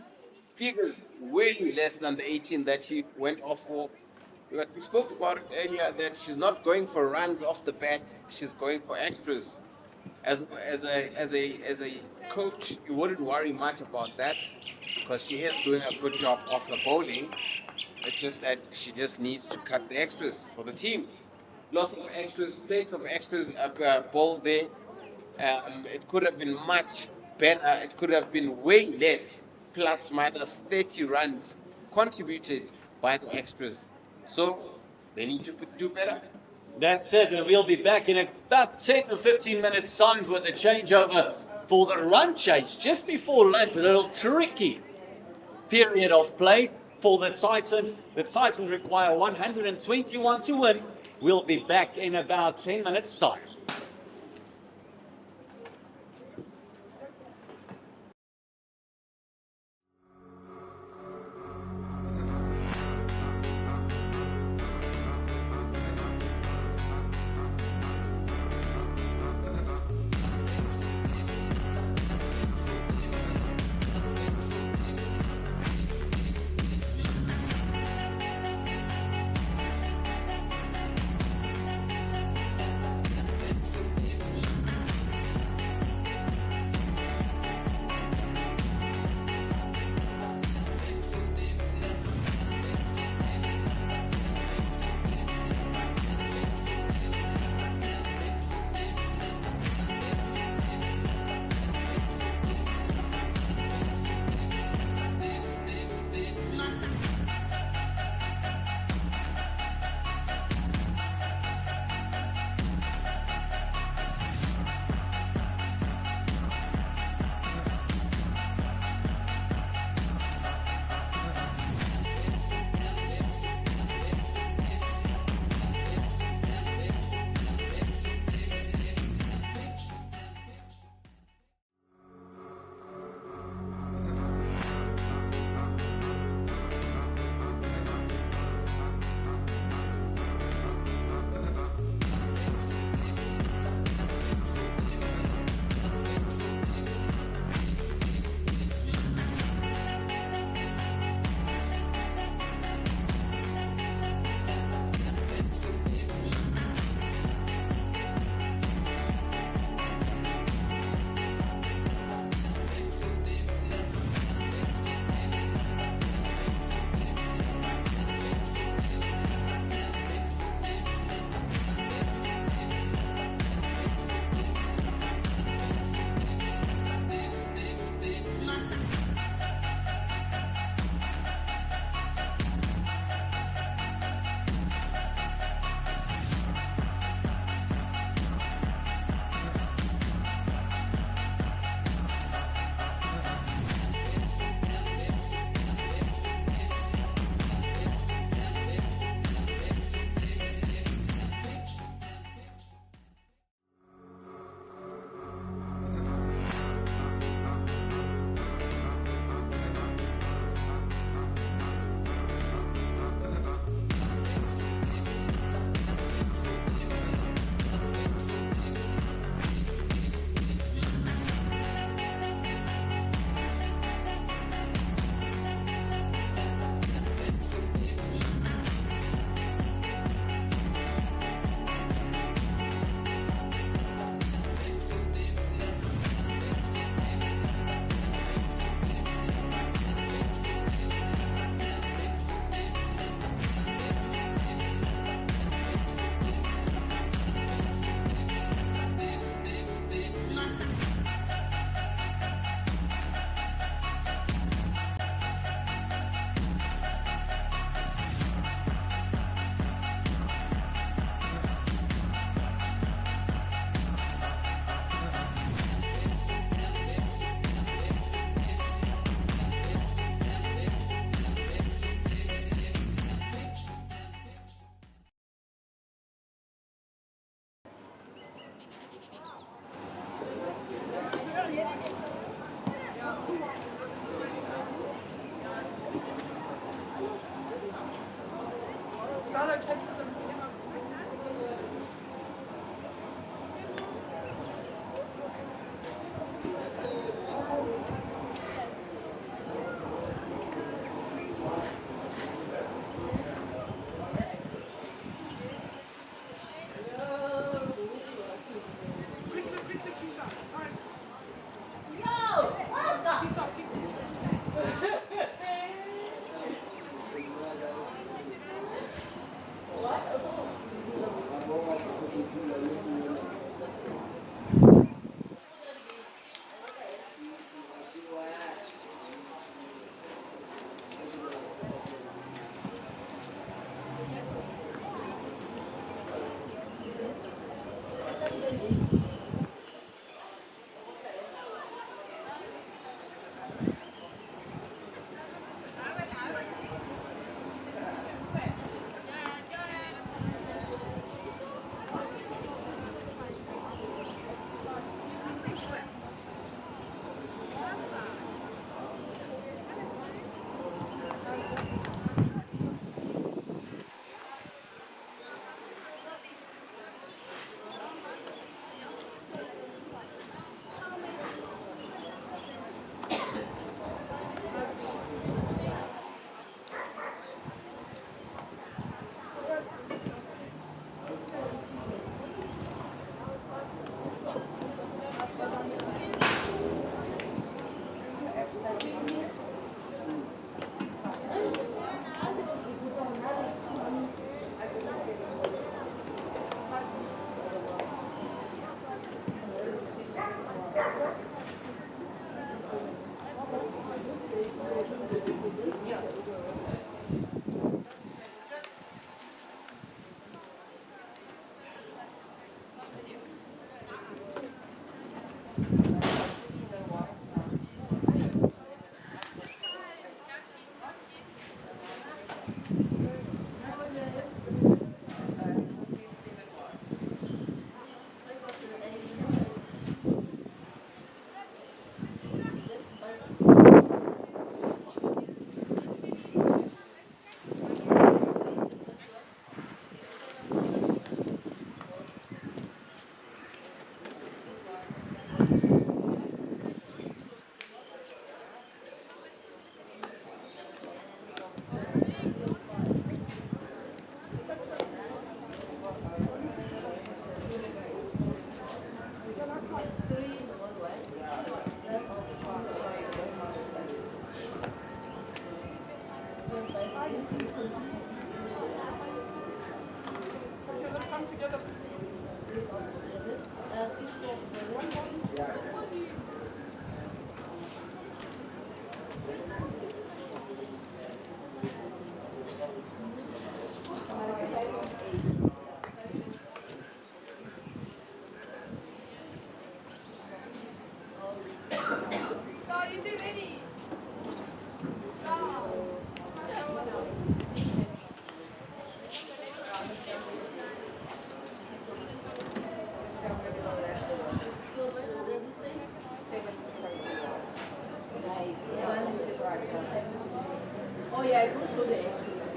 figures way less than the 18 that she went off for. We spoke about it earlier that she's not going for runs off the bat, she's going for extras. As a coach, you wouldn't worry much about that because she is doing a good job off the bowling. It's just that she just needs to cut the extras for the team. Lots of extras, plenty of extras bowled there. It could have been much better. It could have been way less, plus minus 30 runs contributed by the extras. So they need to do better. That's it, and we'll be back in about 10 to 15 minutes time with a changeover for the run chase just before lunch. A little tricky period of play for the Titans. The Titans require 121 to win. We'll be back in about 10 minutes time.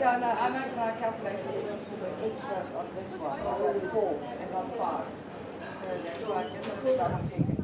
Yeah, no, I made my calculation for the extras on this one, on 4 and on 5. So that's why I just double checking.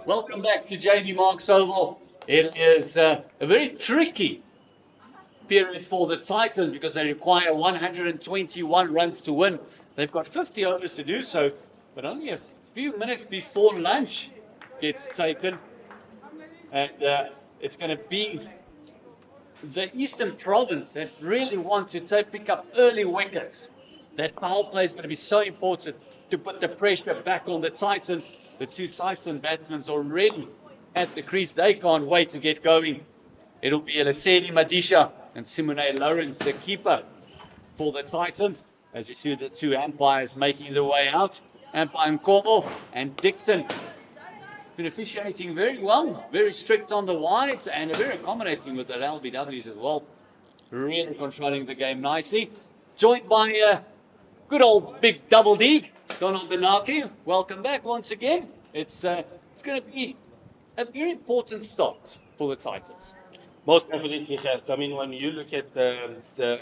Welcome back to JB Marks Oval. It is a very tricky period for the Titans because they require 121 runs to win. They've got 50 overs to do so, but only a few minutes before lunch gets taken. And it's going to be the Eastern Province that really want to pick up early wickets. That power play is going to be so important to put the pressure back on the Titans. The two Titan batsmen are already at the crease. They can't wait to get going. It'll be Lesedi Madisha and Simone Lawrence, the keeper for the Titans. As we see the two umpires making their way out. Umpire Nkomo and Dixon been officiating very well, very strict on the wides and very accommodating with the LBWs as well. Really controlling the game nicely. Joined by good old big double D, Donald Benaki. Welcome back once again. It's going to be a very important start for the Titans. Most definitely, Gert. I mean, when you look at the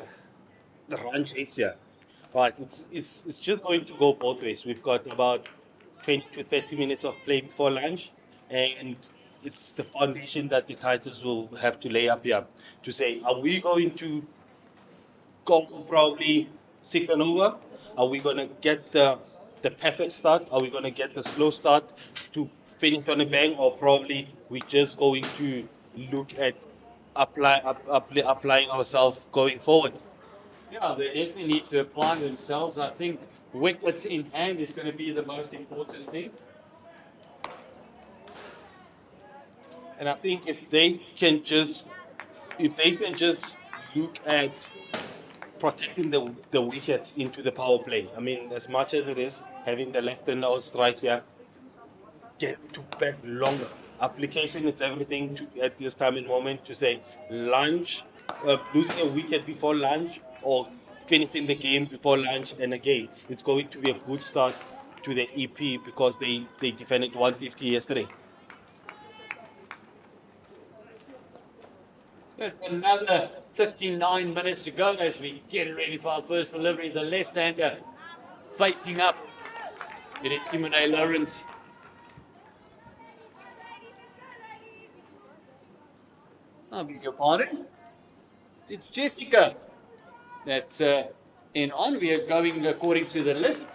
run chase here, right, it's just going to go both ways. We've got about 20 to 30 minutes of play before lunch, and it's the foundation that the Titans will have to lay up here to say, are we going to go probably second over? Are we going to get the perfect start? Are we going to get the slow start to finish on a bang? Or probably we're just going to look at applying ourselves going forward? Yeah, they definitely need to apply themselves. I think wickets in hand is going to be the most important thing. And I think if they can just look at protecting the wickets into the power play. I mean, as much as it is having the left and nose right here, get to bat longer. Application is everything at this time and moment to say lunch, losing a wicket before lunch or finishing the game before lunch. And again, it's going to be a good start to the EP because they defended 150 yesterday. That's another 59 minutes to go as we get ready for our first delivery. The left-hander facing up. It is Simone Lawrence. I beg your pardon. It's Jessica that's in on. We are going according to the list.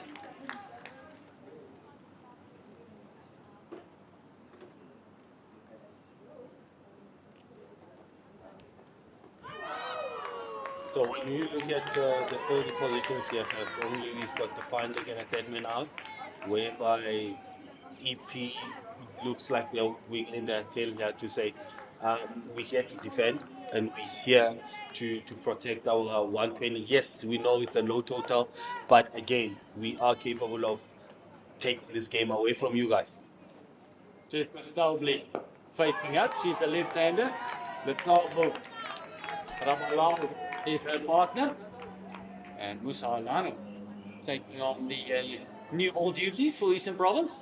So when you look at the 30 positions here, only we've got the find again at admin out, whereby EP looks like they're wiggling their tail here to say, we're here to defend and we're here to protect our 120. Yes, we know it's a low total, but again, we are capable of taking this game away from you guys. Jessica Stoubley facing up. She's the left-hander. The Tabo Ramalao is her partner. And Musa Alano taking on the new ball duties for Eastern Province.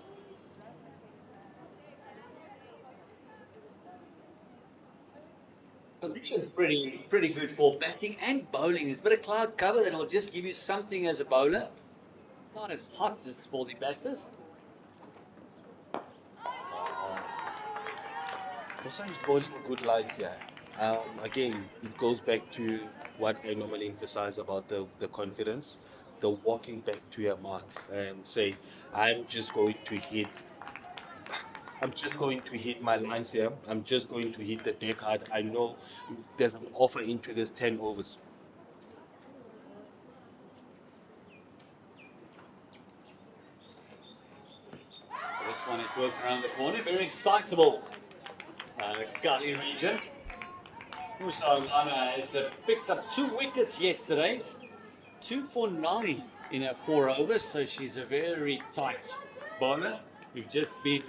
Conditions pretty good for batting and bowling. There's a bit of cloud cover that'll just give you something as a bowler. Not as hot as for the batters. Besides bowling good lines here, again, it goes back to what I normally emphasize about the confidence, the walking back to your mark and say, I'm just going to hit my lines here. I'm just going to hit the deck hard. I know there's an offer into this 10 overs. This one is worked around the corner. Very excitable gully region. Musa Alana has picked up 2 wickets yesterday. 2 for 9 in her 4 overs. So she's a very tight bowler. We've just been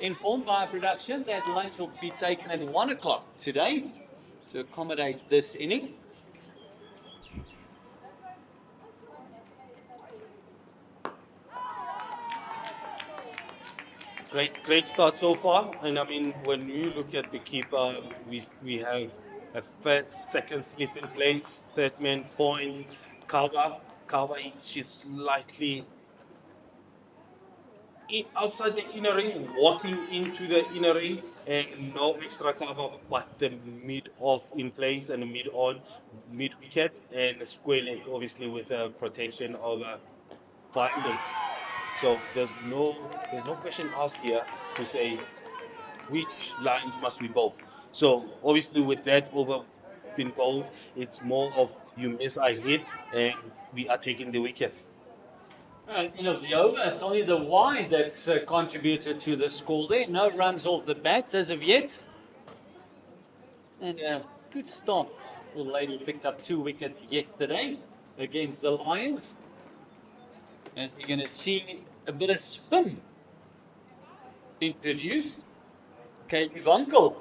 informed by production that lunch will be taken at 1 o'clock today to accommodate this inning. Great start so far. And I mean, when you look at the keeper, we have a first, second slip in place, third man point, cover. She's slightly outside the inner ring, walking into the inner ring, and no extra cover, but the mid off in place and the mid wicket and a square leg, obviously with a protection of a violent. So there's no question asked here to say which lines must we bowl. So obviously with that over been bowled, it's more of you miss, I hit, and we are taking the wickets. End of the over. It's only the wide that's contributed to the score there. No runs off the bat as of yet. And a good start for the lady who picked up 2 wickets yesterday against the Lions. As we're going to see a bit of spin introduced. Katie Vonkel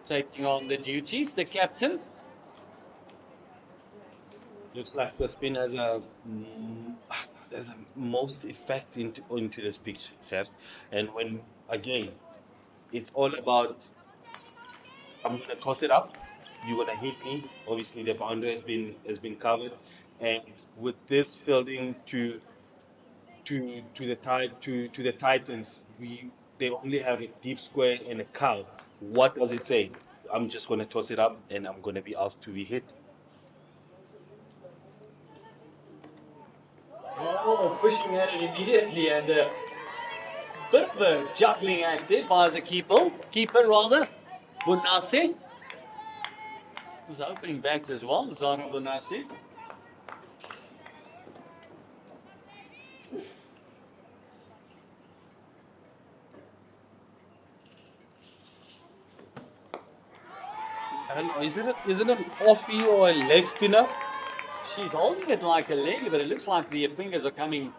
taking on the duties, the captain. Looks like the spin has a most effect into this picture. And when again, it's all about I'm gonna toss it up, you're gonna hit me. Obviously, the boundary has been covered, and with this fielding to the Titans, they only have a deep square and a cow. What does it say? I'm just gonna toss it up, and I'm gonna be asked to be hit. Oh, pushing at it immediately and a bit of a juggling act there by the keeper rather, Bunase. Was opening backs as well, Zana Bunase. I don't know. Is it an offie or a leg spinner? She's holding it like a leg, but it looks like the fingers are coming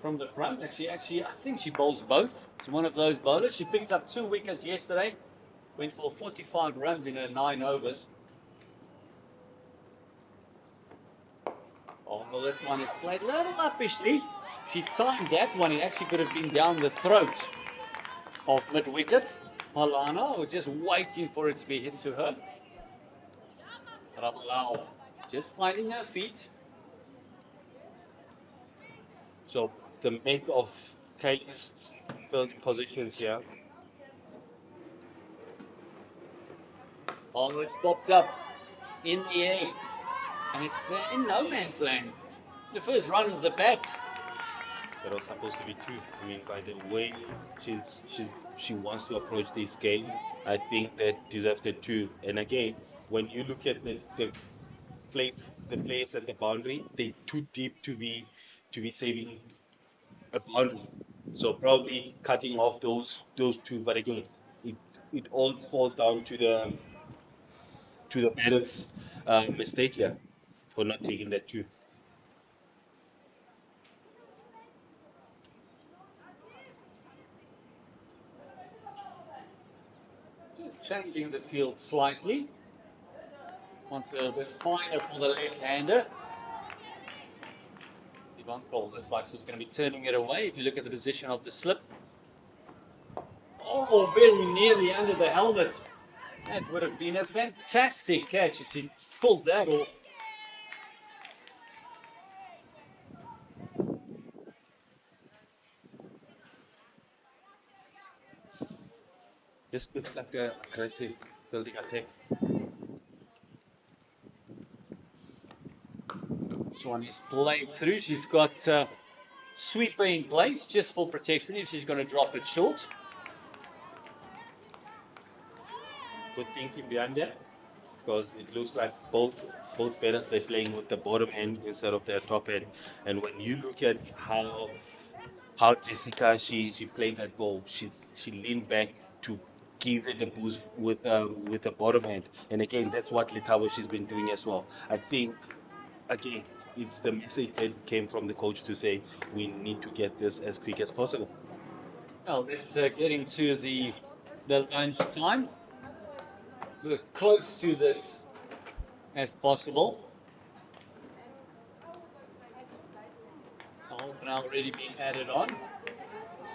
from the front. Actually, I think she bowls both. It's one of those bowlers. She picked up 2 wickets yesterday. Went for 45 runs in her 9 overs. Oh, well, this one is played a little uppishly. She timed that one. It actually could have been down the throat of mid-wicket. Malana was just waiting for it to be hit to her. Rabalau just finding her feet. So the make of Kylie's fielding positions here. Oh, it's popped up in the air. And it's in no man's land. The first run of the bat. That was supposed to be two. I mean, by the way she wants to approach this game, I think that deserves the two. And again, when you look at the players at the boundary, they're too deep to be saving a boundary. So probably cutting off those two. But again, it it all falls down to the batter's mistake here for not taking that two. Just changing the field slightly. Wants a bit finer for the left-hander. Ivankov looks like she's going to be turning it away if you look at the position of the slip. Oh, very nearly under the helmet. That would have been a fantastic catch if she pulled that off. Just looks like a aggressive fielding attack. This one is played through. She's got sweeper in place just for protection if she's going to drop it short. Good thinking behind that, because it looks like both parents they're playing with the bottom end instead of their top end. And when you look at how Jessica she played that ball, she leaned back to give it a boost with the bottom hand. And again, that's what Litabo she's been doing as well. I think again it's the message that came from the coach to say we need to get this as quick as possible. Well, let's get into the lunch time. We're close to this as possible. Half an hour already being added on.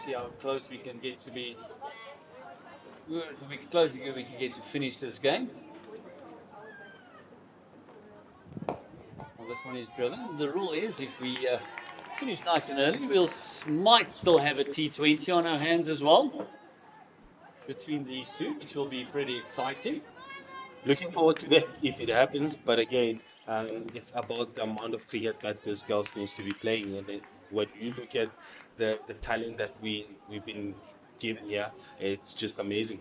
See how close we can get to be. So we can close we can get to finish this game. Well, this one is driven. The rule is if we Finished nice and early. Might still have a T20 on our hands as well between these two, which will be pretty exciting. Looking forward to that if it happens. But again, it's about the amount of cricket that this girls needs to be playing. And when you look at the talent that we've been given here, it's just amazing.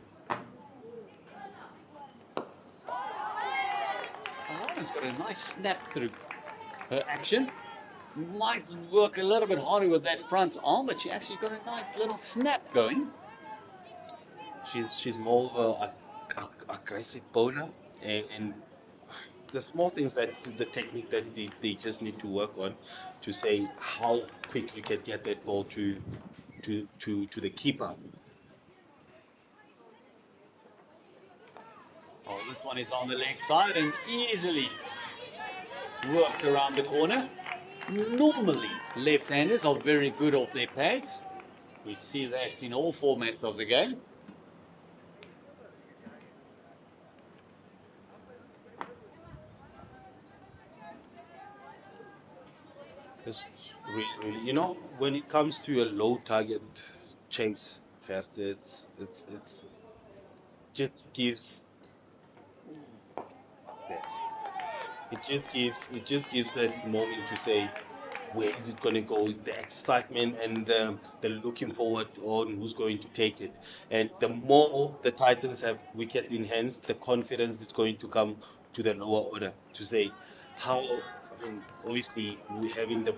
Lauren's got a nice snap through her action. Might work a little bit harder with that front arm, but she actually got a nice little snap going. She's more of a aggressive bowler, and the small things that the technique that they just need to work on to say how quick you can get that ball to the keeper. Oh, this one is on the leg side and easily works around the corner. Normally, left-handers are very good off their pads. We see that in all formats of the game. It's really, when it comes to a low target chase, Gert, it's just gives yeah, it just gives that moment to say where is it going to go, the excitement and the looking forward on who's going to take it. And the more the Titans have wicket in hands, the confidence is going to come to the lower order to say how. I mean, obviously, we having the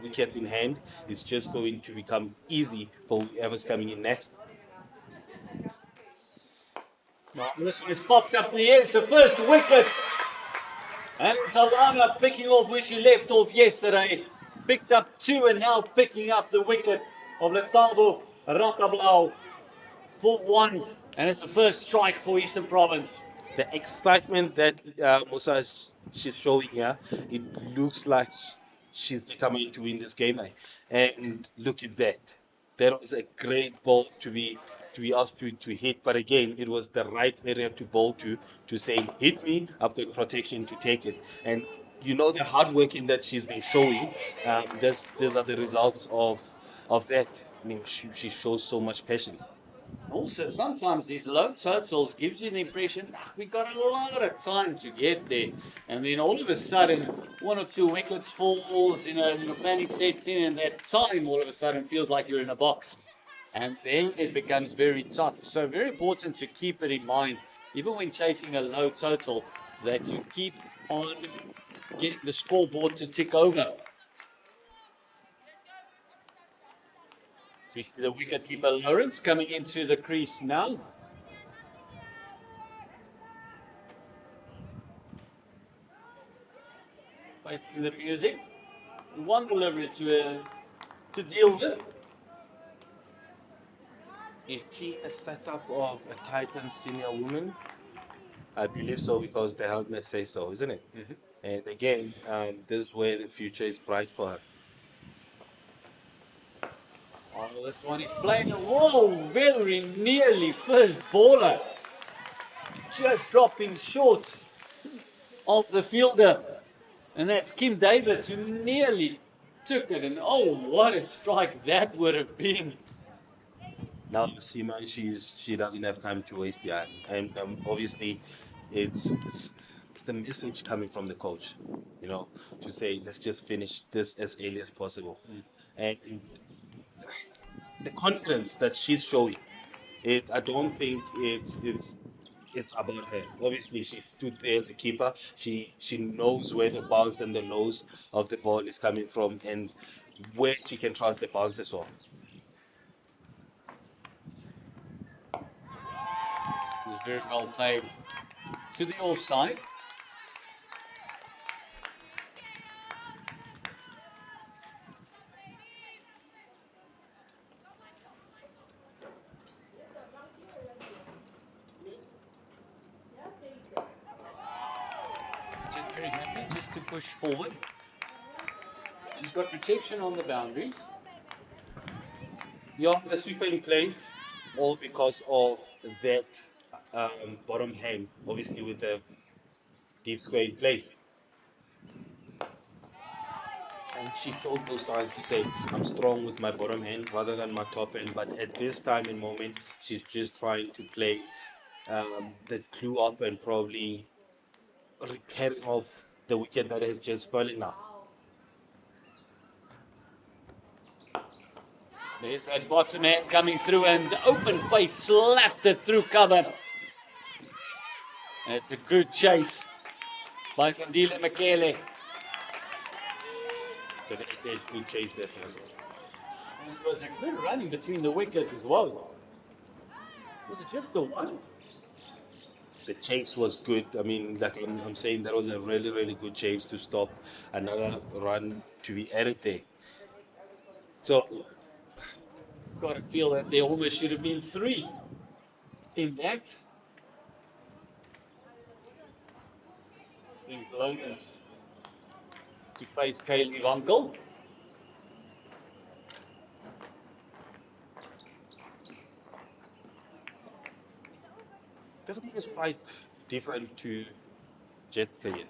wickets in hand is just going to become easy for whoever's coming in next. Well, this one is popped up in the air. It's the first wicket. And it's Alana picking off where she left off yesterday. Picked up two and now picking up the wicket of Letabo Ratablau for one. And it's the first strike for Eastern Province. The excitement that Musa she's showing here, it looks like she's determined to win this game. And look at that. That was a great ball to be asked to hit, but again, it was the right area to bowl to say, hit me, I've got protection to take it. And the hard working that she's been showing, these are the results of that. I mean, she shows so much passion. Also, sometimes these low totals gives you the impression we got a lot of time to get there, and then all of a sudden one or two wickets falls, panic sets in, and that time all of a sudden feels like you're in a box, and then it becomes very tough. So very important to keep it in mind, even when chasing a low total, that you keep on getting the scoreboard to tick over. We see the wicketkeeper Lawrence coming into the crease now. Facing the music. One delivery to deal with. Is she a setup of a Titan senior woman? I believe so because the helmet says so, isn't it? And again, this is where the future is bright for her. Oh, this one is playing. Whoa, very nearly first baller. Just dropping short of the fielder. And that's Kim Davids who nearly took it. And oh, what a strike that would have been. Now Seema, she doesn't have time to waste, yeah. And obviously, it's the message coming from the coach, to say let's just finish this as early as possible. And the confidence that she's showing, I don't think it's about her. Obviously, she stood there as a keeper. She knows where the bounce and the nose of the ball is coming from and where she can trust the bounce as well. It was very well played to the offside. Just very happy just to push forward. She's got protection on the boundaries. Yeah, the sweeper in place, all because of that bottom hand, obviously with the deep square in place. And she showed those signs to say, I'm strong with my bottom hand rather than my top hand. But at this time and moment, she's just trying to play the clue up and probably repairing off the wicket that has just fallen now. There's that bottom hand coming through and open face slapped it through cover. And it's a good chase by Sandile Makele. Definitely a good chase there. And it was a good running between the wickets as well. Was it just the one? The chase was good. I mean, like I'm saying, that was a really, really good chase to stop another run to be added there. So, Got to feel that there almost should have been 3 in that. Brings Logans to face Kaylee Vonkel. that was quite different to Jet player.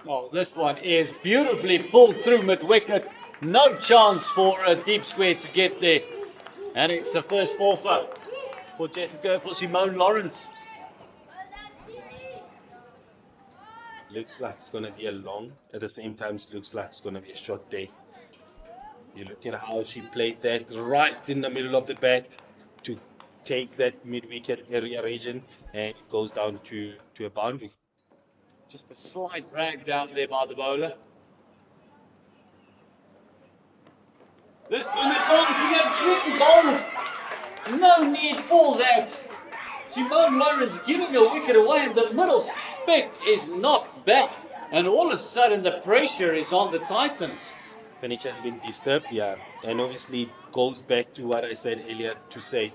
Oh, this one is beautifully pulled through mid-wicket. No chance for a deep square to get there. And it's the first forfeit for Jessica, for Simone Lawrence. Looks like it's going to be a long, at the same time, it looks like it's going to be a short day. You look at how she played that right in the middle of the bat to take that mid-wicket area region, and it goes down to a boundary. Just a slight drag down there by the bowler. This one advancing a clean bowl. No need for that. Simone Lawrence giving a wicket away, and the middle spec is knocked back. And all of a sudden, the pressure is on the Titans. Finish has been disturbed, yeah. And obviously, it goes back to what I said earlier to say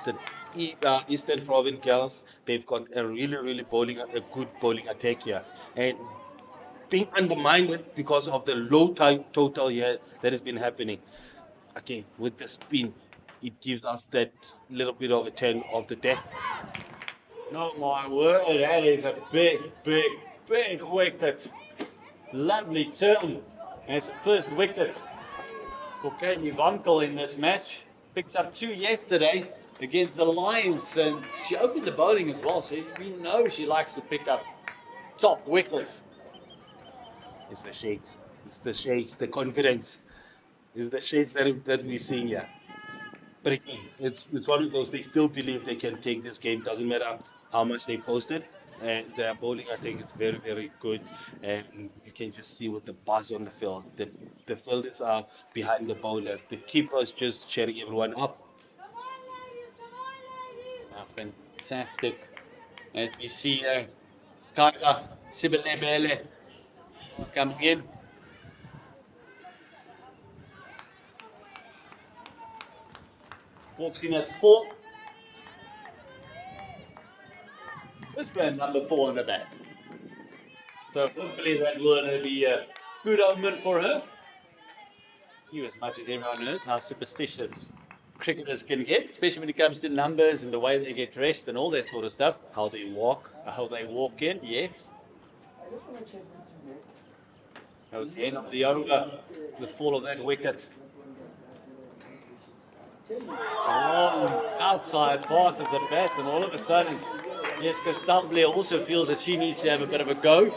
that Eastern Province girls, they've got a really, really a good bowling attack here. And being undermined because of the low total here that has been happening. Okay, with the spin, it gives us that little bit of a turn of the deck. No, my word, that is a big, big, big wicket. Lovely turn. As the first wicket for Kaylee Vonkel in this match. Picked up 2 yesterday against the Lions, and she opened the bowling as well, so we know she likes to pick up top wickets. It's the shades. It's the shades, the confidence. It's the shades that we're seeing here. But again, it's one of those, they still believe they can take this game. Doesn't matter how much they posted. And their bowling, I think, is very, very good. And you can just see with the buzz on the field. The fielders are behind the bowler. The keeper is just cheering everyone up. Fantastic. As we see Kaka Sibelebele coming in. Walks in at 4. This man number 4 in the back. So hopefully that will be a good omen for her. You, as much as everyone knows how superstitious cricketers can get, especially when it comes to numbers and the way they get dressed and all that sort of stuff. How they walk. How they walk in, yes. That was the end of the over, the fall of that wicket. Long outside part of the bat, and all of a sudden, Jessica Stumbler also feels that she needs to have a bit of a go.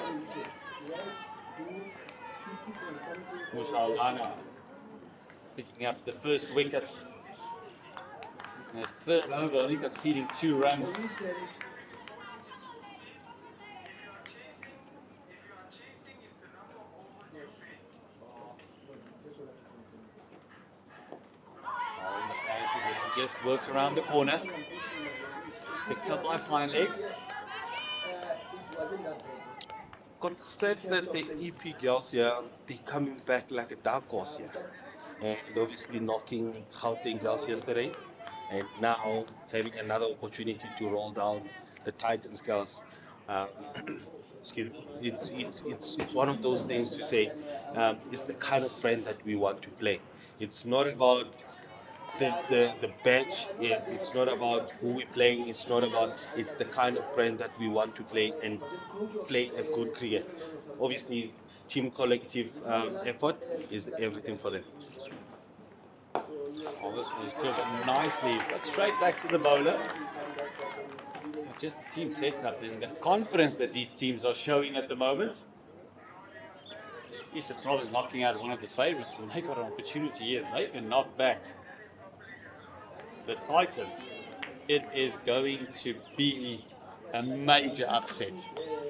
Musalana picking up the first wicket. And his third over, only conceding 2 runs. Just works around the corner. Picked up by fine leg. Got the stats that the EP girls here, they're coming back like a dark horse here. And obviously knocking Gauteng girls yesterday. And now having another opportunity to roll down the Titans girls. Excuse me. It's one of those things to say, it's the kind of friend that we want to play. It's not about the bench, it's not about who we're playing, it's the kind of brand that we want to play and play a good cricket. Obviously, team collective effort is everything for them. Oh, this one is driven nicely, but straight back to the bowler. Just the team setup and the confidence that these teams are showing at the moment. Eastern Province knocking out one of the favourites, and they got an opportunity here. They can knock back the Titans. It is going to be a major upset.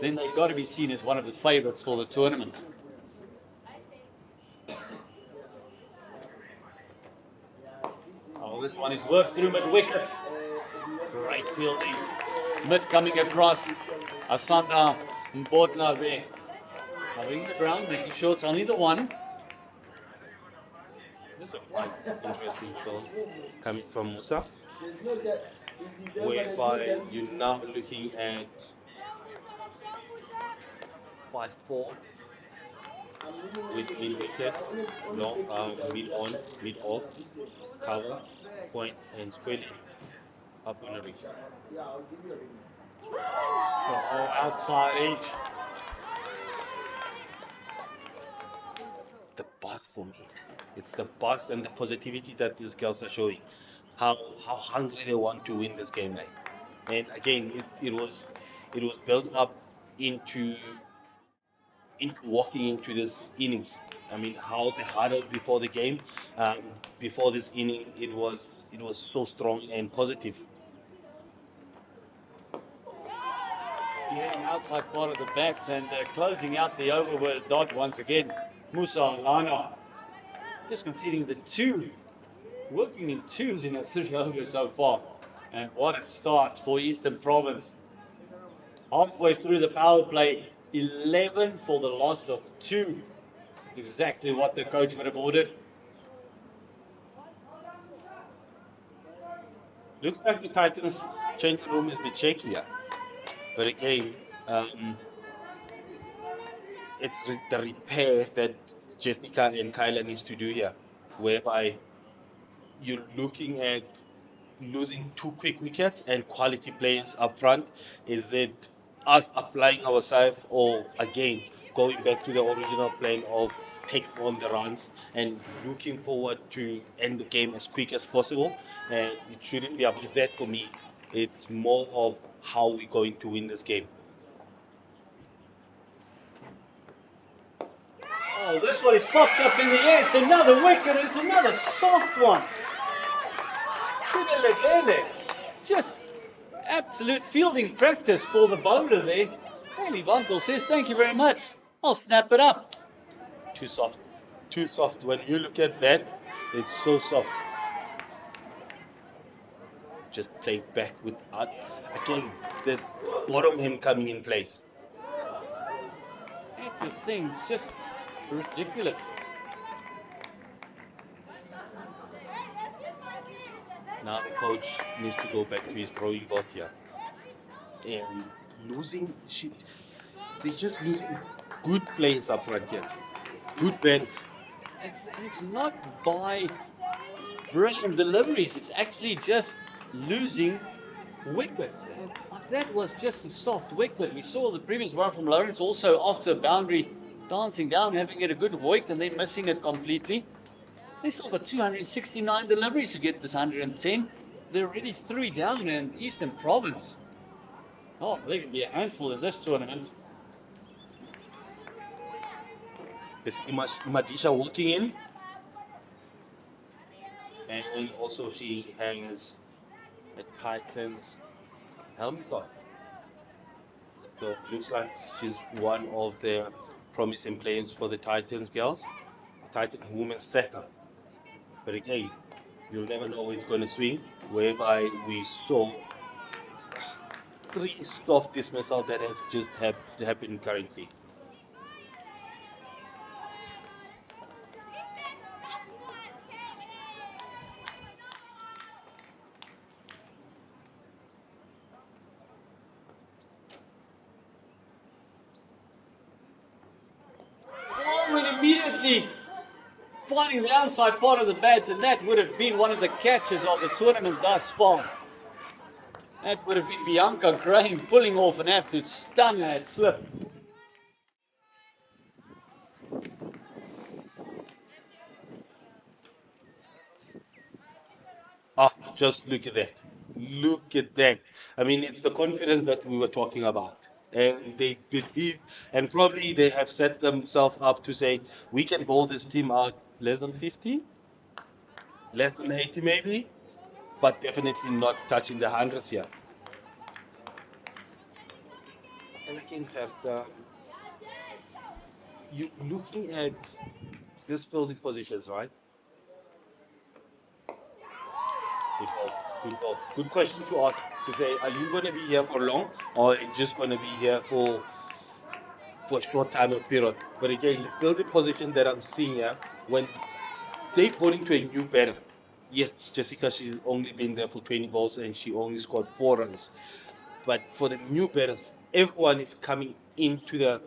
Then they've got to be seen as one of the favourites for the tournament. Oh, this one is worked through mid-wicket. Great fielding. Mid coming across. Asanda Mbotla there. Covering the ground, making sure it's only the one. This is a quite interesting field coming from Musa, whereby you're now looking at 5-4 with mid-wicket, long, mid-on, mid-off, cover, point, and square leg up on a ring. Oh, outside edge. The buzz for me. It's the buzz and the positivity that these girls are showing. How hungry they want to win this game, like. And again, it was built up into walking into this innings. I mean, how they huddled before the game, before this inning, it was so strong and positive. Getting outside part of the bats and closing out the over with a dot once again. Musa Alana just completing the two, working in twos in a 3 over so far. And what a start for Eastern Province. Halfway through the power play, 11 for the loss of 2. It's exactly what the coach would have ordered. Looks like the Titans' changing room is a bit shaky here. But again, it's the repair that Jessica and Kyla needs to do here, whereby you're looking at losing 2 quick wickets and quality players up front. Is it us applying ourselves, or again going back to the original plan of taking on the runs and looking forward to end the game as quick as possible? And it shouldn't be about that for me. It's more of how we're going to win this game. Oh, this one is popped up in the air. It's another wicket. It's another soft one. Chidelebele. Just absolute fielding practice for the bowler there. Haley Bunkel said, thank you very much. I'll snap it up. Too soft. Too soft. When you look at that, it's so soft. Just play back with again the bottom hand coming in place. That's the thing. It's just ridiculous. Now the coach needs to go back to his drawing board here. And they're just losing good players up front here. Good bends. It's not by brilliant deliveries. It's actually just losing wickets. And that was just a soft wicket. We saw the previous one from Lawrence also after a boundary, dancing down, having it a good wicket and then missing it completely. They still got 269 deliveries to get this 110. They're already 3 down in Eastern Province. Oh, they can be a handful in this tournament. There's Madisha walking in. And also she has a Titans helmet on. So looks like she's one of the promising players for the Titans girls. Titans women's setup. But again, you'll never know where it's going to swing, whereby we saw 3 soft dismissal that has just happened currently. Bowman immediately finding the outside part of the bats, and that would have been one of the catches of the tournament thus far. That would have been Bianca Graham pulling off an absolute stunner at slip. Just look at that. Look at that. I mean, it's the confidence that we were talking about. And they believe, and probably they have set themselves up to say, we can bowl this team out less than 50, less than 80 maybe, but definitely not touching the hundreds here. And again, Gert, you looking at this fielding positions, right? Good ball, good ball. Good question to ask to say, are you going to be here for long or are you just going to be here for a short time of period? But again, the fielding position that I'm seeing here, when they bowling to a new batter, yes, Jessica, she's only been there for 20 balls and she only scored 4 runs. But for the new batters, everyone is coming into the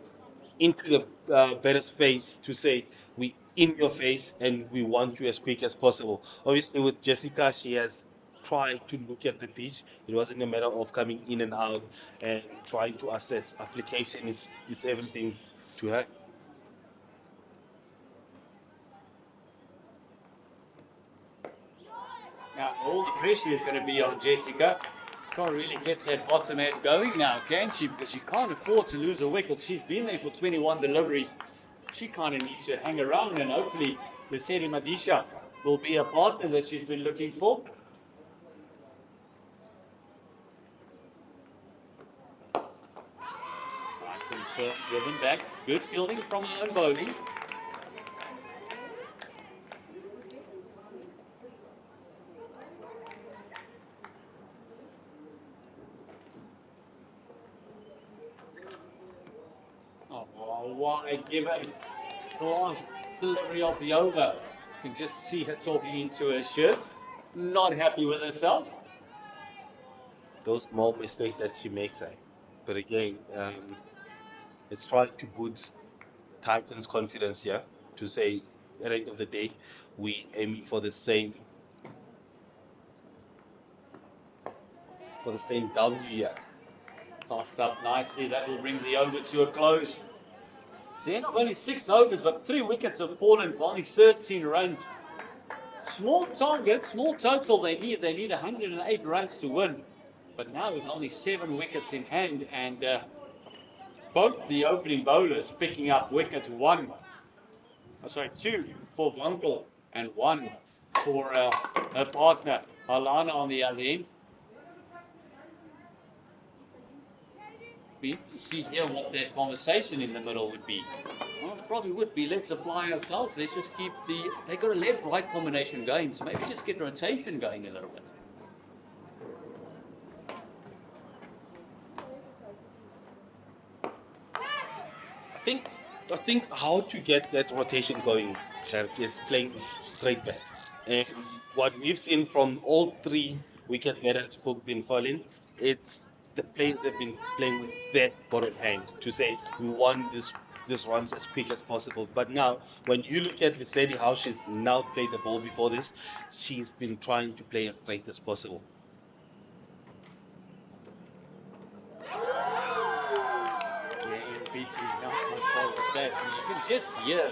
better space to say we in your face and we want you as quick as possible. Obviously, with Jessica, she has tried to look at the pitch. It wasn't a matter of coming in and out and trying to assess. Application is it's everything to her. Now, all the pressure is going to be on Jessica. Can't really get that bottom head going now, can she? Because she can't afford to lose a wicket. She's been there for 21 deliveries. She kind of needs to hang around, and hopefully Lesedi Madisha will be a partner that she's been looking for. Nice and firm, driven back. Good fielding from her own bowling. Oh, wide given. The last delivery of the over. You can just see her talking into her shirt. Not happy with herself. Those small mistakes that she makes, but again, it's trying to boost Titans' confidence here to say at the end of the day, we aiming for the same W here. Tossed up nicely. That will bring the over to a close. It's the end of only 6 overs, but 3 wickets have fallen for only 13 runs. Small target, small total they need. They need 108 runs to win. But now with only 7 wickets in hand, and both the opening bowlers picking up wickets. 2 for Wankel and 1 for her partner Alana on the other end. We see here what that conversation in the middle would be. Well, it probably would be, let's apply ourselves. Let's just keep they got a left-right combination going, so maybe just get rotation going a little bit. I think how to get that rotation going, Shark, is playing straight bat. And what we've seen from all 3 wickets that has been falling, it's the players that have been playing with that bottom hand to say we want this runs as quick as possible. But now, when you look at Lisedi, how she's now played the ball before this, she's been trying to play as straight as possible. Yeah, beating outside part of that. And you can just hear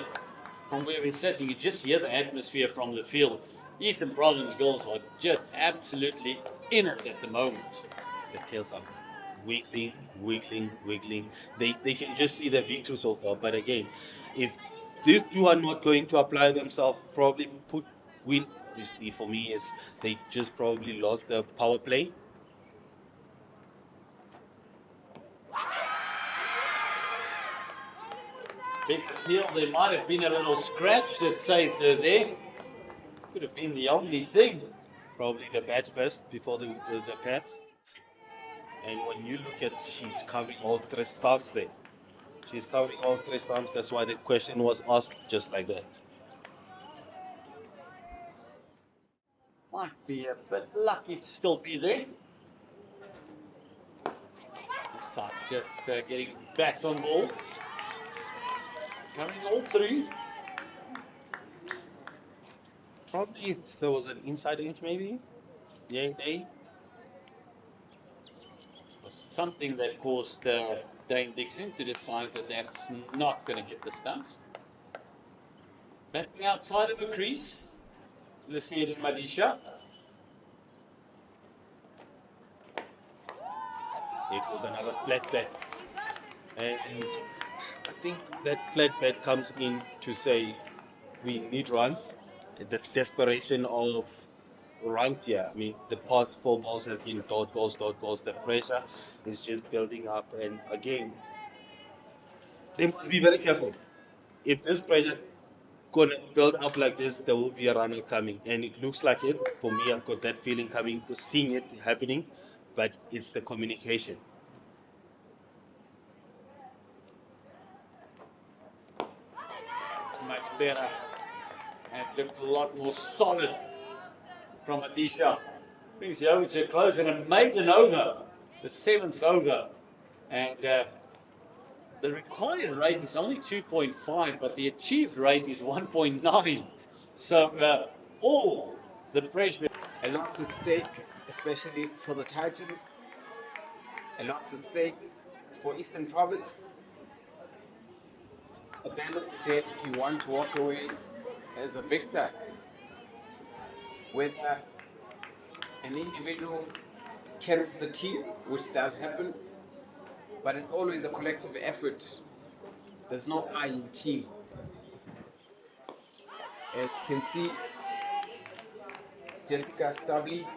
from where we're sitting, you just hear the atmosphere from the field. Eastern Province girls are just absolutely in it at the moment. The tails are wiggling, wiggling, wiggling. They can just see the victory so far. But again, if these two are not going to apply themselves, probably put win. Obviously, for me, is they just probably lost the power play. Big appeal, there might have been a little scratch that saved her there. Could have been the only thing. Probably the bat first before the pat. And when you look at, she's covering all 3 stumps there. She's covering all 3 stumps. That's why the question was asked just like that. Might be a bit lucky to still be there. This time just getting bats on ball. Coming all through. Probably if there was an inside edge, maybe. Yeah, they. Was something that caused Dane Dixon to decide that that's not going to hit the stumps. Batting outside of the crease. Lesedi Madisha. It was another flat bat. And I think that flat bat comes in to say we need runs. The desperation of runs here. I mean, the past four balls have been dot balls, dot balls. The pressure is just building up. And again, they must be very careful. If this pressure gonna build up like this, there will be a runner coming. And it looks like it. For me, I've got that feeling coming, seeing it happening, but it's the communication. It's much better and looked a lot more solid from Adisha. Brings you over to a close and a maiden over, the 7th over. And the required rate is only 2.5, but the achieved rate is 1.9. So all the pressure. A lot at stake, especially for the Titans. A lot at stake for Eastern Province. At the end of the day, you want to walk away as a victor. Whether an individual carries the team, which does happen, but it's always a collective effort. There's no I in team. As you can see, Jessica Stubley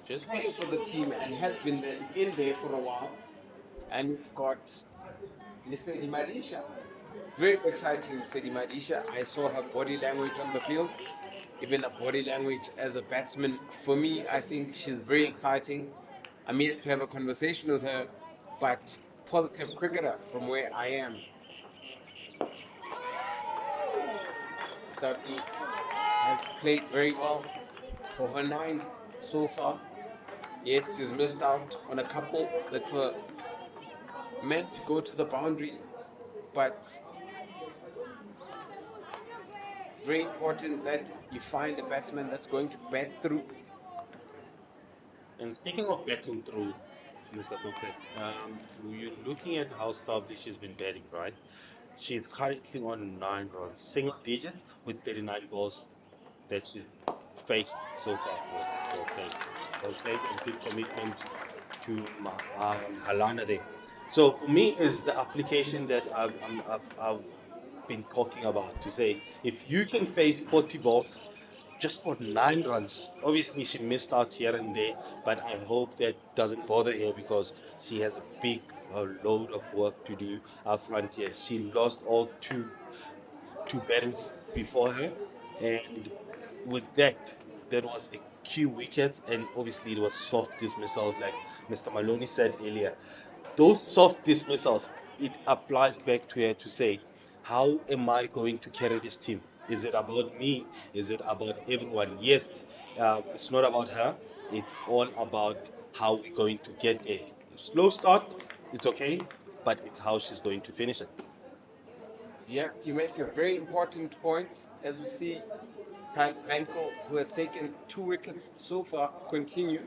just playing for the team and has been in there for a while. And we've got Lisedi Madisha. Very exciting, Lisedi Madisha. I saw her body language on the field, even the body language as a batsman. For me, I think she's very exciting. I'm yet to have a conversation with her, but positive cricketer from where I am. Stuckey has played very well for her 9th so far. Yes, she's missed out on a couple that were meant to go to the boundary, but very important that you find a batsman that's going to bat through. And speaking of batting through, Mr. Buffett, you're looking at how Stavely she's been batting, right? She's currently on 9 runs, single digits with 39 balls that she's faced so far. Well played. Well played and good commitment to Halana there. So for me, is the application that I've been talking about to say if you can face 40 balls just for 9 runs. Obviously, she missed out here and there, but I hope that doesn't bother her because she has a big load of work to do up front here. She lost all two batters before her, and with that, there was a few wickets, and obviously it was soft dismissals, like Mr. Maloney said earlier. Those soft dismissals, it applies back to her to say, how am I going to carry this team? Is it about me? Is it about everyone? Yes, it's not about her. It's all about how we're going to get a slow start. It's okay, but it's how she's going to finish it. Yeah, you make a very important point as we see Ranko, who has taken 2 wickets so far, continue.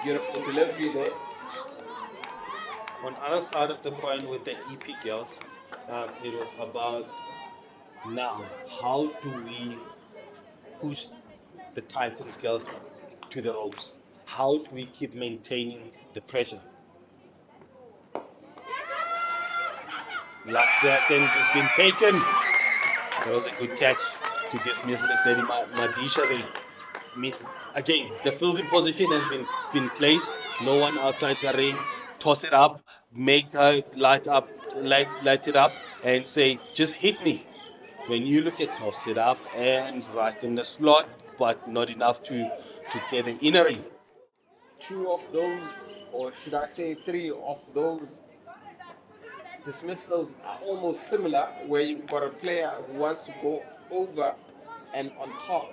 Beautiful delivery there. On other side of the coin with the EP girls, it was about now how do we push the Titans girls to the ropes? How do we keep maintaining the pressure? Like that, then it's been taken. That was a good catch to dismiss the Sedi Madisha there. I mean, again, the fielding position has been placed. No one outside the ring. Toss it up, make her light it up, and say, just hit me. When you look at toss it up and right in the slot, but not enough to clear the inner ring. 2 of those, or should I say 3 of those dismissals are almost similar, where you've got a player who wants to go over and on top,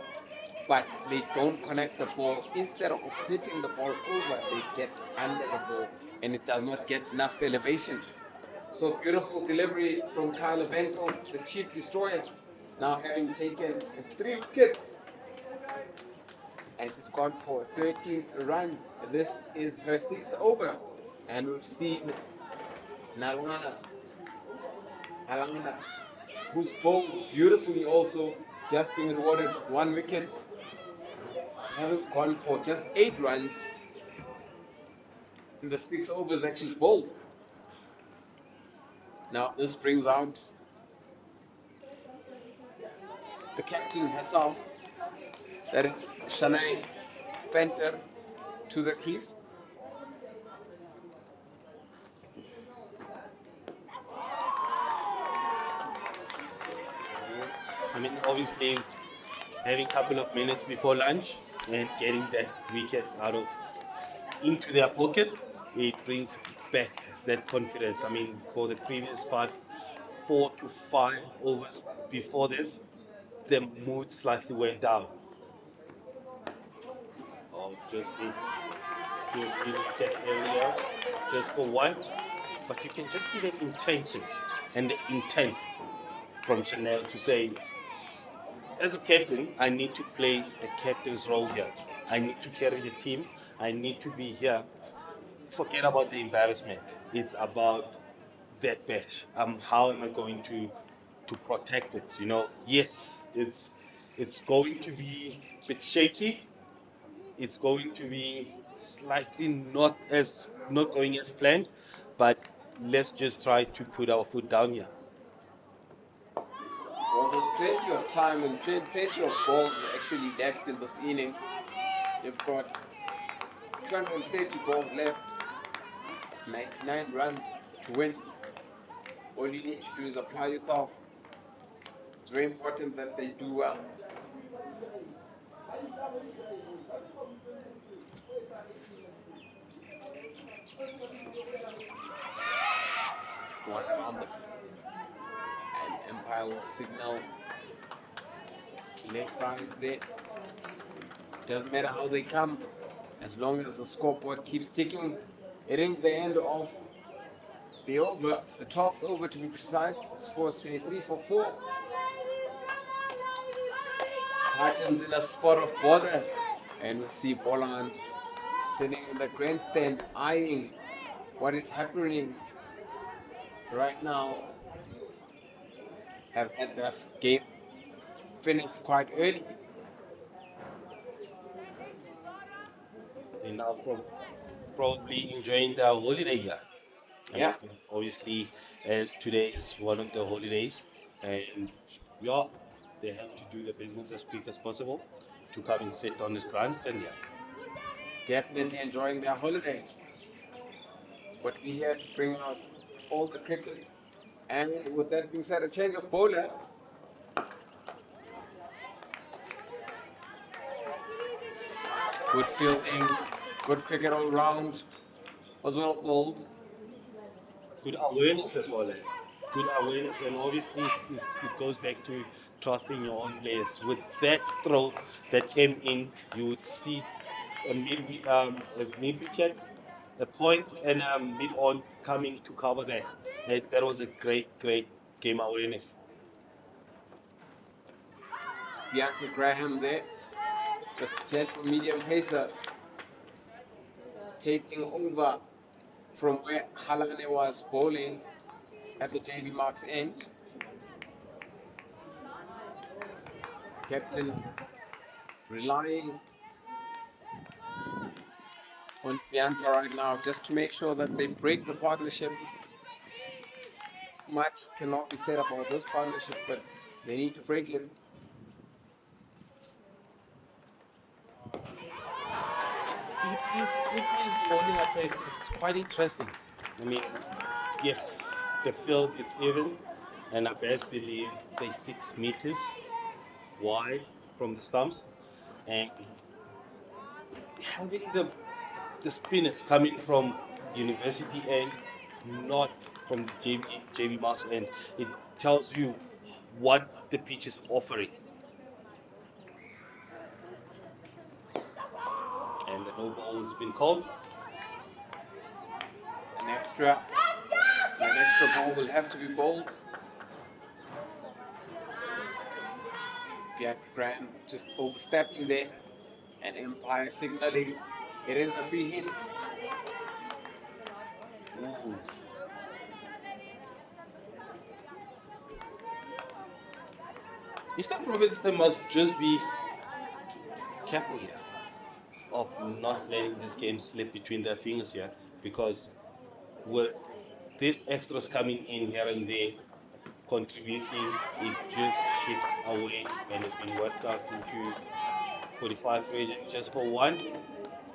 but they don't connect the ball. Instead of hitting the ball over, they get under the ball, and it does not get enough elevation. So beautiful delivery from Kyla Bento, the chief destroyer, now having taken 3 wickets, and she's gone for 13 runs. This is her 6th over, and we've seen Nalwana, who's bowled beautifully also, just being rewarded 1 wicket, having gone for just 8 runs in the 6 overs that she's bowled. Now this brings out the captain herself, that is Shanae Fenter, to the crease. I mean, obviously, having a couple of minutes before lunch and getting that wicket out of into their pocket, it brings back that confidence. I mean, for the previous 4 to 5 overs before this, the mood slightly went down. Oh, just to look at earlier, just for one, but you can just see the intention and the intent from Chanel to say, as a captain, I need to play a captain's role here. I need to carry the team. I need to be here. Forget about the embarrassment. It's about that batch. How am I going to protect it? Yes, it's going to be a bit shaky. It's going to be slightly not going as planned, but let's just try to put our foot down here. Well, there's plenty of time and plenty of balls actually left in this innings. You've got 230 balls left, 99 runs to win. All you need to do is apply yourself. It's very important that they do well. One around the and Empire will signal leg drive there. Doesn't matter how they come, as long as the scoreboard keeps ticking. It is the end of the over, the 12th over to be precise. Score is 23 for 4. Titans in a spot of bother, and we see Bolland sitting in the grandstand eyeing what is happening right now. Have had the game finished quite early. They're now probably enjoying their holiday here. I Yeah, mean, obviously, as today is one of the holidays, and yeah, they have to do the business as quick as possible to come and sit on this grandstand here. definitely enjoying their holiday. But we're here to bring out all the cricket. And with that being said, a change of bowler. Good fielding, good cricket all round. Was well bowled. Good awareness as well. Good awareness, and obviously it goes back to trusting your own players. With that throw that came in, you would see a mid wicket, a point, and a mid on coming to cover that. That was a great game awareness. Bianca Graham there. Just gentle medium pacer. Taking over from where Halane was bowling at the JB Marks end. Captain relying on Bianca right now just to make sure that they break the partnership. Much cannot be said about this partnership, but they need to break it. It is bowling attack. It's quite interesting. I mean, yes, the field it's even, and I best believe they 6 meters wide from the stumps, and having the spinners coming from university end, not from the JB Marks end, it tells you what the pitch is offering. And the no ball has been called. An extra, an extra ball will have to be bowled. Bianca Graham just overstepping there, and Empire signaling it is a free hit. Ooh. Eastern Province, they must just be careful here of not letting this game slip between their fingers here, because with these extras coming in here and there, contributing, it just chips away and it's been worked out into 45 region just for one.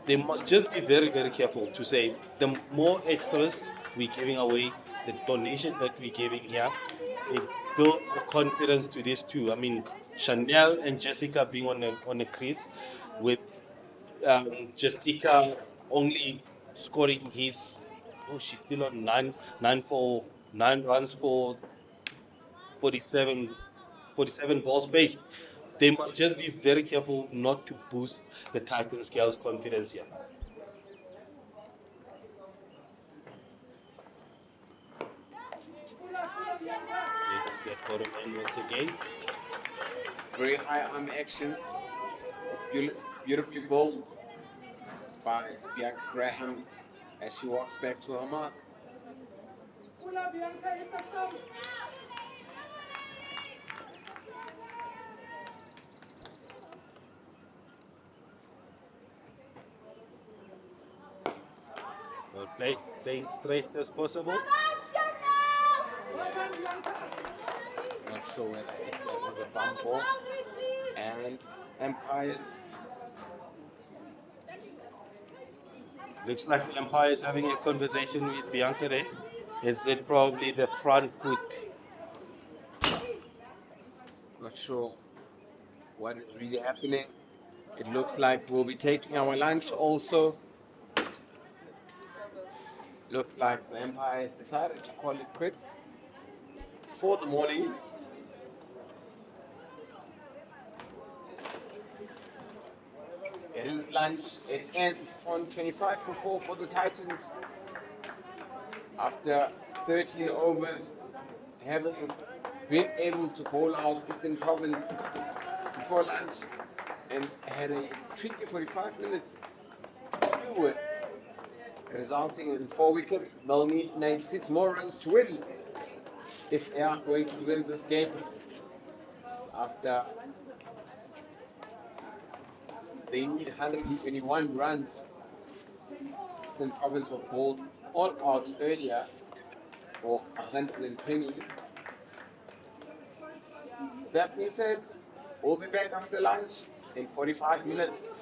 They must just be very, very careful to say the more extras we're giving away, the donation that we're giving here, it builds the confidence to these two. I mean, Chanel and Jessica being on a crease, with Jessica only scoring his, oh, she's still on nine runs for 47, 47 balls faced. They must just be very careful not to boost the Titans girls' confidence here. There goes that quarter man once again. Very high arm action, beautifully bowled by Bianca Graham as she walks back to her mark. Well, play straight as possible. Not sure whether if that was a bump ball. And Empires. Looks like the umpire is having a conversation with Bianca there. Is it probably the front foot? Not sure what is really happening. It looks like we'll be taking our lunch also. Looks like the Empire has decided to call it quits for the morning. It is lunch. It ends on 25 for 4 for the Titans. After 13 overs, having been able to bowl out Eastern Province before lunch and had a tricky 45 minutes to deal with, resulting in 4 wickets. They'll need 96 more runs to win if they are going to win this game. After they need 121 runs, Eastern Province were bowled all out earlier for 120. That being said, we'll be back after lunch in 45 minutes.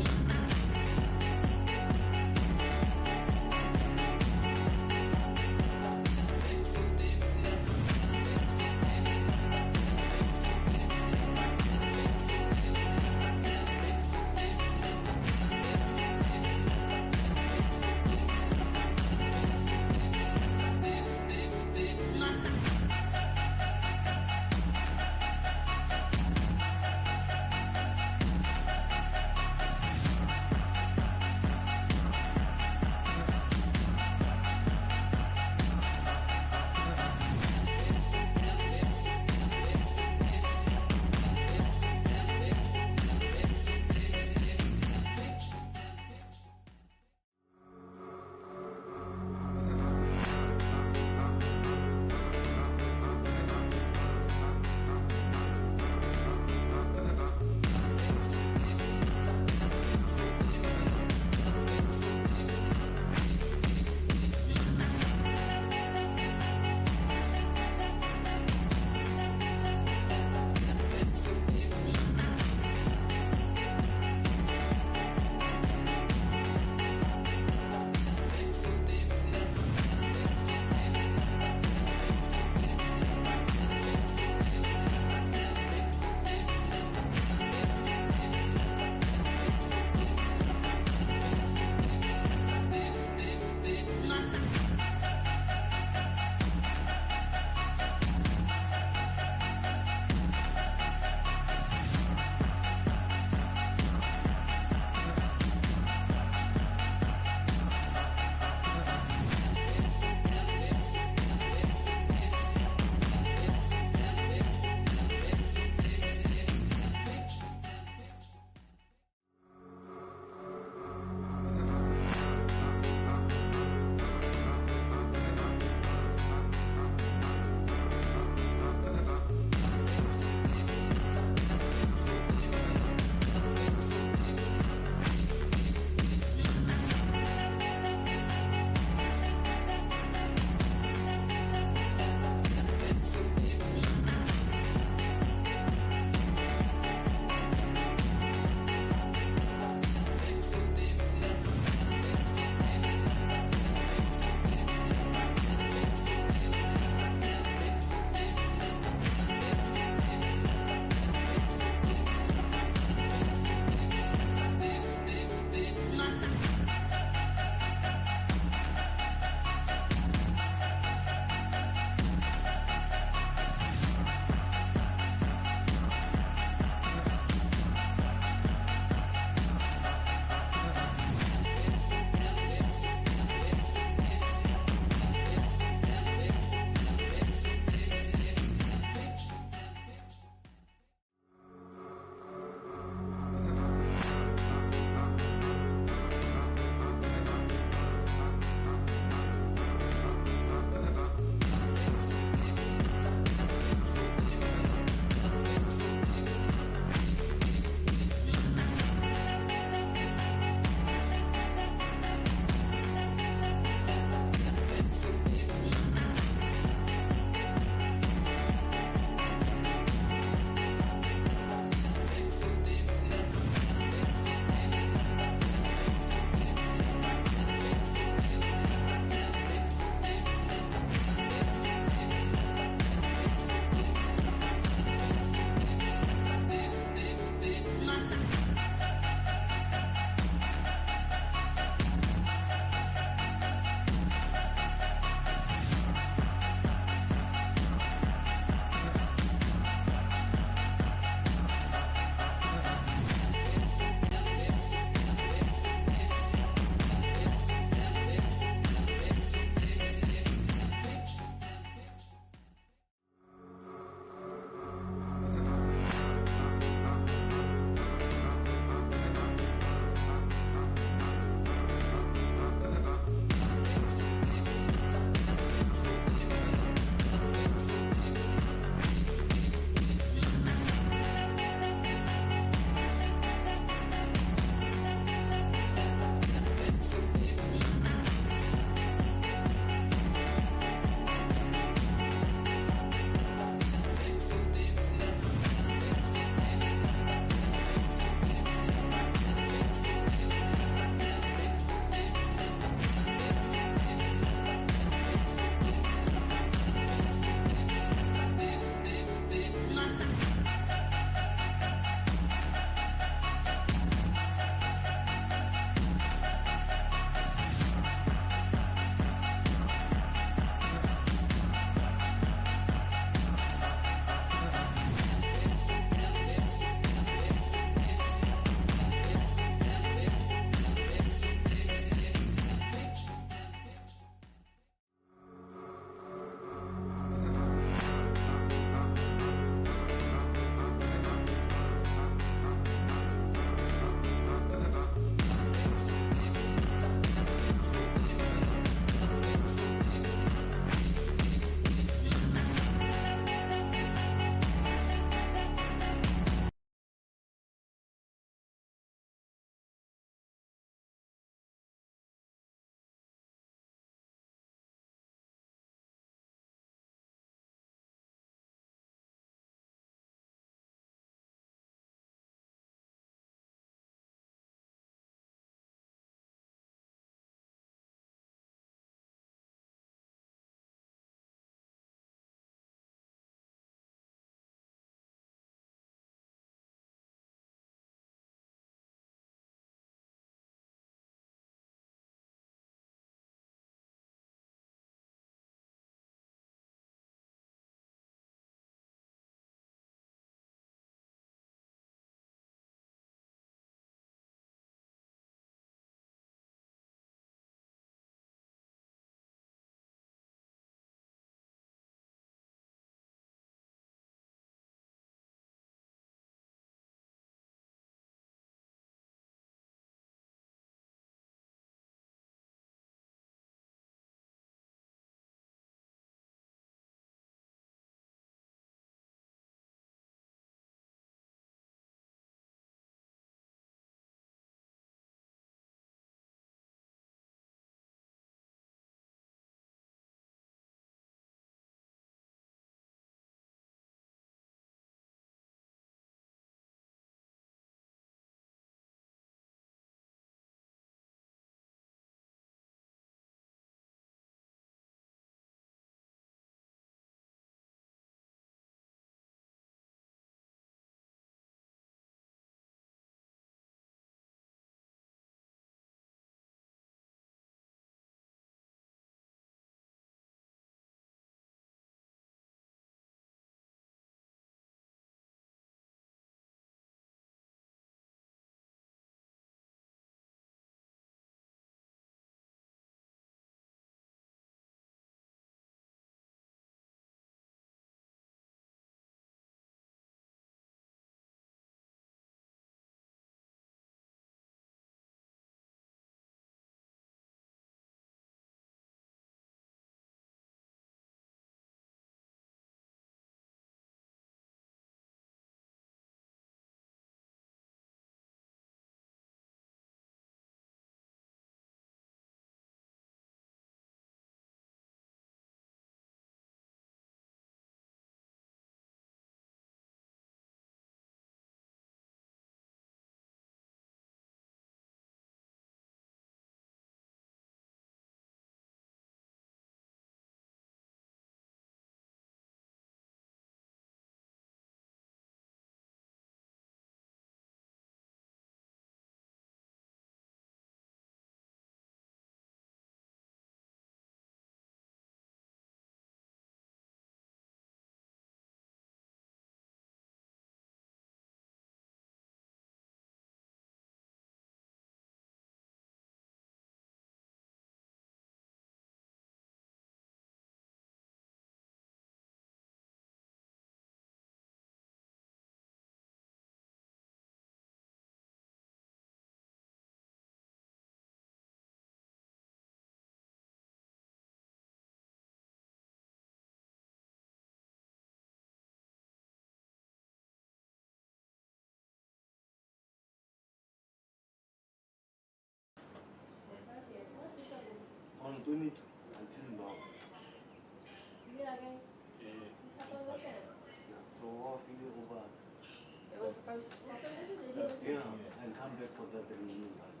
Yeah, and come back for the remaining ones.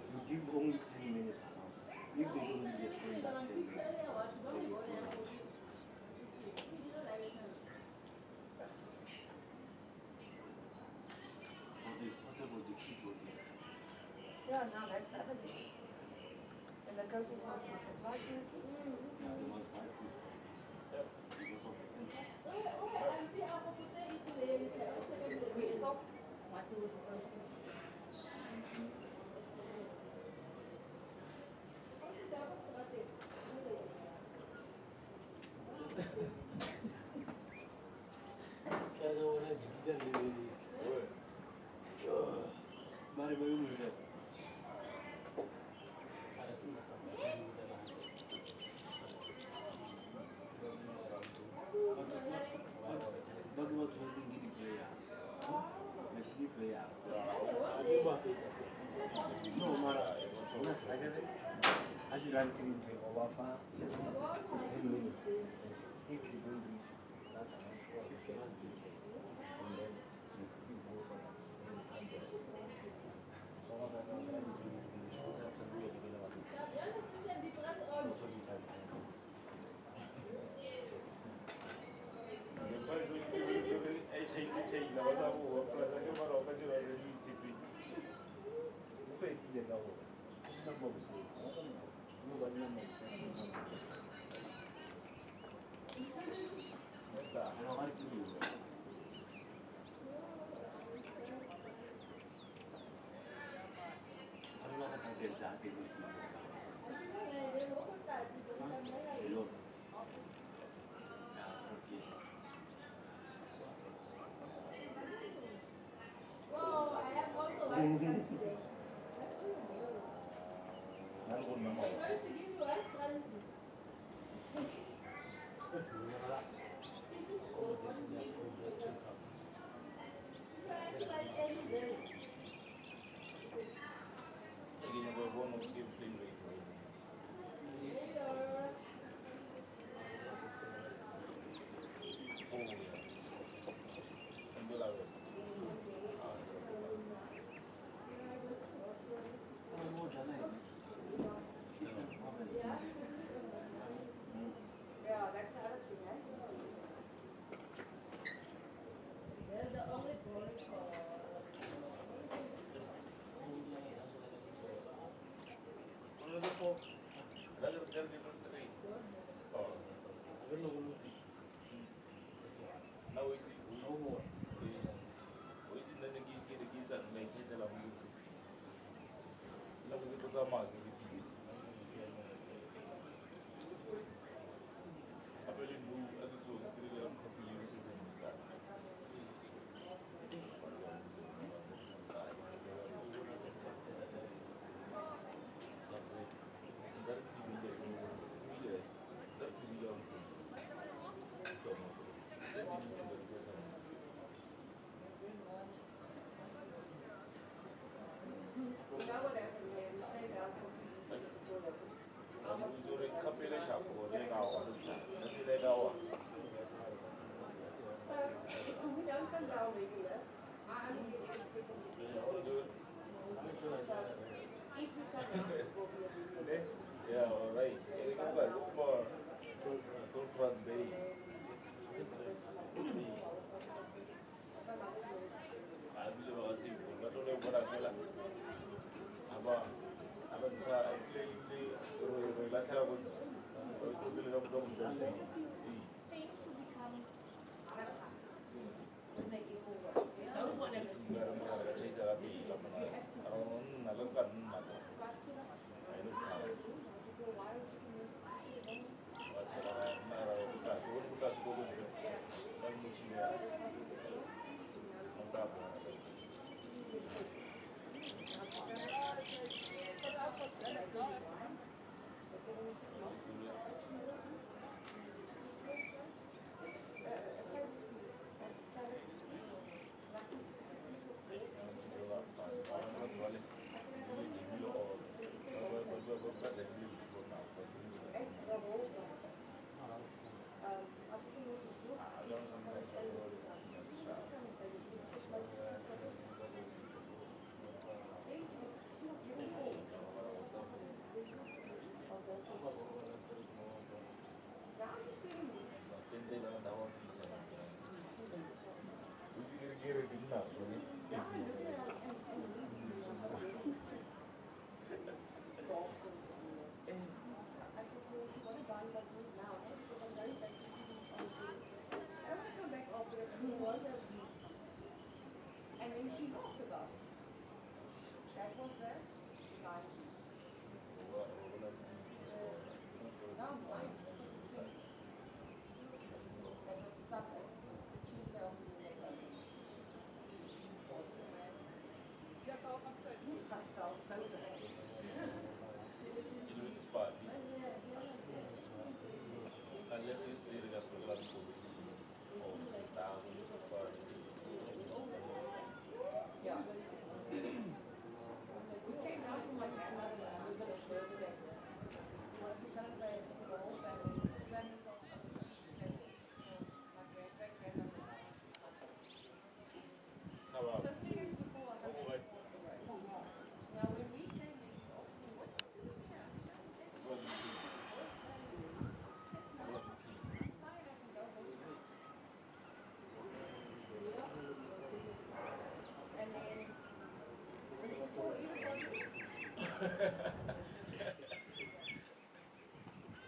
You give only 10 minutes allowance. If they don't just stay back 10 minutes, they will go lunch. So it's possible the kids will get. Yeah, now that's the other thing. And the coaches must be supplied to the kids. Yeah, they must buy food for the kids. Because of the interest. We stopped like we were supposed to. Mari baru mulai. But what do you think the player? The player. No, Mara. Not like that. I did run into over 10 minutes. If you don't reach that amount, 6 months, and then you could go for that. Some of them are going to do the shows up to do it again. Yeah, that's the other thing, eh? They're the only boring for. We don't come down regular. I only get every second week. If we come down, it will be every second. Yeah, all right. Look more. Good front day. I believe I was able, but only what I feel like. About I play lateral with So it used to become when they get over. No one ever sees then she laughed about it. That was the 90s. No, mine. That was the Sunday. Tuesday afternoon they opened. Yes, I felt so bad. Unless it's serious, we're going to sit down, Yeah. We came down from my grandmother's little birthday. We wanted to celebrate the whole family. Family from my great-great-grandmother's house. So 3 years before I passed away. Now when we came, they just asked me, what are you doing here? And then when she saw everybody,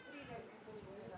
3 days before she went out,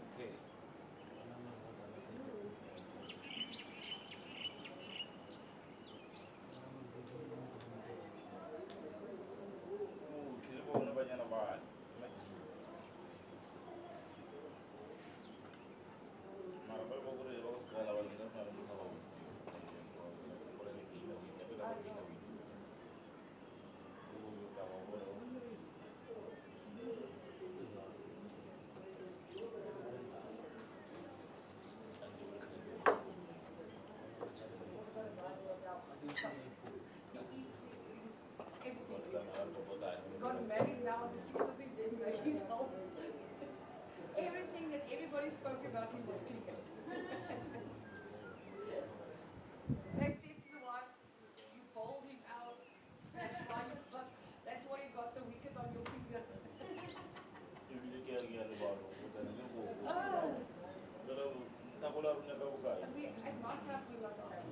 Okay. Silipon banyak nampak. Marabel bagus dia bagus segala balik kan malam itu kalau boleh ditinggal, tapi kalau tinggal itu, kalau boleh. got married now on the 6th of December. He's old. Everything that everybody spoke about him was cricket. They said to the wife, you bowled him out. That's why you got the wicket on your finger. Oh. And we, at my club, we got a family.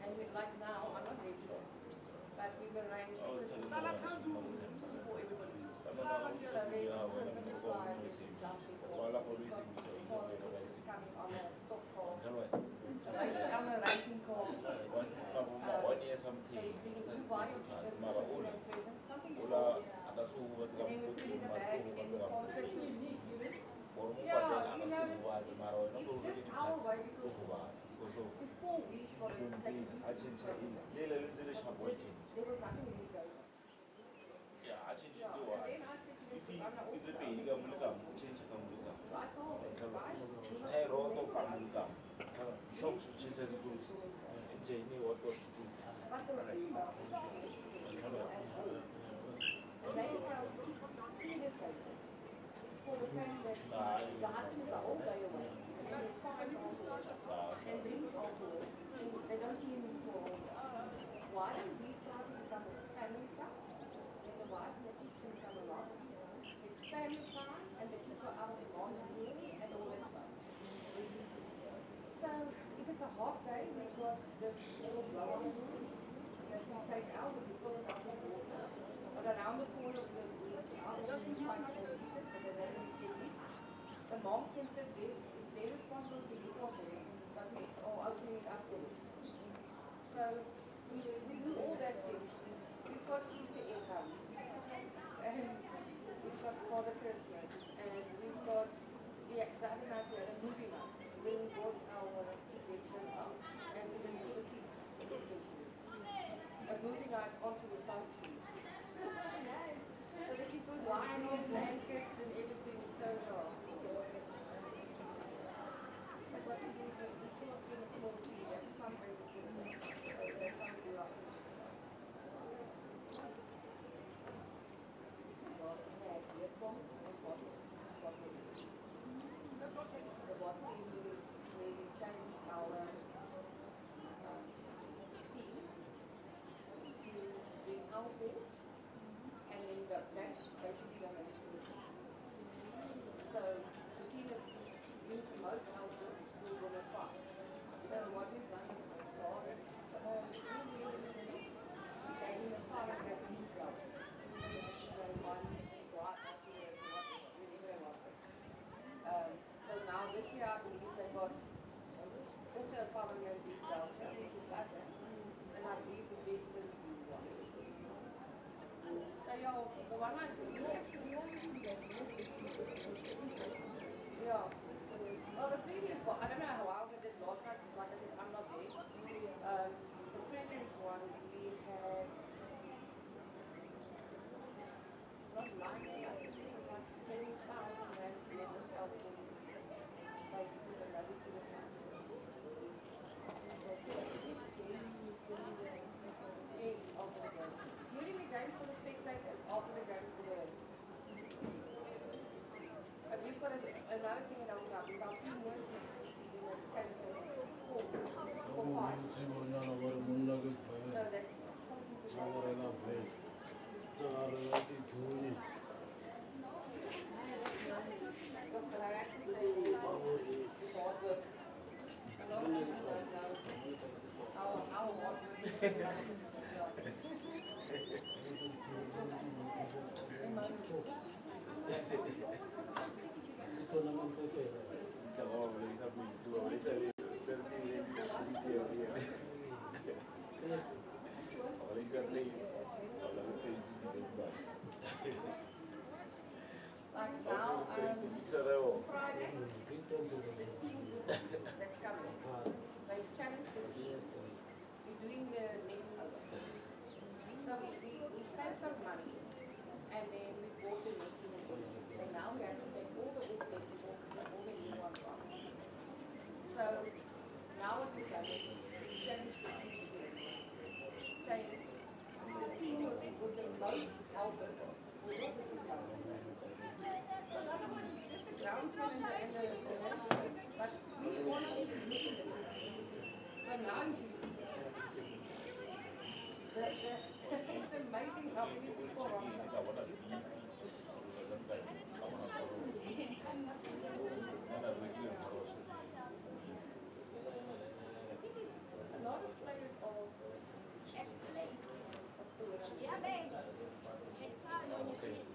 And we, like now, I'm not very sure. But we've arranged for everybody. So there's a slide, there's a plastic ball. Father was coming on a stock car. On a racing car. So he's bringing, you buy your ticket, present, something small. And then we put it in a bag, and then we call Christmas. Yeah, you know, it's just our way because before we for it, like there was nothing really going on. Yeah, I changed Yeah, it. and then I said to If them, I'm not it's a also big, you can change it. so I told them, guys, you must Hey, road remember, of Pamulka. Shops to change the rules. And Jamie, what to do? but the thing about it is, they have 3 years later, for the fact that the husbands are all day away, and there's fathers afterwards, and drinks afterwards, and they don't see him for a while. Why don't these guys become a family club? There's a wife and the kids can come along. It's family time, and the kids are out of the mom's room and all that stuff. So, if it's a hot day, we've got this little blower room that we take out and we fill it up with water. But around the corner of the out of the side of the heater, so that they can sit in. The moms can sit there. It's their responsibility to wash there, but we are opening it up there. So, we do all that things. We've got Easter egg hunts, and we've got Father Christmas, and we've got the other night we had a movie night. Then we brought our projection up, and we didn't do the kids, especially. A movie night onto the side street. So the kids was lying on blankets and everything, so but what we do is we cannot see a small tree, that's something we do. That's something we like. platform and bottom. The bottom is where we change our team to bring output, and then that's basically the management. So the team that brings the most output will win a prize. So what we've done is we gave him a car and Japanese club. One brought afterwards, whenever they want it. So now this year I believe they've got also a power and big voucher, which is like that. And I believe the big is the one. So yeah, the one I do, yeah. Well, the previous one, I don't know how I did last night, because like I said, I'm not there. The previous one, we had not 90, I think it was like 7,000 rand left of helping basically the money to the customer. Yes, after the game. During the games for the spectators, after the games for the... We've got another thing that I would have. We've got 2 more cancelled for parties. So that's something to know. Look, but I have to say, it's hard work. A lot of people don't know how hard work it is. Like now, Friday, the teams that's coming, they've challenged the teams. We're doing the next over. So we saved some money, and then we bought the netting again. So now we have to take all the old netting off, all the new ones on. So now what we've done is we challenged the teams again, saying the team with the most helpers will also do something. Because otherwise it's just the groundsman and the management, but we want to make a difference. So now you see, it's amazing how many people are on a lot of players are explain. Yeah, babe. Next time.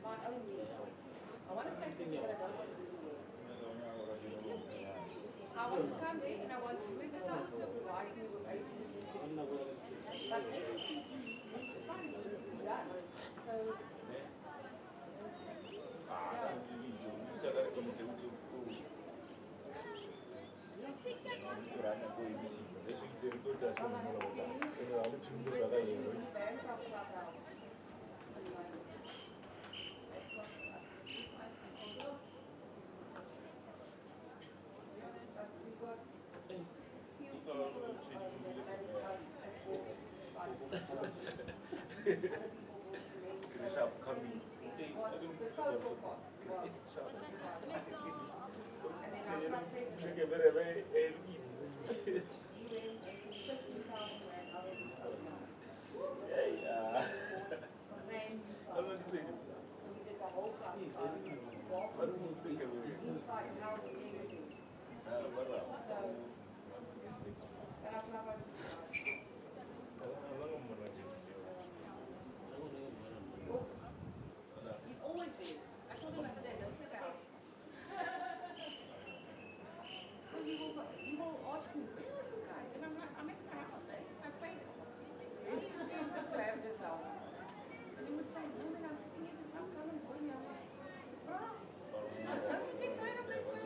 My own way. I want to thank people, but I don't want to do the work. I want to come in and I want you as a council to provide me with ABCD. But ABCD needs funding to be done. So, upcoming. Very easy. Yeah. we did the whole class. Inside and out and everything. So, he's always there. I told him the other day, don't take out. Because he will ask me, where are you guys? And I'm like, I'm at the house, eh? I paid really expensive to have this out. And he would say, no, man, I'm sitting here to come and join you. I'm like, bruh, don't you get tired of that place?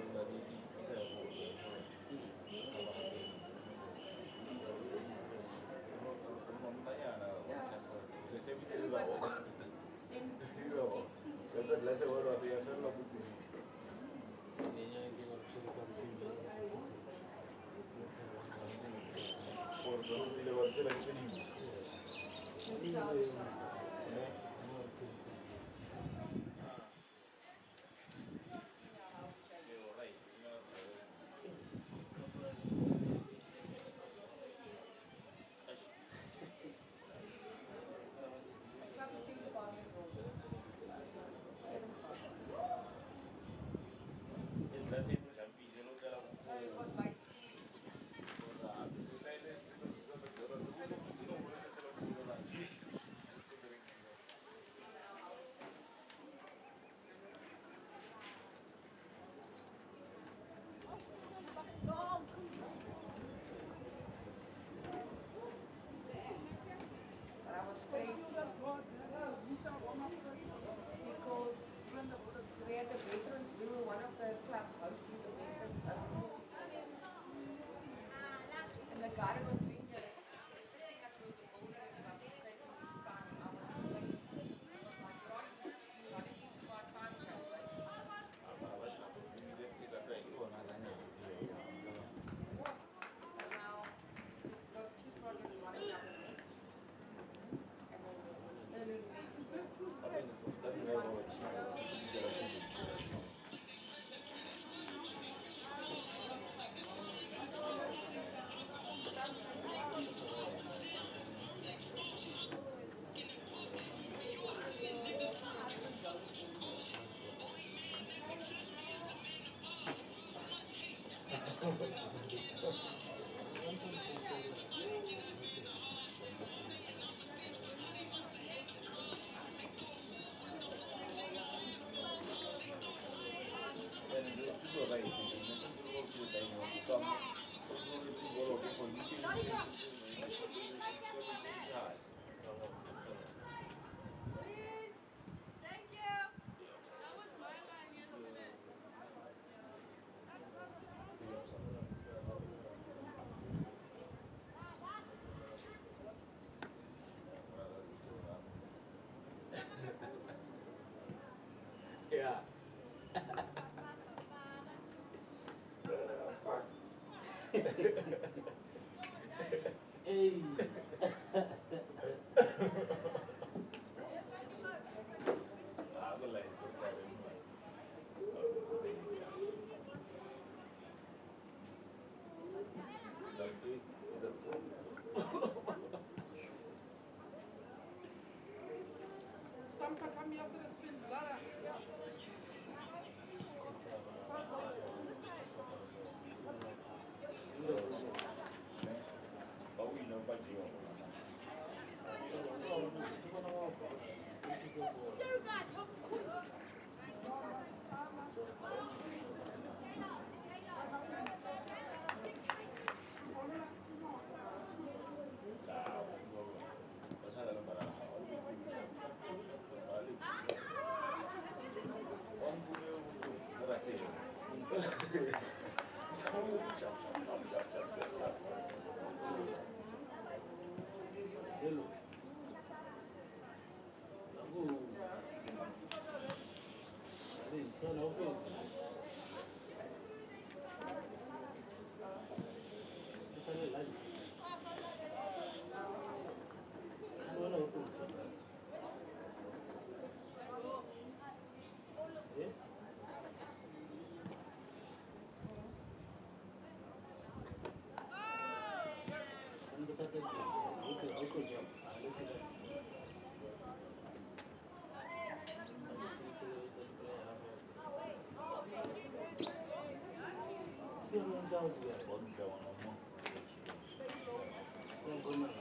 Yeah. Hey. Aku lain perkara ni. Tapi Tampa kami after the spin, Zara. kau ini nampak dia. Pasal dalam barang. Orang punya berasa. Hello. Aku. Ini kan apa? Saya lagi. Mana aku? Eh? Anda kata aku jam. Ada tidak? Yang jauh dia. Jauh nama. Yang benar.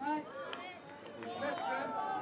Nice. Nice grab.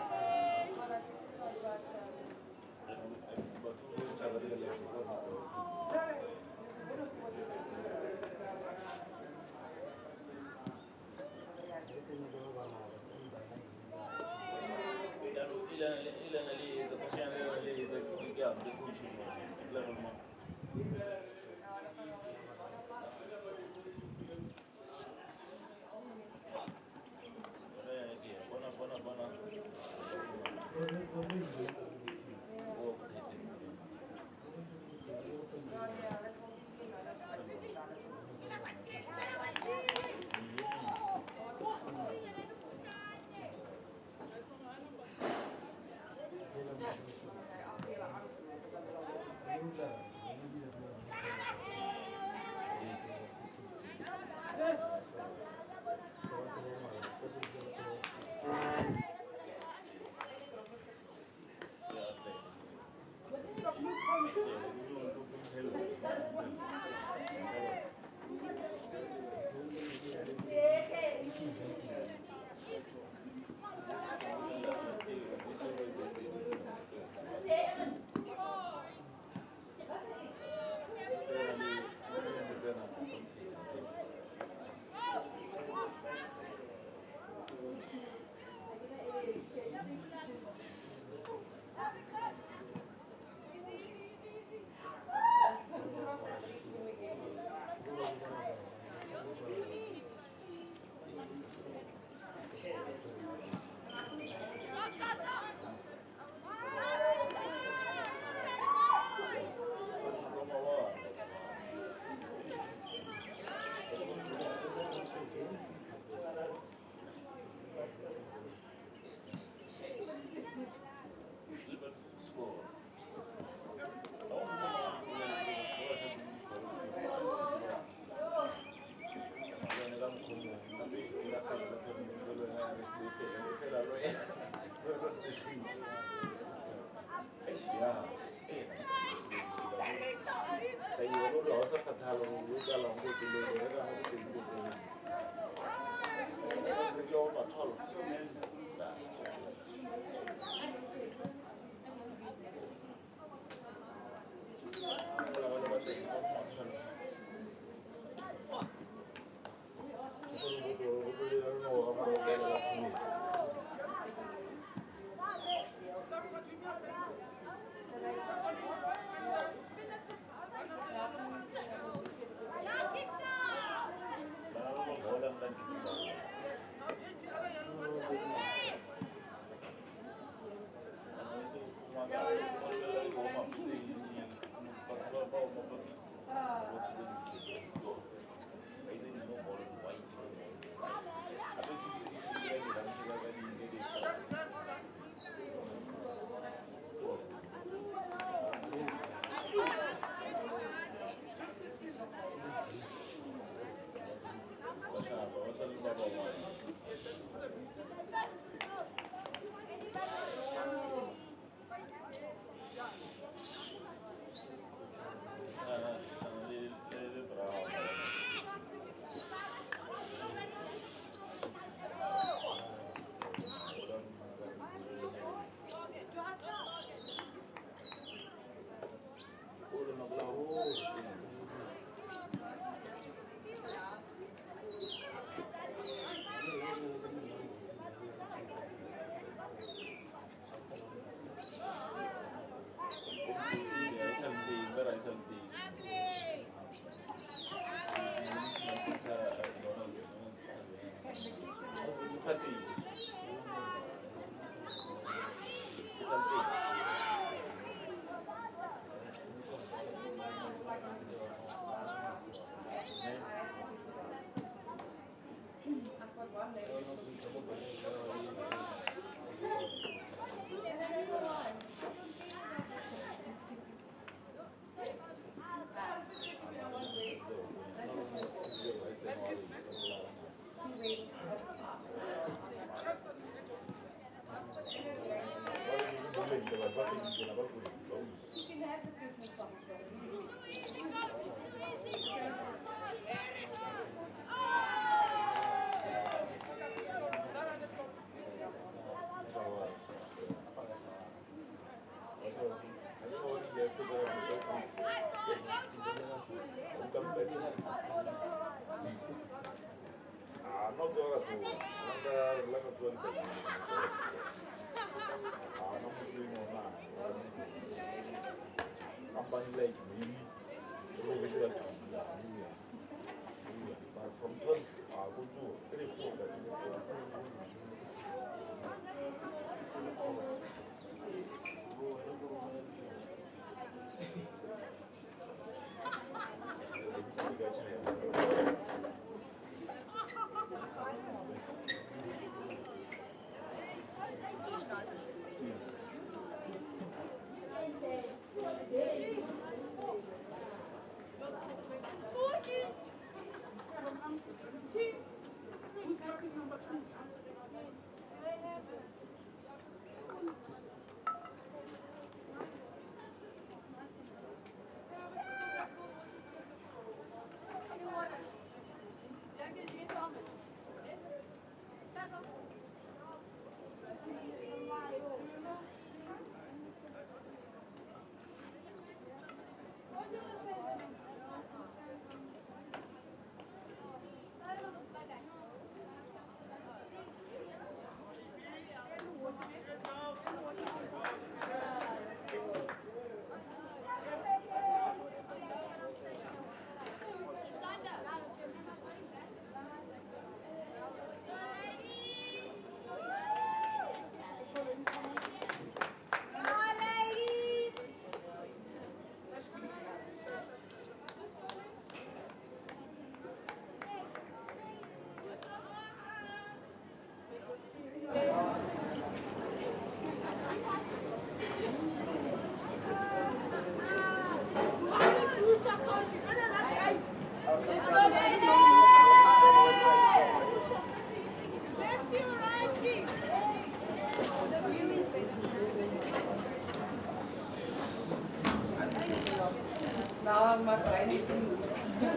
Yeah,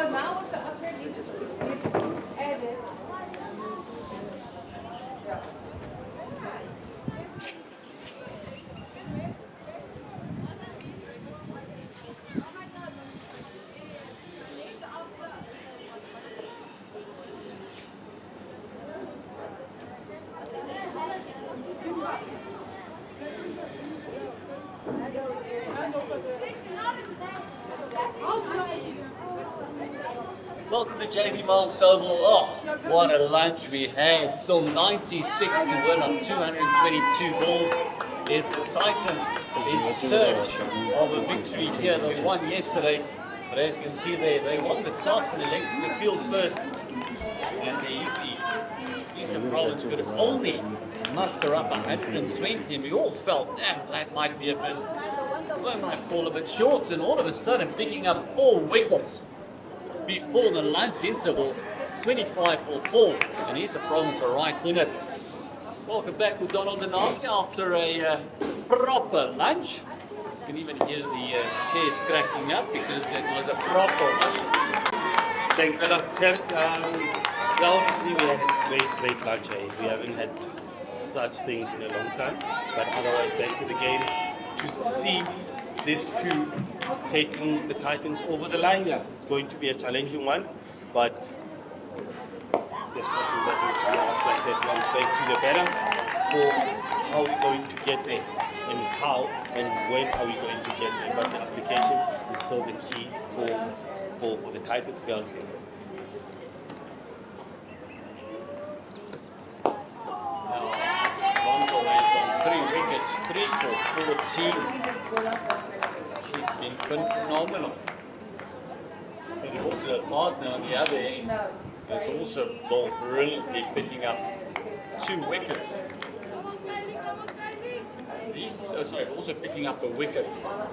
now with the upgrade, it's added. Yeah. Welcome to JB Marks Oval. Oh, what a lunch we had. Still 96 to win on 222 balls. Is the Titans in search of a victory here. They won yesterday, but as you can see they won the toss and elected the field first. And the Eastern Province could only muster up 120, and we all felt that might be a bit, they might fall a bit short, and all of a sudden picking up 4 wickets before the lunch interval, 25 for 4, and Eastern Province are right in it. Welcome back to Donald Denaki after a proper lunch. You can even hear the chairs cracking up because it was a proper lunch. Thanks a lot, Kurt. Well, obviously we had a great lunch. We haven't had such thing in a long time. But otherwise, back to the game to see these two taking the Titans over the line. Yeah, it's going to be a challenging one, but this person that needs to be asked like that one straight to the better. Or how are we going to get there, and how and when are we going to get there? But the application is still the key for the Titans girls here. Bongo is on 3 wickets, 3 for 14. She's been phenomenal. But also a partner on the other end has also bowled brilliantly, picking up 2 wickets. These, also picking up a wicket. These 2 are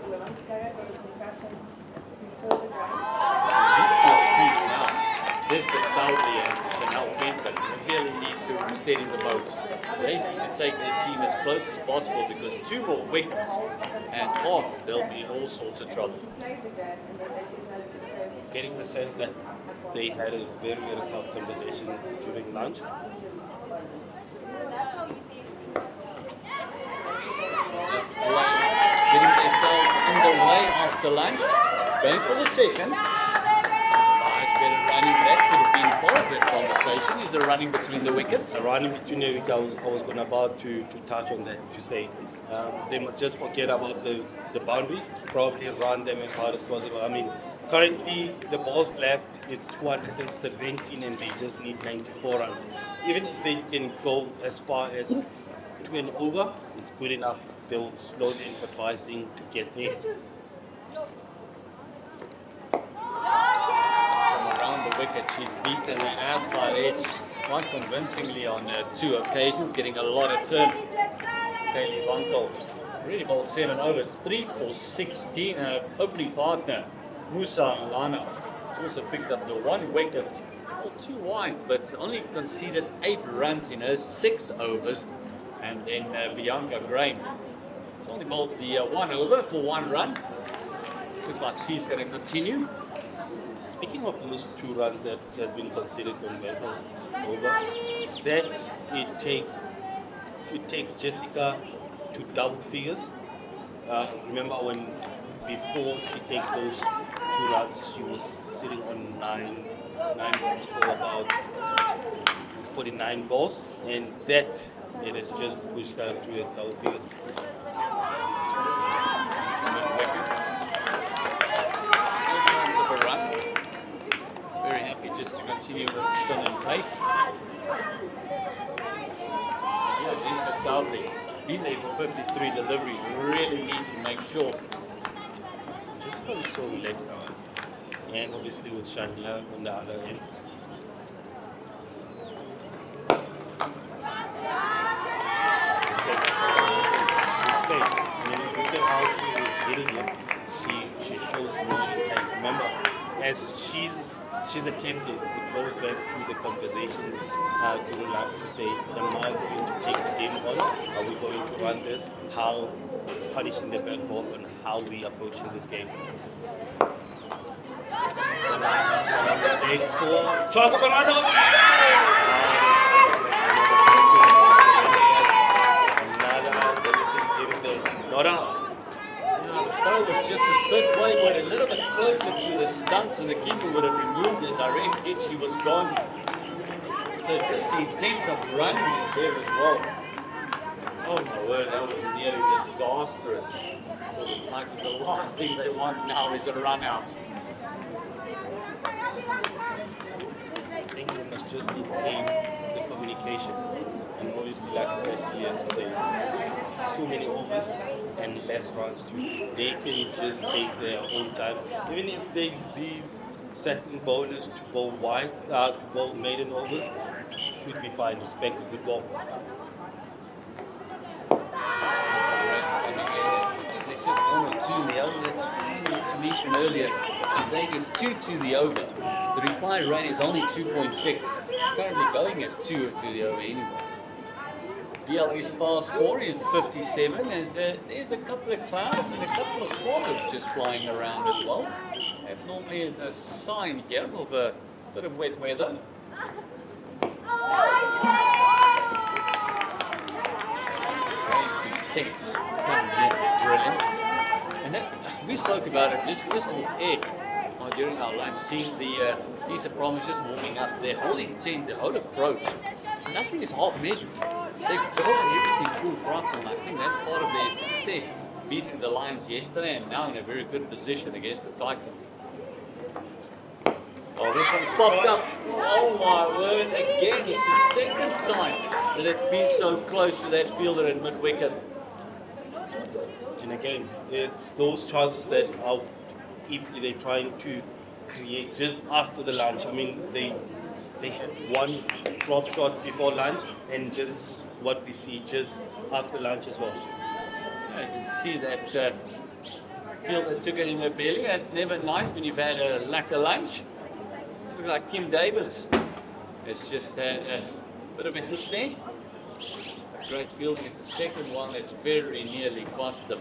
now. There's Bastoudley and Chanel Fenton really needs to steady the boat. They need to take their team as close as possible because 2 more wickets and they'll be in all sorts of trouble. Getting the sense that they had a very, very tough conversation during lunch. Just getting themselves underway after lunch. Going for the second. Nice bit of running. That could have been part of that conversation. Is there running between the wickets? Running between the wickets, I was going about to touch on that, to say they must just forget about the boundary, probably run them as hard as possible. I mean, currently the balls left, it's 217 and they just need 94 runs. Even if they can go as far as 2 and over, it's good enough. They'll slow the advertising to get there. From around the wicket, she'd beaten the outside edge quite convincingly on 2 occasions, getting a lot of turn. Kaylee Wankel really bowled 7 overs, 3 for 16. Her opening partner, Musa Alana, also picked up the 1 wicket, all 2 wides, but only conceded 8 runs in her 6 overs. And then Bianca Grain has only bowled the 1 over for 1 run. Looks like she's going to continue. Speaking of those 2 runs that has been considered on Wendell's over, that it takes Jessica to double figures. Remember when before she take those 2 runs, she was sitting on 9 runs for about 49 balls, and that it has just pushed her to a double figure. Very happy just to continue with still in place. Yeah, Jessica Stoutley, been there for 53 deliveries, really need to make sure. Just probably so relaxed now. And obviously with Shania on the other end. She shows more intent. Remember, as she's a captain, it goes back to the conversation during lunch to say, am I going to take the game on? Are are we going to run this? How punishing the back ball and how we approaching this game. Next for Choco Banana. Another position giving the not out. Yeah, the throw was just a bit wayward, a little bit closer to the stumps, and the keeper would have removed the direct hit. She was gone. So just the intent of running is there as well. Oh my word, that was nearly disastrous for the Titans. The last thing they want now is a run out. I think we must just maintain the communication. And obviously, like I said earlier, to say so many overs and less runs too. They can just take their own time. Even if they leave certain bowlers to bowl wide, to bowl maiden overs, it should be fine. Expect a good ball. It's just 1 or 2 in the over. That's what I mentioned earlier. If they get 2 to the over, the reply rate is only 2.6. Currently going at 2 to the over anyway. DLA's fast score is 57. There's a couple of clouds and a couple of swallows just flying around as well. That normally is a sign here of a bit of wet weather. Tense. Brilliant. And that, we spoke about it just off air during our lunch, seeing the Lisa Promise just warming up their whole intent, the whole approach. Nothing is half measured. They've gone everything full frontal, and I think that's part of their success, beating the Lions yesterday and now in a very good position against the Titans. Oh, this one's popped up. Oh my word, again, it's the second time that it's been so close to that fielder at mid-wicket. And again, it's those chances that are if they're trying to create just after the lunch. I mean, they had one drop shot before lunch, and this is what we see just after lunch as well. You can see that fielder took it in the belly. That's never nice when you've had a lack of lunch. Look like Kim Davis. It's just a bit of a hit there. A great fielding is the second one that very nearly cost them.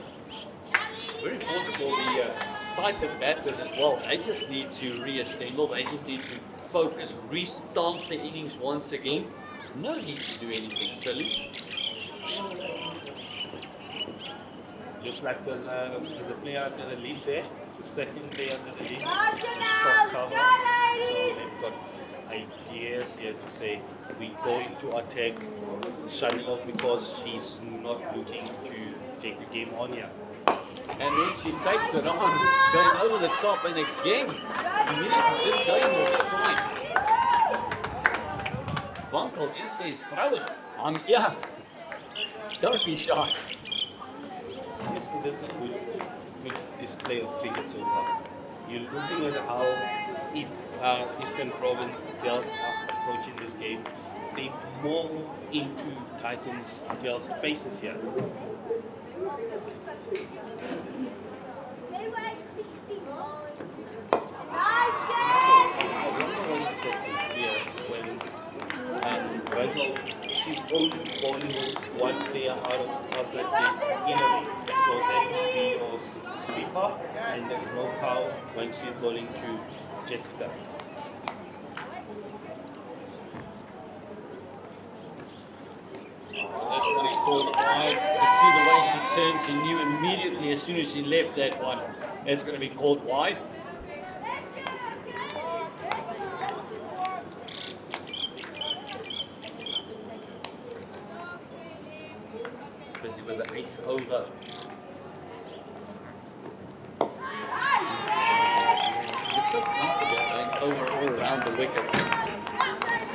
Very important for the Titan batters as well. They just need to reassemble. They just need to focus, restart the innings once again. No need to do anything silly. Looks like there's a player under the lead there. The second player under the lead. Short cover. So they've got ideas here to say we're going to attack Shanil because he's not looking to take the game on here. And then she takes it on, going over the top, and again, immediately just going off strike. Bunkel just says, throw it. I'm here. Don't be shy. Yes, this is a good display of cricket so far. You're looking at how Eastern Province girls are approaching this game. They're more into Titans girls' faces here. She's only bowling with one player out of that game in a way. So that would be your sweeper, and there's no cow when she's bowling to Jessica. That's when he's called wide. You can see the way she turned. She knew immediately as soon as she left that one, it's going to be called wide. Busy with the 8th over. She looks so comfortable going over all around the wicket.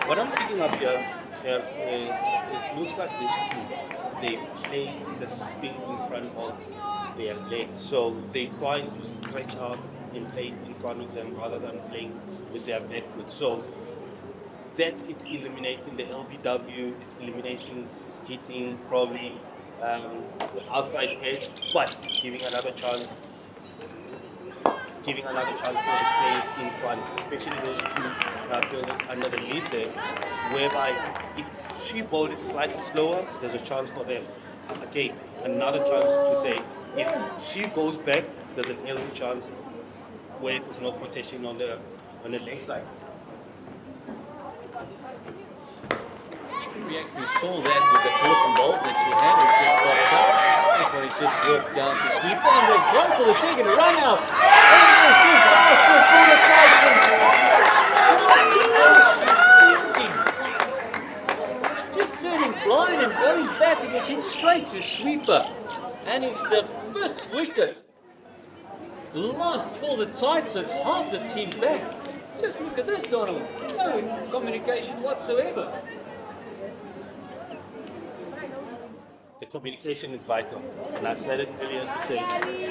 What I'm picking up here is it looks like this two, they play the spin in front of their legs. So they trying to stretch out and play in front of them rather than playing with their back foot. So that it's eliminating the LBW, it's eliminating hitting probably the outside edge, but giving another chance for the players in front, especially those two fielders under the lead there, whereby if she bowled it slightly slower, there's a chance for them. again, another chance to say, if she goes back, there's an early chance where there's no protection on the leg side. We actually saw that with the cotton ball that she had, it just popped up. That's why he should walk down to sweep, and they've gone for the second run out. And it's disastrous for the Titans. Just turning blind and going back, it was hit straight to sweeper. And it's the 5th wicket lost for the Titans, half the team back. Just look at this, Donald. No communication whatsoever. The communication is vital. And I said it earlier to say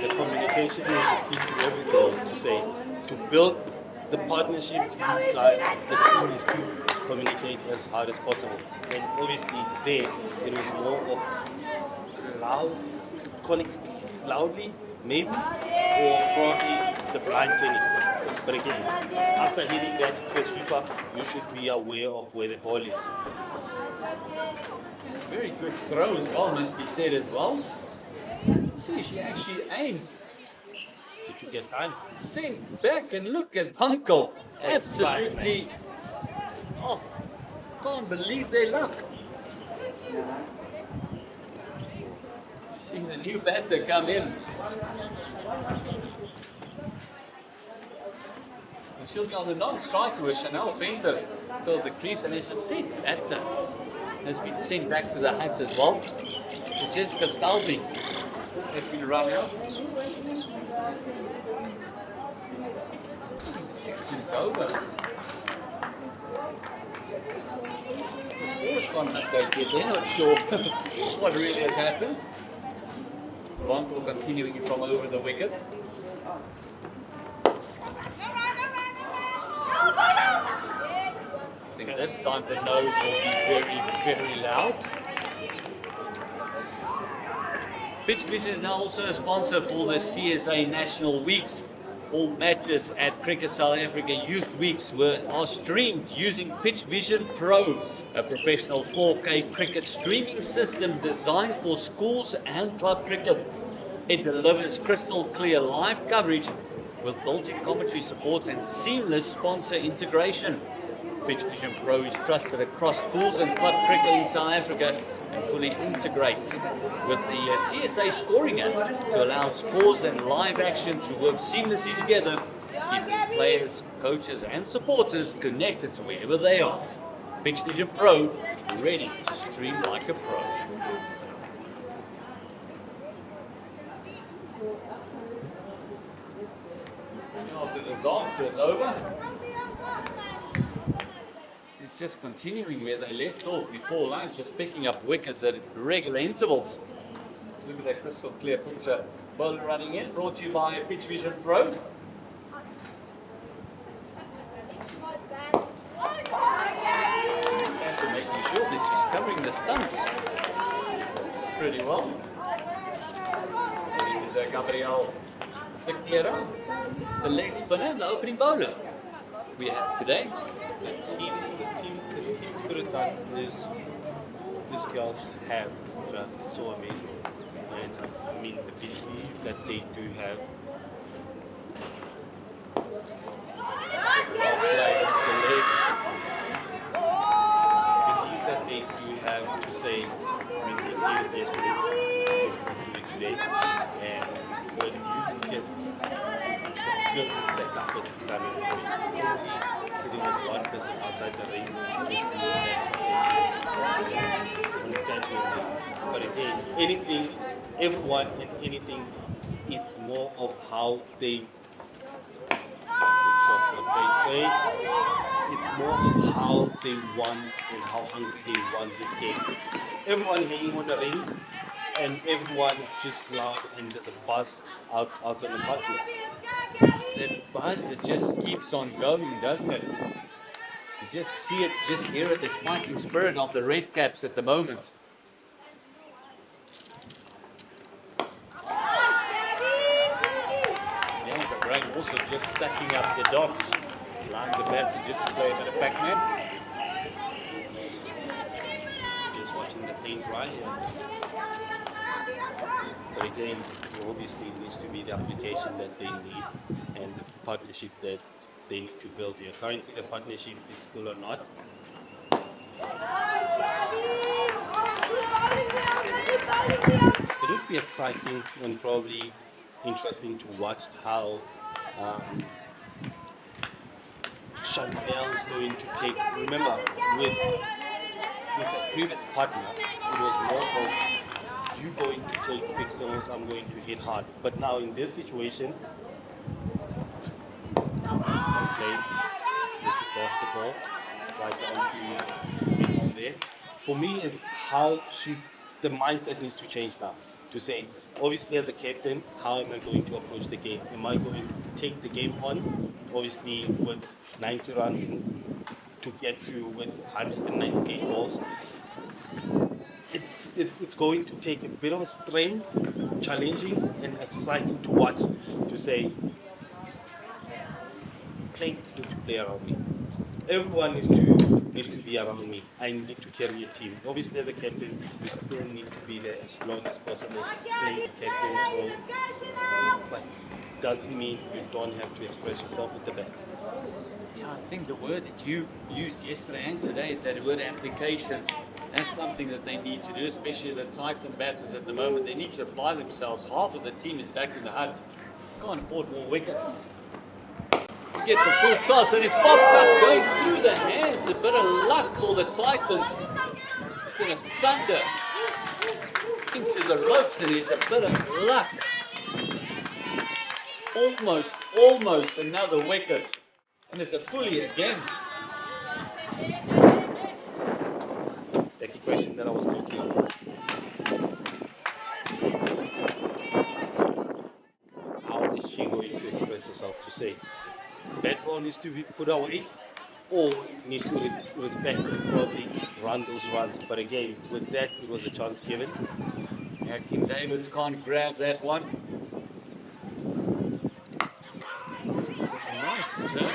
the communication is the key to everything. To say, to build the partnership, you guys, the team is to communicate as hard as possible. And obviously there, it was more of calling loudly, maybe, or probably the blind turning. But again, after hitting that first sweeper, you should be aware of where the ball is. Very good throw as well, must be said as well. See, she actually aimed. Did you get time? Sent back and look at Uncle. Absolutely. Oh, can't believe their luck. See the new batter come in. And she'll go the non-striker with Chanel Venter till the crease, and it's a set batter. Has been sent back to the hut as well. It's Jessica Stalby that's been run out. Second over. The score's gone updated. They're not sure what really has happened. Bonko continuing from over the wicket. I think this time the nose will be very, very loud. Pitch Vision is now also a sponsor for the CSA National Weeks. All matches at Cricket South Africa Youth Weeks are streamed using Pitch Vision Pro, a professional 4K cricket streaming system designed for schools and club cricket. It delivers crystal clear live coverage with built-in commentary support and seamless sponsor integration. Pitch Vision Pro is trusted across schools and club cricket in South Africa and fully integrates with the CSA scoring app to allow scores and live action to work seamlessly together, keeping players, coaches and supporters connected to wherever they are. Pitch Vision Pro, ready to stream like a pro. After the disaster is over, it's just continuing where they left off before lunch, just picking up wickets at regular intervals. Let's look at that crystal clear picture. Bowler running in, brought to you by Pitch Vision Pro. Catcher making sure that she's covering the stumps pretty well. It is Gabriel Sequeira, the leg spinner, the opening bowler we have today. The team spirit that these girls have is so amazing, and I mean the belief that they do have. Powerplay, the legs, belief that they do have to say. I mean, they did it yesterday, it's not doing it today, and when you look at the setup that is done, sitting with one person outside the ring, just but again, anything, everyone and anything, it's more of how they it's more of how they want and how hungry they want this game. Everyone hanging on the ring and everyone just loud, and there's a buzz out on the party. It's that buzz that just keeps on going, doesn't it? You just see it, just hear it, the fighting spirit of the Red Caps at the moment. Bianca Gray also just stacking up the dots. Like the batter just to play a bit of Pac-Man. Just watching the paint dry here. But again, obviously it needs to be the application that they need and the partnership that they need to build here. Currently, the partnership is still or not. It would be exciting and probably interesting to watch how Chanel is going to take. Remember, with a previous partner, it was more of you going to take pixels, I'm going to hit hard. But now in this situation, play just to cross the ball right down to on there. For me, it's how the mindset needs to change now. To say, obviously, as a captain, how am I going to approach the game? Am I going to take the game on? Obviously, with 90 runs to get to with 198 balls, it's going to take a bit of a strain, challenging and exciting to watch. To say, players need to play around me. Everyone needs to be around me. I need to carry a team. Obviously, as a captain, you still need to be there as long as possible, playing the captain's role. But doesn't mean you don't have to express yourself with the bat. Yeah, I think the word that you used yesterday and today is that word application. That's something that they need to do, especially the Titan batters at the moment. They need to apply themselves. Half of the team is back in the hut. Can't afford more wickets. You get the full toss and it's popped up, going through the hands. A bit of luck for the Titans. It's going to thunder into the ropes and it's a bit of luck. Almost another wicket. And it's a fully again. The expression that I was talking about. How is she going to express herself? To say, bat ball needs to be put away, or need to respect and probably run those runs. But again, with that, it was a chance given. Yeah, Kim Davids can't grab that one. Nice turn.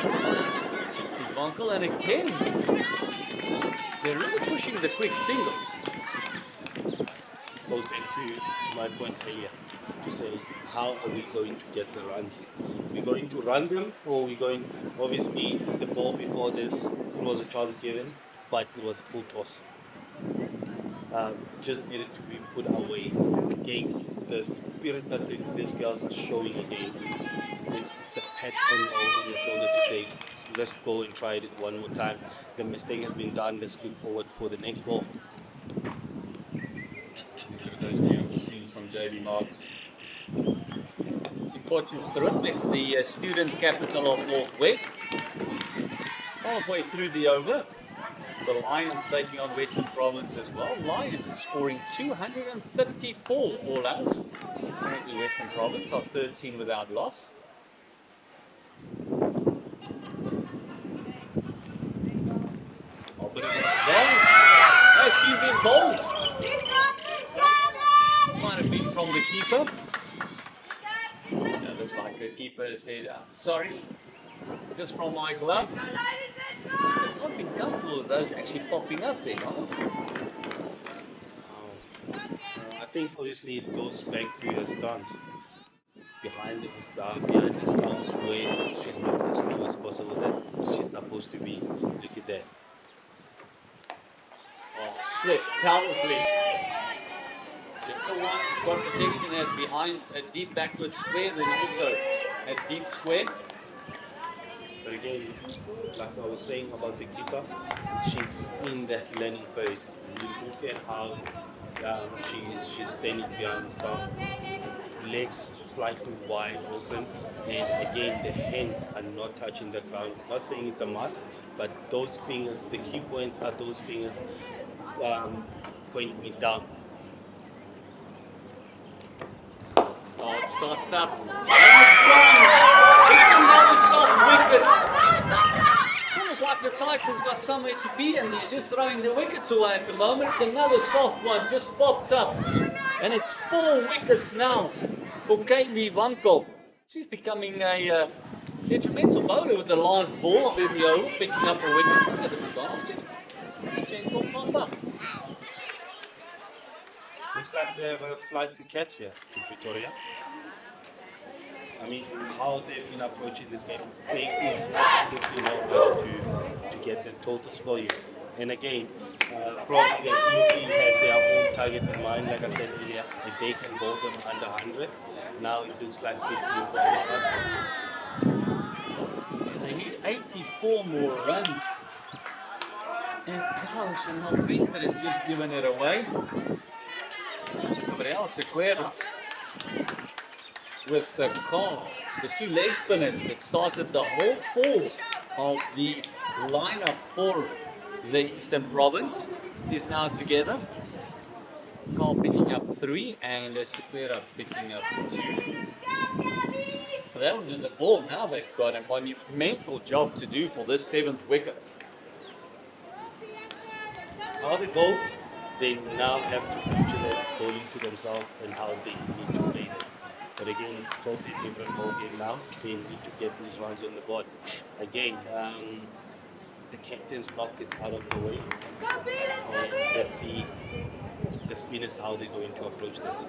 He's Vonkel, and again, they're really pushing the quick singles. Goes back to my point earlier, to say, how are we going to get the runs? We're going to run them, or we're going, obviously, the ball before this, it was a chance given, but it was a full toss. Just needed to be put away. Again, the spirit that these girls are showing again is it's the pat on the shoulder to say, let's go and try it one more time. The mistake has been done. Let's look forward for the next ball. Look at those beautiful scenes from JB Marks. In Potchefstroom, it's the student capital of Northwest. Halfway through the over. The Lions taking on Western Province as well. Lions scoring 234 all out. Currently Western Province are 13 without loss. Oh, but it was no, she's been bowled. Might have been from the keeper. Yeah, looks like the keeper said, sorry, just from my glove. It's not been comfortable with those actually popping up there, no? I think obviously it goes back to her stance. Behind the stance where she's moved as slow as possible that she's supposed to be. Look at that. Oh, slip powerplay. Just the one, she's got protection at behind a deep backward square, then also a deep square. But again, like I was saying about the keeper, she's in that learning phase. You look at how she's standing behind the stump, legs slightly wide open, and again the hands are not touching the ground. Not saying it's a must, but those fingers, the key points are those fingers pointing it down. Oh, it's tossed up. And it's gone. It's another soft wicket. It's almost like the Titans got somewhere to be and they're just throwing the wickets away at the moment. It's another soft one just popped up. And it's 4 wickets now for Kaylee Vankel. She's becoming a detrimental bowler with the last ball of every over, picking up a wicket. Look at this guy, just a gentle pop up. This looks like they have a flight to catch here in Pretoria. I mean, how they've been approaching this game, there is absolutely no rush to get the total score here. And again, probably the UT has their own target in mind, like I said earlier, if they can hold them under 100. Now it looks like 15's on the cards. They need 84 more runs. And gosh, and Malvinter has just given it away. Gabriel Sequeira with the call. The two leg spinners that started the whole four of the lineup for the Eastern Province is now together. Carl picking up 3 and Sequeira picking up 2. That was in the ball. Now they've got a monumental job to do for this 7th wicket. How they bowl, they now have to picture that bowling to themselves and how they need to play it. But again, it's a totally different ball game now. They need to get these runs on the board. Again, the captain's block gets out of the way. And let's see the spinners how they're going to approach this.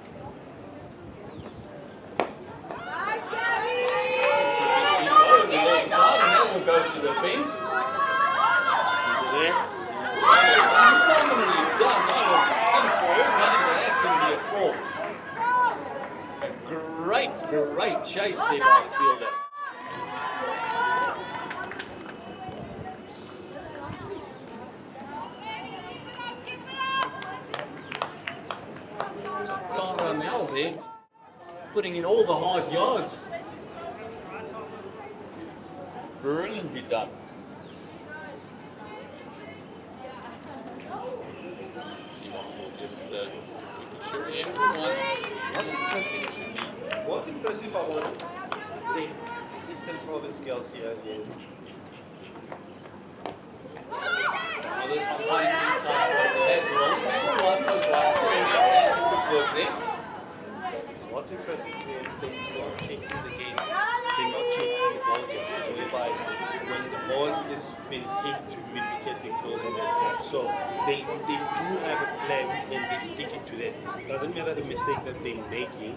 The leg side, and that will go to the fence. Is it there? Phenomenally done. That was in for it. That's going to be a 4. A great chase there by the fielder. Tara Mel there, putting in all the hard yards. Brilliantly done. Just sure everyone. What's impressive about the Eastern Province girls here is Now this one going inside that roll. One goes right for him. That's a good work there. what's impressive is they're not chasing the game. They're not chasing the ball game. Whereby when the ball is being hit to mid-wicket, they close on that. So they do have a plan and they stick it to that. Doesn't matter the mistake that they're making,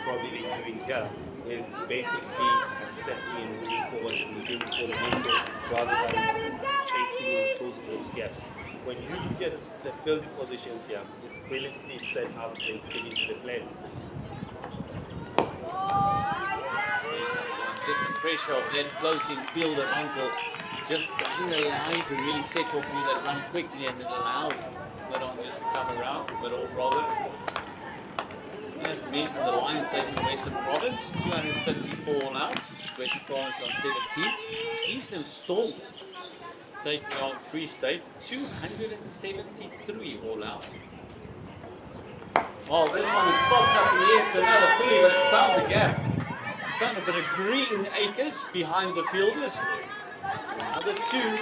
probably they're doing here. It's basically accepting and moving forward and moving for the next game rather than chasing and closing those gaps. When you look at the fielding positions here, it's brilliantly set up and sticking to the plan. Just the pressure of that close-in fielder, Uncle, just doesn't allow you to really settle through that run quickly, and it allows Madon just to come around, but off rather. As mentioned, the Lions taking Western Province, 234 all out, Western Province on 17. Eastern Storm taking on Free State, 273 all out. Oh, this one is popped up in the air. It's another fully, but it's found the gap. It's found a bit of green acres behind the fielders. Another 2.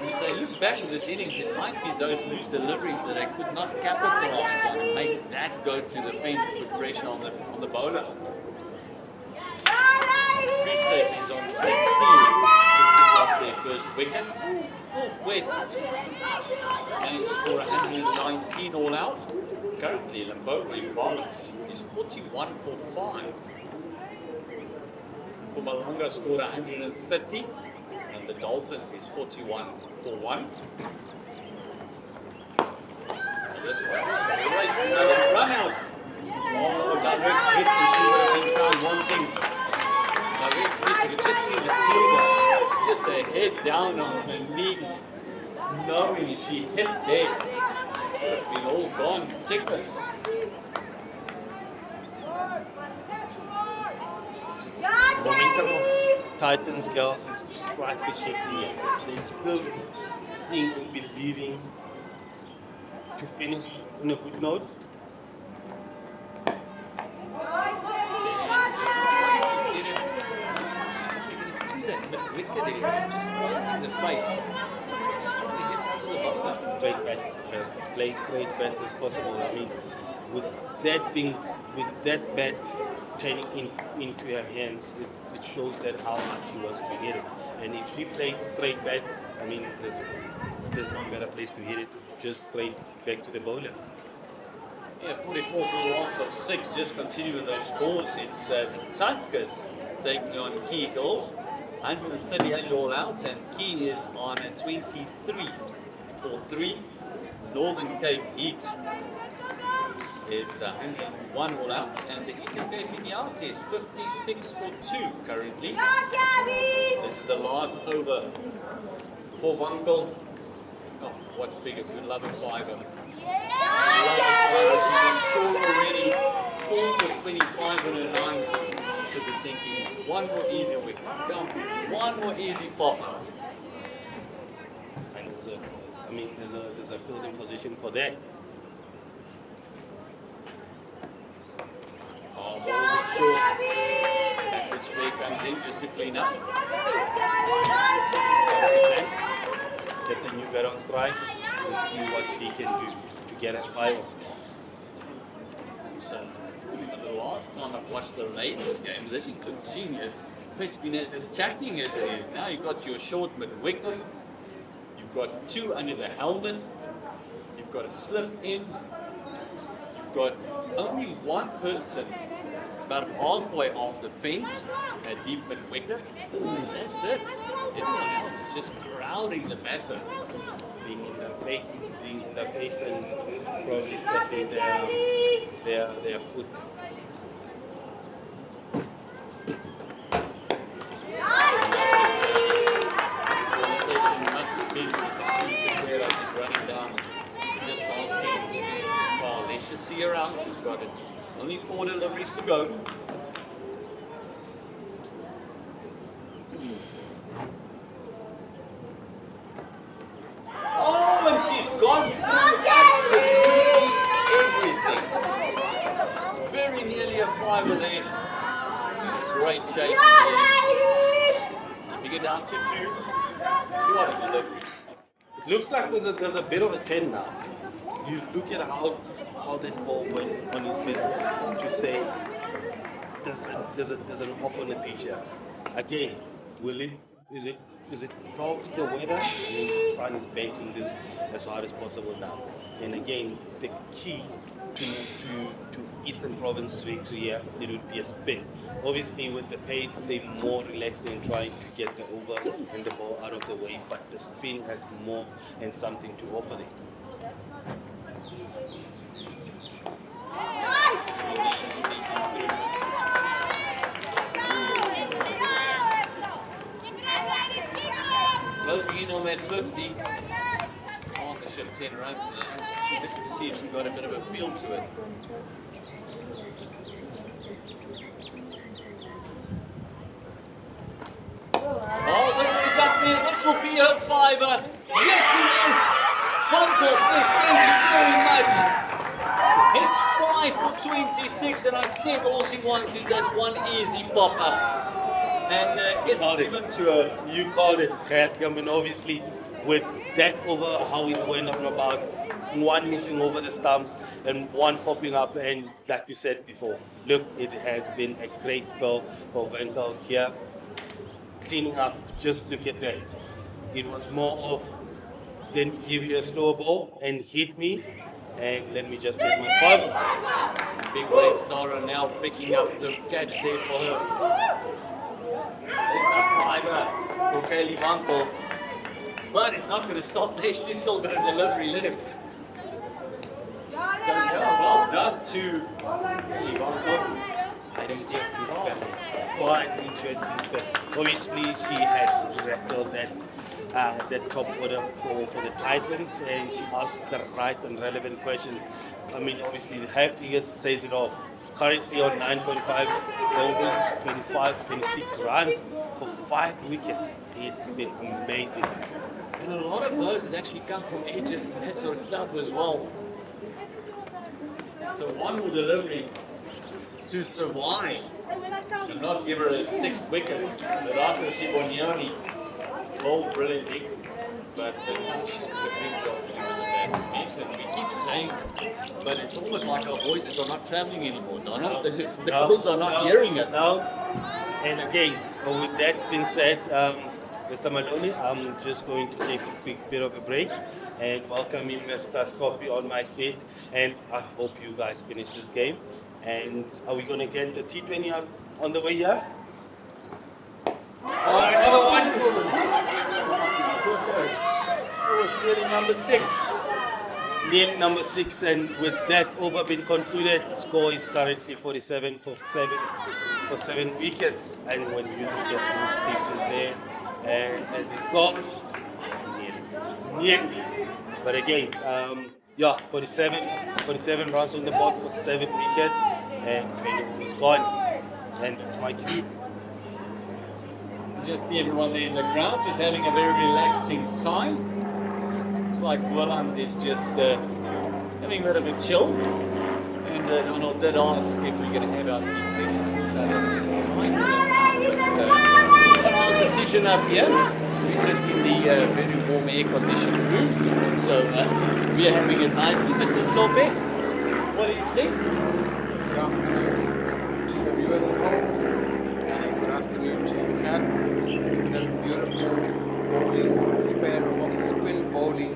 If they look back at this innings, it might be those loose deliveries that they could not capitalize on and make that go to the fence and put pressure on the bowler. Free State is on 16. Off their first wicket. Northwest managed to score 119 all out. Currently, Limpopo in bowlers is 41 for 5. Mpumalanga scored 130, and the Dolphins is 41 for 1. And this one's great, another run out. Oh, direct hit, and she would have been found wanting. Direct hit, you could just see the fielder, just a head down on her knees, knowing if she hit there, it would have been all gone to tickers. Momentum of Titans girls is slightly shifting here. They still seem and believing to finish on a good note. Just raising the face, just trying to get under the bowler. Straight bat first, play straight bat as possible. I mean, with that bat turning into her hands, it shows that how much she wants to hit it. And if she plays straight bat, I mean, there's no better place to hit it, just straight back to the bowler. Yeah, 44 for the loss of 6. Just continue with those scores. It's the Tuskers taking on Key Eagles. 138 all out, and Key is on a 23 for 3. Northern Cape Heat is 101 all out, and the Eastern Cape Idiot is 56 for 2 currently. This is the last over for Wankel. Oh, what figures? We love a fiver. She's on 4 already. 4 for 25 on her 9. Should be thinking one more easy wicket. Come, one more easy pop. And there's a building position for that. Oh, balls are short. Backward spray comes in just to clean up. Get the new girl on strike and see what she can do to get a 5. So, the last time I've watched the ladies game, this includes seniors, it's been as attacking as it is. Now you've got your short mid wicket, you've got 2 under the helmet, you've got a slip in, you've got only one person about halfway off the fence, a deep mid wicket. That's it. Everyone else is just crowding the batter. Being in the face and probably stepping their foot. Conversation must have been with Susan Guerra just running down, just asking, oh, let's just see her out. She's got it. Only 4 deliveries to go. Oh, and she's gone through absolutely everything. Very nearly a 5 there. Great chase. Keeping it down to 2. What a delivery. It looks like there's a bit of a trend now. You look at how that ball went on his business to say there's an off on the picture. Again, is it probably the weather? I mean, the sun is baking this as hard as possible now. And again, the key to Eastern Province victory here, it would be a spin. Obviously, with the pace, they're more relaxed in trying to get the over and the ball out of the way, but the spin has more and something to offer them. Closing in on that 50. Arthur should have 10 runs now. It's actually good to see if she got a bit of a feel to it. Oh, this is up there. This will be her 5er. Yes, it is. Bunkles, thank you very much. It's 5 for 26, and I said all she wants is that one easy popper. And it's given to her. You called it, Gert. I mean, obviously, with that over, how it went up about one missing over the stumps and one popping up, and like you said before, look, it has been a great spell for Venkel here. Cleaning up, just look at that. It was more of, then give you a slower ball and hit me, and let me just get my 5. Big Wayne Starrer now picking up the catch there for her. It's a 5er for Kaylee Wankel. But it's not going to stop there. She's still got a delivery left. So yeah, well done to Kaylee Wankel. Quite interesting spell. Quite interesting spell. Obviously, she has rattled that top order for the Titans, and she asked the right and relevant questions. I mean, obviously, her figures says it all. Currently on 9.5 overs, 25, 26 runs for 5 wickets. It's been amazing. And a lot of those actually come from edges and that sort of stuff as well. So one more delivery to survive and not give her a 6th wicket. But after Sibonioni bowled brilliantly, but she did a big job to do with that. Mentioned, we keep saying, but it's almost like our voices are not traveling anymore. The calls are not hearing it. No. And again, with that being said, Mr. Maloney, I'm just going to take a quick bit of a break and welcome in Mr. Floppy on my seat. And I hope you guys finish this game. And are we going to get the T20 on the way here? Oh, another one. It was nearly number 6. Nearly number 6, and with that over being concluded, score is currently 47 for 7 wickets. And when you look at those pictures there, and as it goes, nearly. But again, yeah, 47 runs on the board for 7 wickets, and 20 overs gone. And that's my cue. Just see everyone there in the ground, just having a very relaxing time. It's like Willand is just having a bit of a chill. And Donald did ask if we're going to have our T20. So that's fine. So, got our decision up here. We sit in the very warm air-conditioned room. So we are having it nicely. Mrs. Lope, what do you think? Good afternoon to the viewers at home, and good afternoon to Gert. It's been a beautiful bowling spell of spin bowling.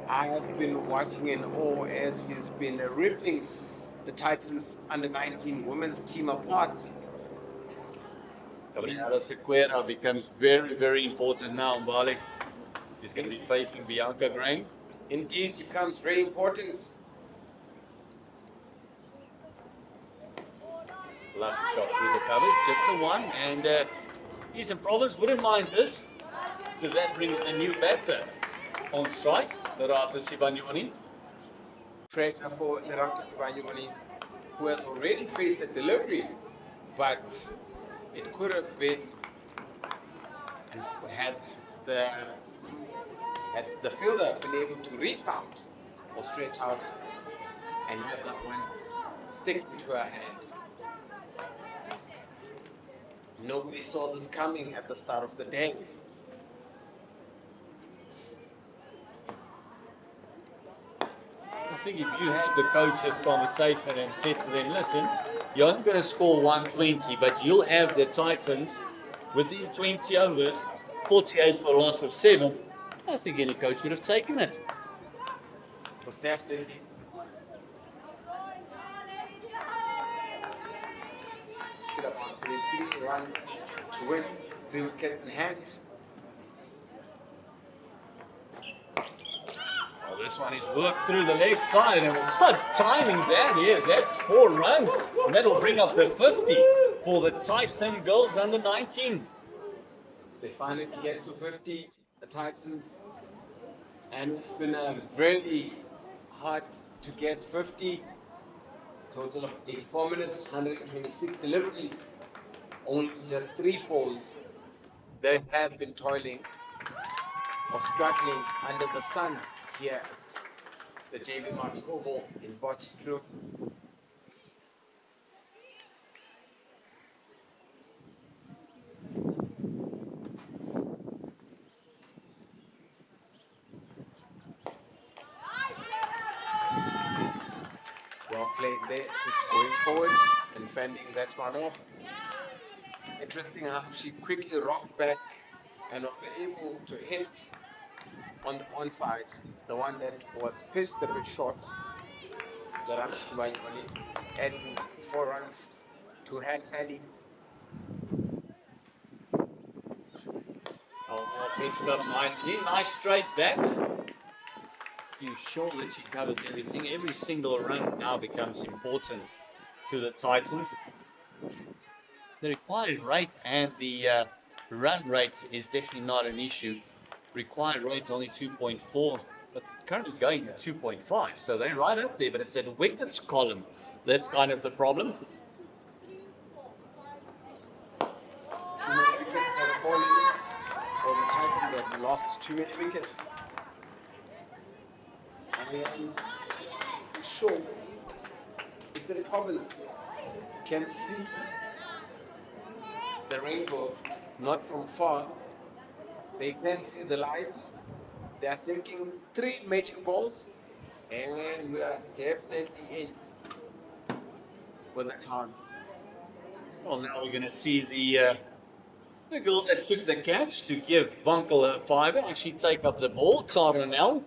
I have been watching in awe as he's been ripping the Titans under 19 women's team apart. Gabriela Sequeira becomes very, very important now, Bali. He's going to be facing Bianca Graham. Indeed, becomes very important. Lovely shot through the covers, just the one. And Eastern Province wouldn't mind this, because that brings the new batter on strike, Lerato Sibanyoni. Pressure for Lerato Sibanyoni, who has already faced a delivery, but it could have been, and had the fielder been able to reach out or stretch out and have that one stick into her hand. Nobody saw this coming at the start of the day. I think if you had the coach's conversation and said to them, listen, you're only going to score 120, but you'll have the Titans within 20 overs, 48 for a loss of 7, I think any coach would have taken it. Most definitely. Still about 73 runs to win, 3 wickets in hand. Well, this one is worked through the leg side, and what timing that is. That's 4 runs, and that'll bring up the 50 for the Titan girls under 19. They finally get to 50, the Titans, and it's been very hard to get 50. Total of 84 minutes, 126 deliveries, only just 3 fours. They have been toiling or struggling under the sun here at the JB Marks Oval in Potchefstroom. Well played there, just going forward and fending that one off. Interesting how she quickly rocked back and was able to hit on the onside, the one that was pitched a bit short. Lerato Sibanyoni adding 4 runs to her tally. Oh, pitched up nicely. Nice straight bat. You sure that she covers everything. Every single run now becomes important to the Titans. The required rate and the run rate is definitely not an issue. Required rate's only 2.4, but currently going at 2.5, so they're right up there, but it's at wickets column. That's kind of the problem. Too many wickets have fallen, or the Titans have lost too many wickets. And sure, if the province can see the rainbow not from far, they can see the light. They are thinking 3 magic balls, and we are definitely in with a chance. Well, now we're going to see the The girl that took the catch to give Bunkel a fiver actually take up the ball. Taranel.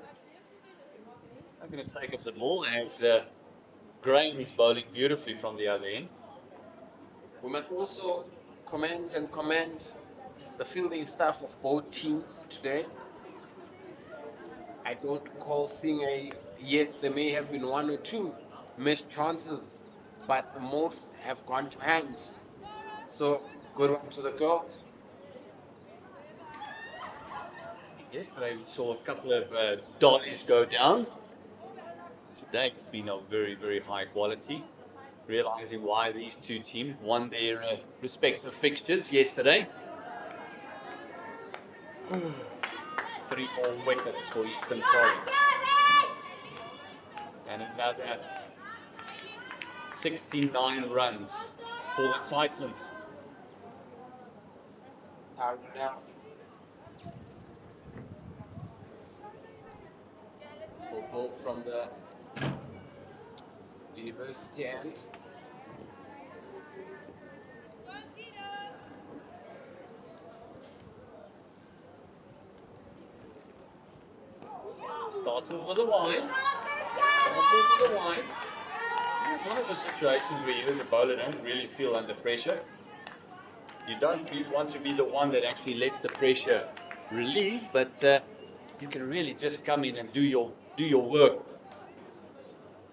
I'm going to take up the ball as Graham is bowling beautifully from the other end. We must also comment the fielding staff of both teams today. I don't recall seeing yes, there may have been one or two missed chances, but most have gone to hand. So good one to the girls. Yesterday we saw a couple of dollies go down. Today it's been of very, very high quality. Realizing why these two teams won their respective fixtures yesterday. 3 more wickets for Eastern Province. And another 69 runs for the Titans. Now, ball from the university end. Starts off with a wide. Starts off with a wide. It's one of those situations where you as a bowler don't really feel under pressure. You don't want to be the one that actually lets the pressure relieve, but you can really just come in and do your work.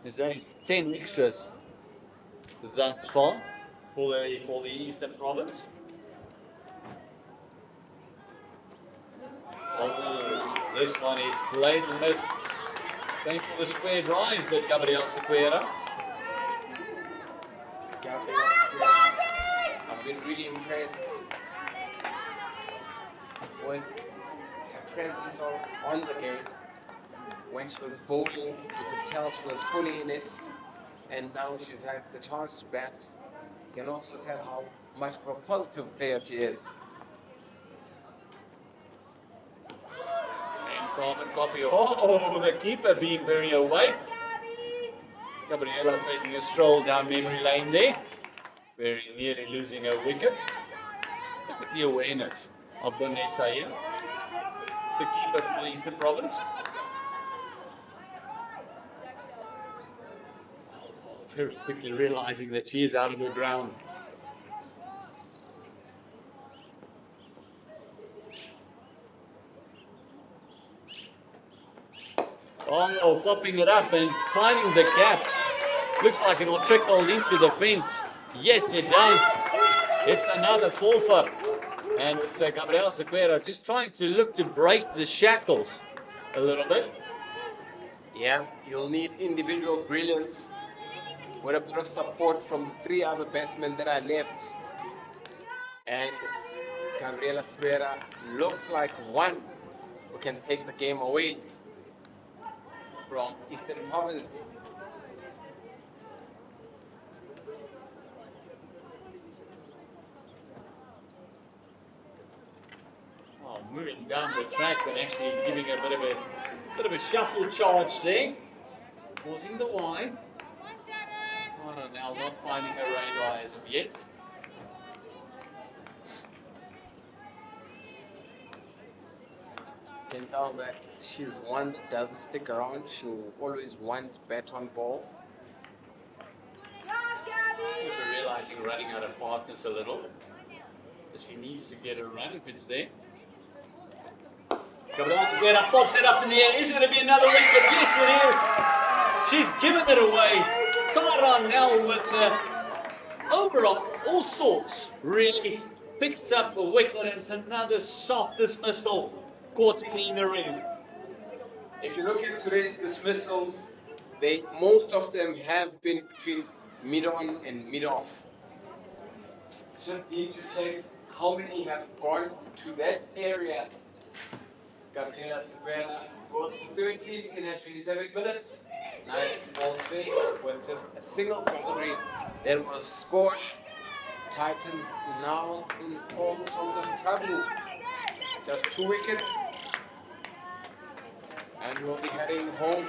There's only 10 extras thus far for the Eastern Province. Oh, this one is played and missed. Going for the square drive, but Gabriel Sequeira. I've been really impressed with her presence on the game. When she was bowling, you could tell she was fully in it, and now she's had the chance to bat. You can also tell how much of a positive player she is. And carbon copy. Oh, the keeper being very awake. Gabriela taking a stroll down memory lane there. Very nearly losing her wicket. Look at the awareness of Donesa here, the keeper for the Eastern Province. Very quickly realizing that she is out of the ground. Oh, popping it up and finding the gap. Looks like it will trickle into the fence. Yes, it does. It's another forfeit. And it's Gabriel Sequeira just trying to look to break the shackles a little bit. Yeah, you'll need individual brilliance with a bit of support from the 3 other batsmen that are left. And Gabriela Sequeira looks like one who can take the game away from Eastern Province. Oh, moving down the track and actually giving a bit of a shuffle charge there, causing the wide. Tara now not finding her radar as of yet. You can tell that she's one that doesn't stick around. She'll always want bat on ball. Also realizing running out of partners a little. But she needs to get a run if it's there. Gabriel Sequeira pops it up in the air. Is it going to be another wicket? Yes, it is. She's given it away. Tara now with overall all sorts really picks up a wicket, and it's another soft dismissal caught in the ring. If you look at today's dismissals, most of them have been between mid-on and mid-off. Just need to check how many have gone to that area. Gabriela Sequeira goes for 13 in that 27 minutes. Nice ball space with just a single boundary that was scored. Titans now in all sorts of trouble. Just 2 wickets. And we'll be heading home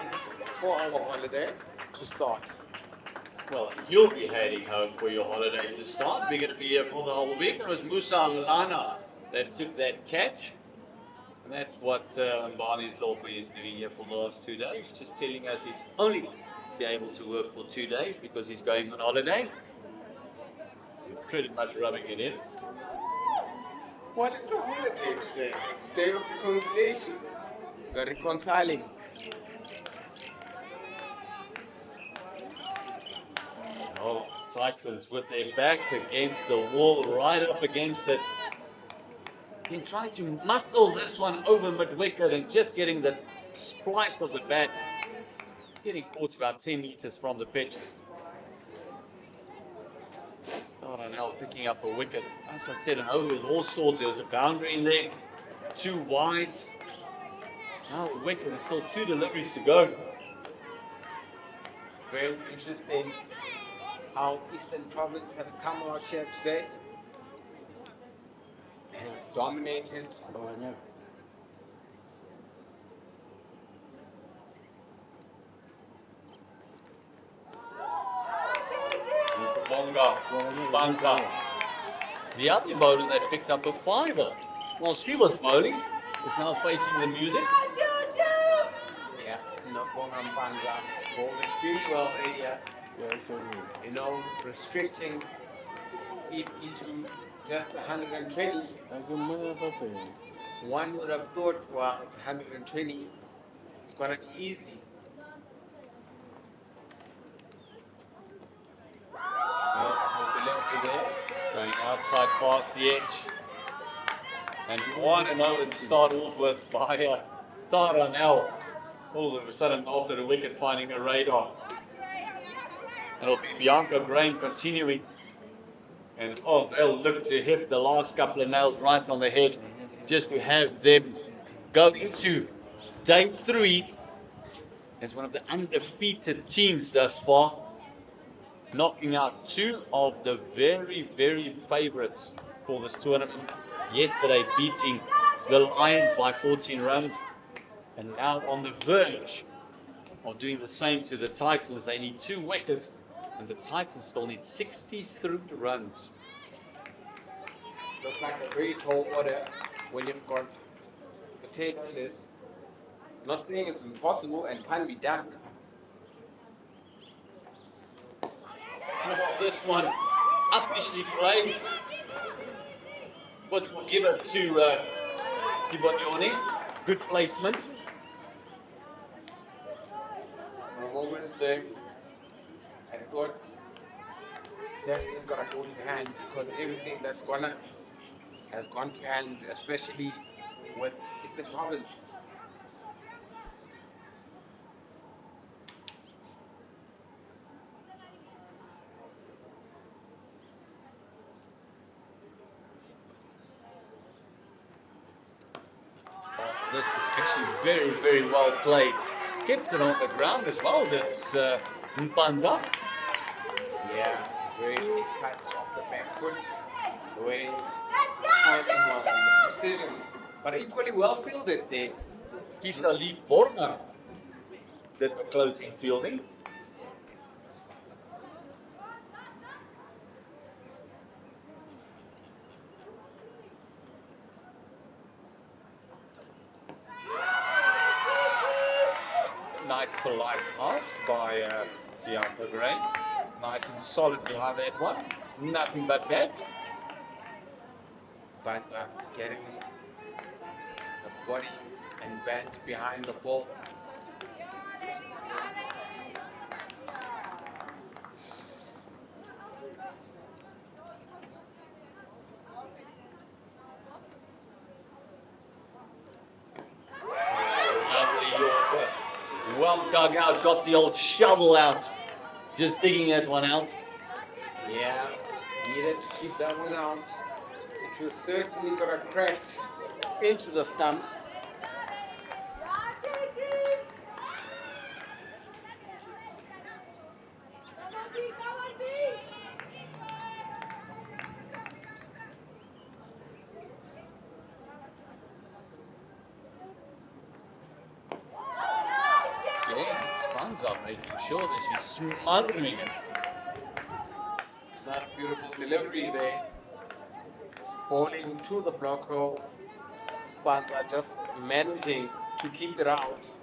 for our holiday to start. Well, you'll be heading home for your holiday to start. We're going to be here for the whole week. It was Musa Lana that took that catch. And that's what Barney Thorpe is doing here for the last 2 days, just telling us he's only be able to work for 2 days because he's going on holiday. Pretty much rubbing it in. Well, it's a holiday today. It's day of reconciliation. We're reconciling. Oh, Titans with their back against the wall, right up against it. Been trying to muscle this one over mid-wicket and just getting the splice of the bat. Getting caught about 10 meters from the pitch. Darnell picking up a wicket. As I said, an over with all sorts. There was a boundary in there, 2 wides. Now a wicket, there's still 2 deliveries to go. Very interesting how Eastern Province have come out here today and dominated. Bonga, Banza. The other bowler that picked up a 5er while she was bowling is now facing the music. Yeah, Nobonga Mpanza bowled extremely well earlier. You know, restricting it into just 120. One would have thought, well, it's 120. It's gonna be easy. Going outside past the edge. And 1-0 to start off with by Taranel. All of a sudden after the wicket finding a radar. It'll be Bianca Grain continuing. And oh, they'll look to hit the last couple of nails right on the head just to have them go into day 3 as one of the undefeated teams thus far, knocking out 2 of the very, very favorites for this tournament. Yesterday beating the Lions by 14 runs, and now on the verge of doing the same to the Titans. They need 2 wickets, and the Titans still need 63 runs. Looks like a very tall order when you've got potatoes. Not saying it's impossible and can't be done. How about this one? Uppishly played. But we'll give it to Sibonyoni. Good placement. For a moment there, I thought it's definitely gonna go to hand because everything that's has gone to hand, especially with Eastern Province. This is actually very, very well played. Kept it on the ground as well. That's Mpanza. Yeah, very good cut off the back foot. The way timing was and the precision, but equally well fielded there. Kisa Lee Borna did the closing fielding. Nice polite ask by Bianca Gray. Nice and solid behind that one. Nothing but that. But getting the body and bat behind the ball. Lovely Yorker. Well dug out, got the old shovel out. Just digging that one out. Yeah, needed to keep that one out. It was certainly gonna crash into the stumps. Spanza making sure that she's smothering it. That beautiful delivery there. Bowling to the block row, but are just managing to keep it out.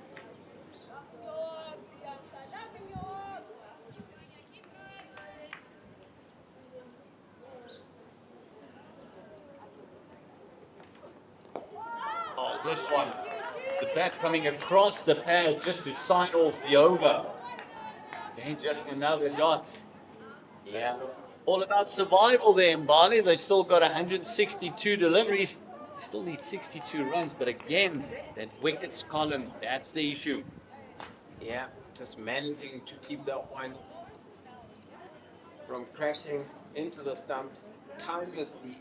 Oh, this one. The bat coming across the pad just to sign off the over. Then just another dot. Yeah, All about survival there in Bali. They still got 162 deliveries. They still need 62 runs. But again, that wickets column, that's the issue. yeah, just managing to keep that one from crashing into the stumps timelessly.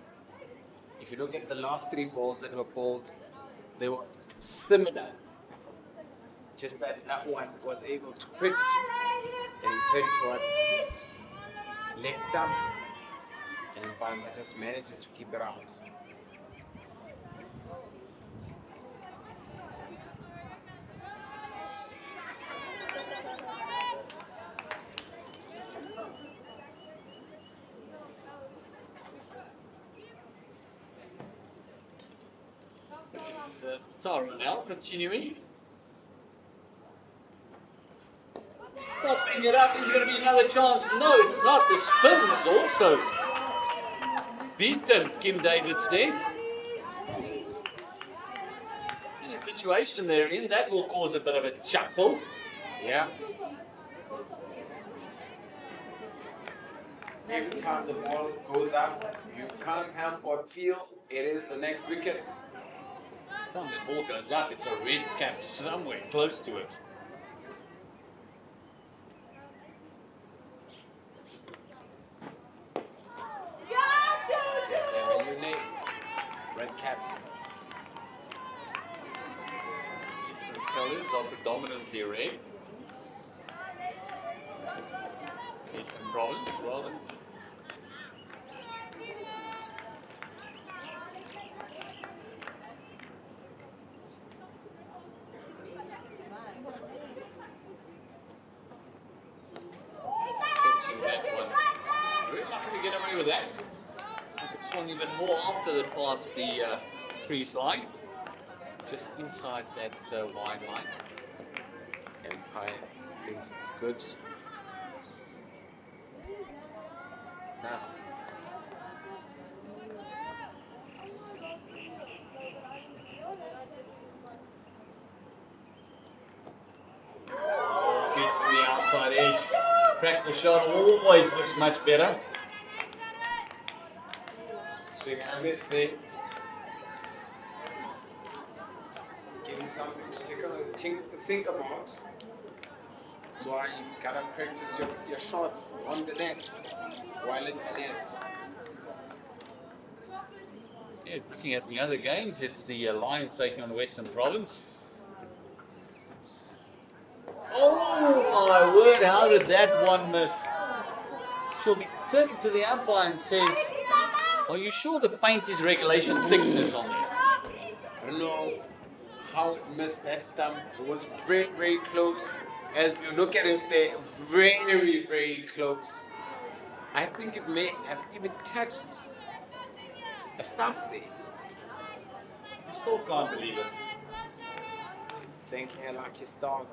If you look at the last three balls that were bowled, they were similar. Just that that one was able to pitch and turn towards left stump, and Banza just manages to keep it out. The Tara now continuing. Popping it up. Is going to be another chance? No, it's not. The spin is also beaten Kim David's there. In a situation they're in, that will cause a bit of a chuckle. Yeah. Every time the ball goes up, you can't help but feel it is the next wicket. Time the ball goes up, it's a red cap somewhere close to it. They have a new name, Red Caps. Eastern's colours are predominantly red. Eastern Province, rather. Catching that one. Very lucky to get away with that. It swung even more after they passed the crease line. Just inside that wide line. Empire thinks it's good. Now, Beat to the outside edge. Practice shot always looks much better. swing and a miss there. Giving something to think about. That's why you gotta practice your shots on the net while in the nets. Yes, looking at the other games, it's the Lions taking on Western Province. Oh my word, how did that one miss? She'll be turning to the umpire and says, are you sure the paint is regulation thickness on it? I don't know how it missed that stump. It was very, very close. As you look at it there, very, very close. I think it may have even touched a stump there. I still can't believe it. Thanking her lucky stars.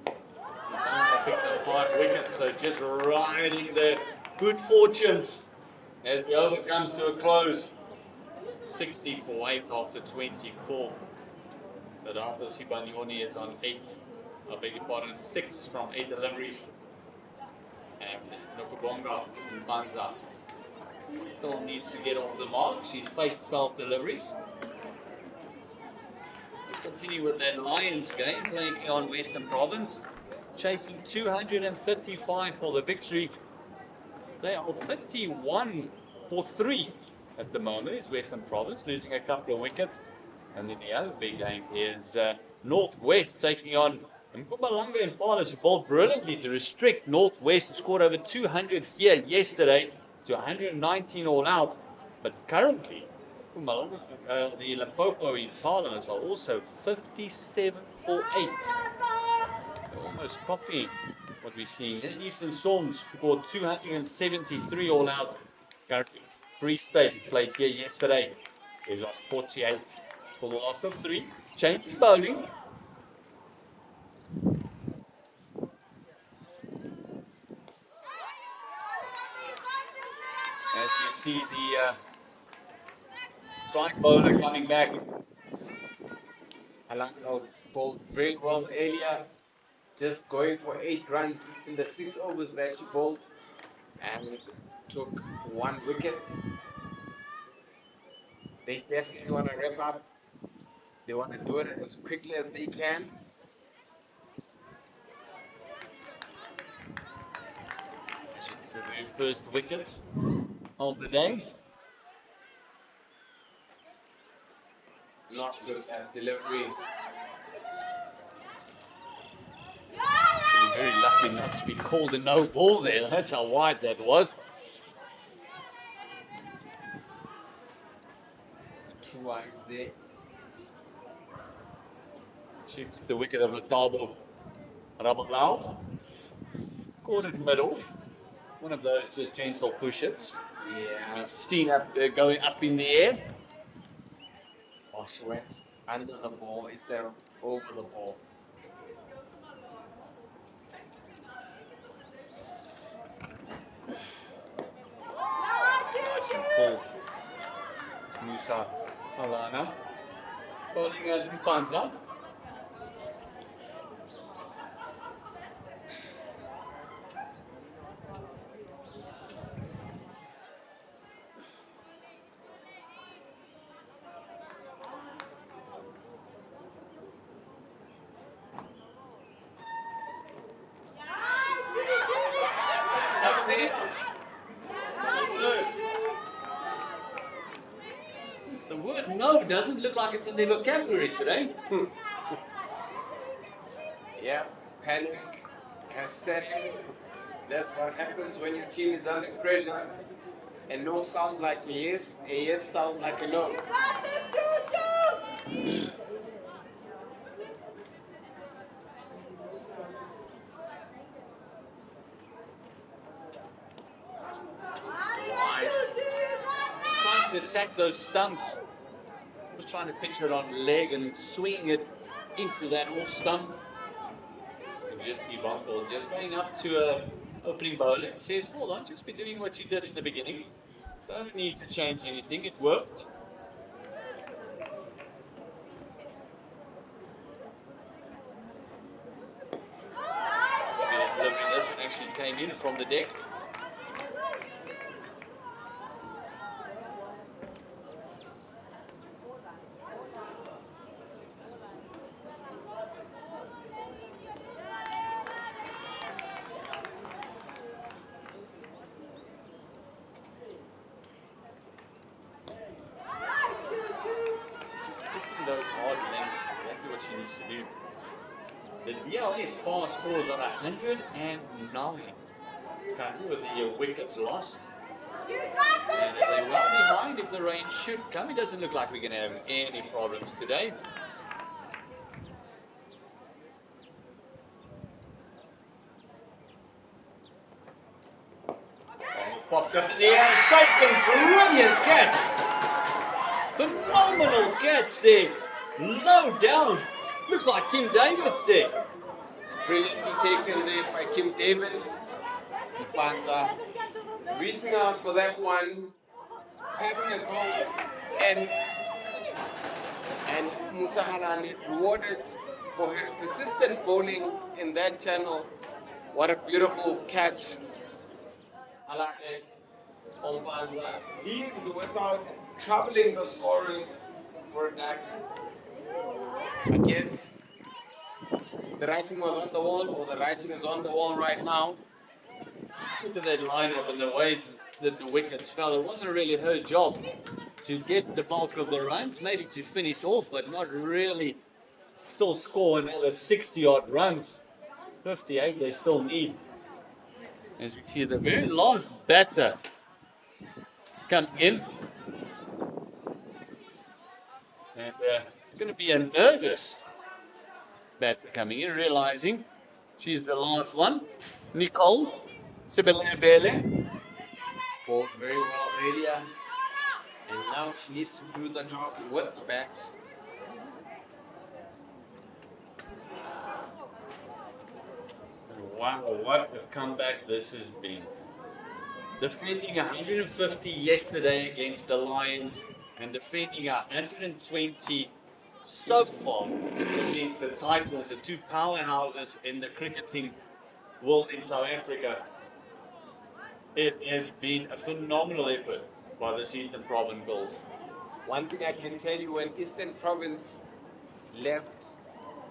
Banza picked up 5 wickets, so just riding the good fortunes as the over comes to a close. 60 for 8 after 24. Renato Sibanyoni is on 8. I beg your pardon, 6 from 8 deliveries. And Nokubonga Banza still needs to get off the mark. She's faced 12 deliveries. Let's continue with that Lions game, playing on Western Province. Chasing 235 for the victory. They are 51 for 3 at the moment. Is Western Province losing a couple of wickets. And then the other big game is Northwest taking on Mpumalanga and Palas, who bowled brilliantly to restrict Northwest. Scored over 200 here yesterday to 119 all out. But currently, Mpumalanga, the Limpopo Impalas are also 57 for 8. They're almost copying what we're seeing. Eastern Storms scored 273 all out. Free State played here yesterday is on 48 for the loss of 3. Changing bowling. As we see the strike bowler coming back. Alano bowled very well earlier, just going for 8 runs in the 6 overs that she bowled and took 1 wicket. They definitely want to wrap up. They want to do it as quickly as they can. The very first wicket of the day. Not look at delivery. Actually very lucky not to be called a no ball there. That's how wide that was. 2 wides there. She took the wicket of Latabo Rabalau. Caught it middle. One of those just gentle push-its. Yeah. We've seen up going up in the air. Oh, she went under the ball instead of over the ball. Nice and full. It's Musa Alana. Bowling at Panza. Up there. The word no doesn't look like it's in their vocabulary today. Yeah, panic, hysteria. That's what happens when your team is under pressure. A no sounds like a yes sounds like a no. Wide. He's trying to attack those stumps. Was trying to pitch it on leg and swing it into that off stump. And just Yvonne just going up to a opening bowler and says, hold on, just be doing what you did in the beginning. Don't need to change anything. It worked. This one actually came in from the deck. Just hitting those hard lengths is exactly what she needs to do. The DLS far scores on 109. Currently with the wickets lost. And they're well behind if the rain should come. It doesn't look like we're going to have any problems today. Popped up in the air and taken. Brilliant catch. Phenomenal catch there. Low down. Looks like Kim David's there. Brilliantly taken there by Kim Davis. Panza reaching out for that one, having a go, and Musa Halani rewarded for her persistent bowling in that channel. What a beautiful catch. Halani on Panza leaves without troubling the scorers for that. I guess the writing was on the wall, or the writing is on the wall right now. Look at that lineup and the ways that the wickets fell. It wasn't really her job to get the bulk of the runs, maybe to finish off, but not really still score another 60 odd runs. 58 they still need. As we see the very last batter come in. And it's going to be a nervous batter coming in, realizing She's the last one. Nicole Sibelebele. Bowled very well earlier, and now she needs to do the job with the bats. Wow, what a comeback this has been. Defending 150 yesterday against the Lions and defending 120 so far against the Titans, the two powerhouses in the cricketing world in South Africa. It has been a phenomenal effort by the Eastern Province Bulls. One thing I can tell you, when Eastern Province left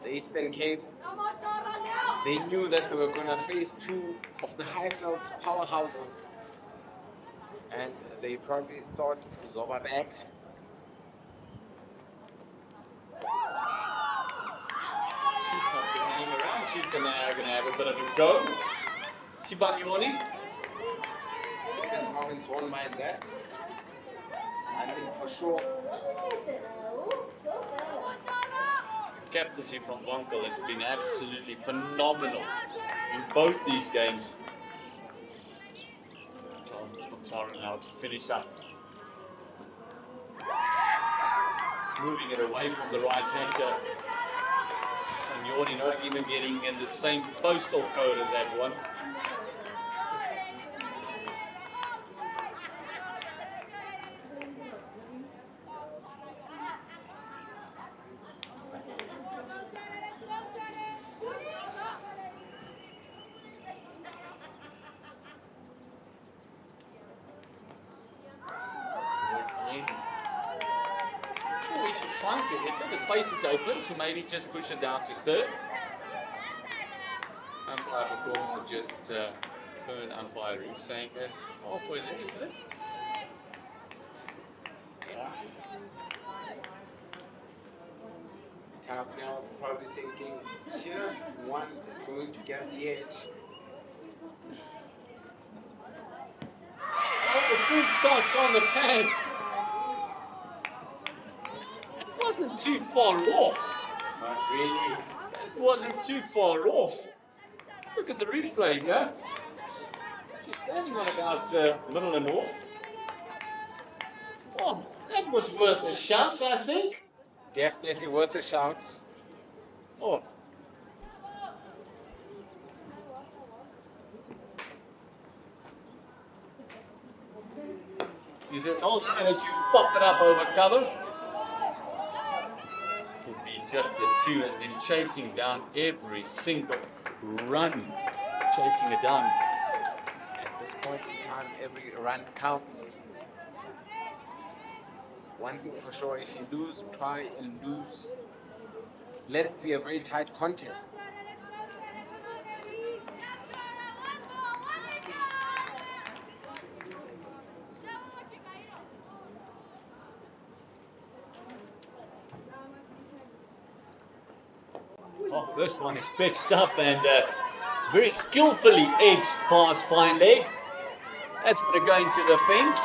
the Eastern Cape, they knew that they were going to face two of the Highvelds powerhouses, and they probably thought Zoba back. She's not going to hang around. She's going to have a bit of a go. Sibanyoni. Eastern Province won't mind that. I think for sure. Captaincy from Wankel has been absolutely phenomenal in both these games. Charles Montaro now to finish up. Moving it away from the right hander. And Yordi not even getting in the same postal code as that one. Sure, he's trying to hit it. The face is open, so maybe just push it down to third. Umpire McCall just turn umpire who's saying that halfway there, isn't it? Yeah. Top now probably thinking just one is going to get the edge. Oh, a good touch on the pads. It wasn't too far off. Not really. It wasn't too far off. Look at the replay, yeah? She's standing on about middle and off. Oh, that was worth a shot, I think. Definitely worth a shout. Oh. He said, oh, no, you popped it up over cover. Could be just the two and then chasing down every single run. Chasing it down. At this point in time, every run counts. One thing for sure, if you lose, try and lose. Let it be a very tight contest. Oh, this one is pitched up and very skillfully edged past fine leg. That's going to go into the fence.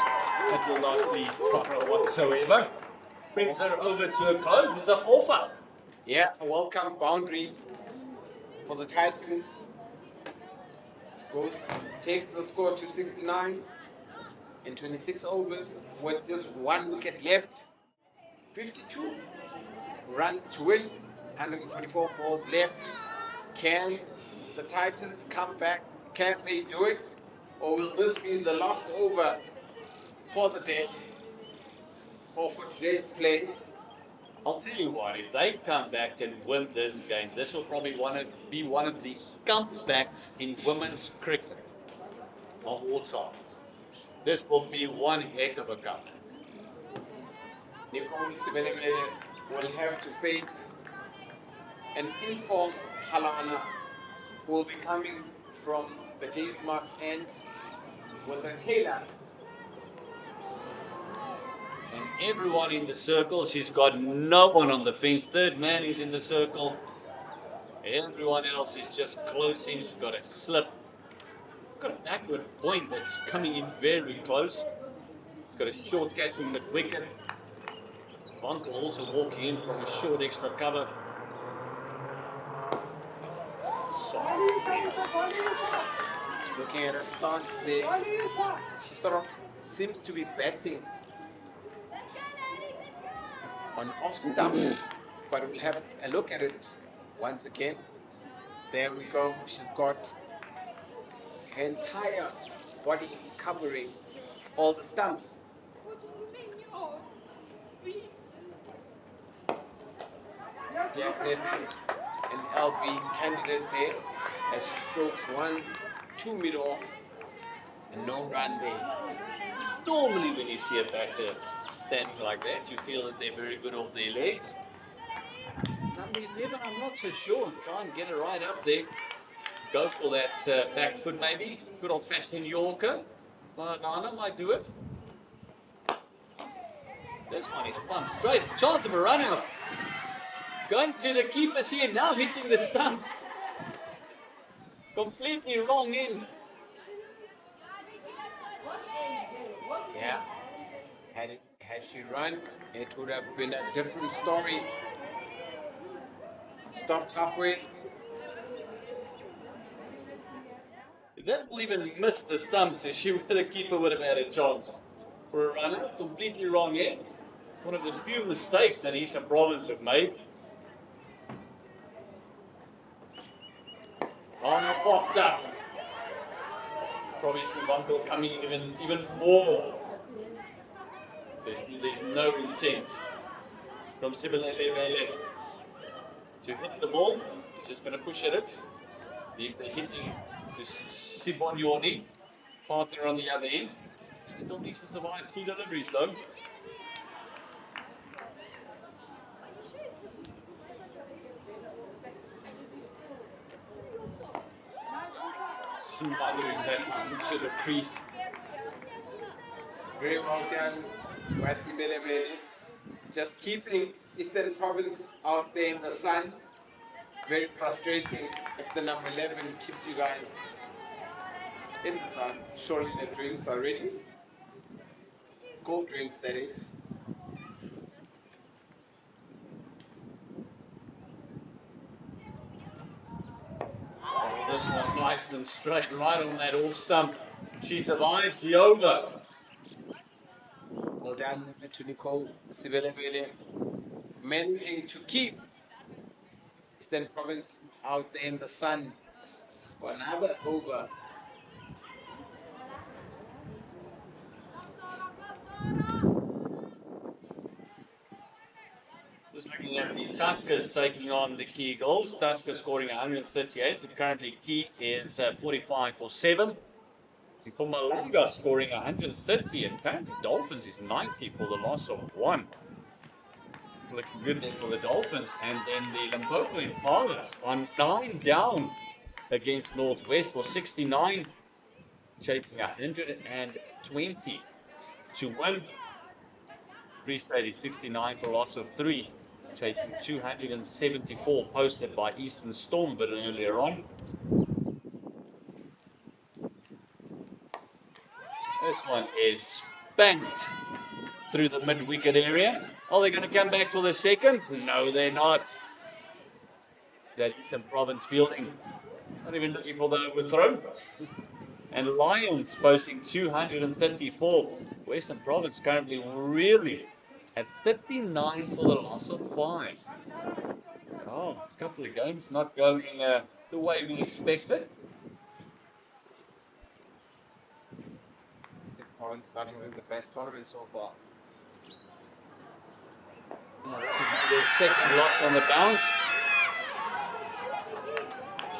That will not please Tara whatsoever. Brings her over to a close. It's a 4-4. Yeah, a welcome boundary for the Titans. Takes the score to 69 in 26 overs with just 1 wicket left. 52 runs to win, 144 balls left. Can the Titans come back? Can they do it? Or will this be the last over for the day or for today's play? I'll tell you what, if they come back and win this game, this will probably be one of the comebacks in women's cricket of all time. This will be one heck of a comeback. Nicole Sibelengele will have to face an informed Halana who will be coming from the JV Marks end with a Taylor. And everyone in the circle, she's got no one on the fence. Third man is in the circle. Everyone else is just close in. She's got a slip. Got a backward point that's coming in very close. It's got a short catching mid wicket. Bonk will also walk in from a short extra cover. Sorry. Looking at her stance there, she sort of seems to be batting on off stump, but we'll have a look at it once again. There we go. She's got her entire body covering all the stumps. Definitely an LB candidate there as she strokes 1-2 mid off and no run there. Normally when you see a batter standing like that, you feel that they're very good off their legs. Number 11, I'm not so sure. Try and get it right up there. Go for that back foot maybe. Good old-fashioned Yorker. Nana might do it. This one is pumped straight. Chance of a run out. Going to the keeper's here, now hitting the stumps. Completely wrong end. Yeah, had she run, it would have been a different story. Stopped halfway. If that ball even missed the stumps, the keeper would have had a chance. For a run out, completely wrong end. One of the few mistakes that Eastern Province have made. Oh, now popped up. Probably some bundle coming even more. There's no intent from Sibelele to hit the ball. He's just going to push at it. Leave the hitting to Sibonyoni, partner on the other end. She still needs to survive 2 deliveries though. Smothering that one into the crease. Very well done, Wesley Belebele. Just keeping Eastern Province out there in the sun. Very frustrating if the number 11 keeps you guys in the sun. Surely the drinks are ready. Cold drinks, that is. Oh, this one nice and straight, right on that off stump. She survives the over. Well done to Nicole Sibelebele, managing to keep Eastern Province out there in the sun for another over. Just looking at the Tuskers taking on the Key goals. Tusker scoring 138. So currently Key is 45 for 7. And Pumalanga scoring 130. And currently Dolphins is 90 for the loss of 1. Looking good there for the Dolphins. And then the Limpopo Impalas on 9 down against Northwest for 69. Chasing 120 to win. Free State is 69 for a loss of 3. Chasing 274 posted by Eastern Storm a bit earlier on. This one is banked through the mid-wicket area. Are they going to come back for the second? No, they're not. That Eastern Province fielding. Not even looking for the overthrow. And Lions posting 234. Western Province currently really at 39 for the loss of 5. Oh, a couple of games not going the way we expected. Province starting with the best tournament so far. Their second loss on the bounce.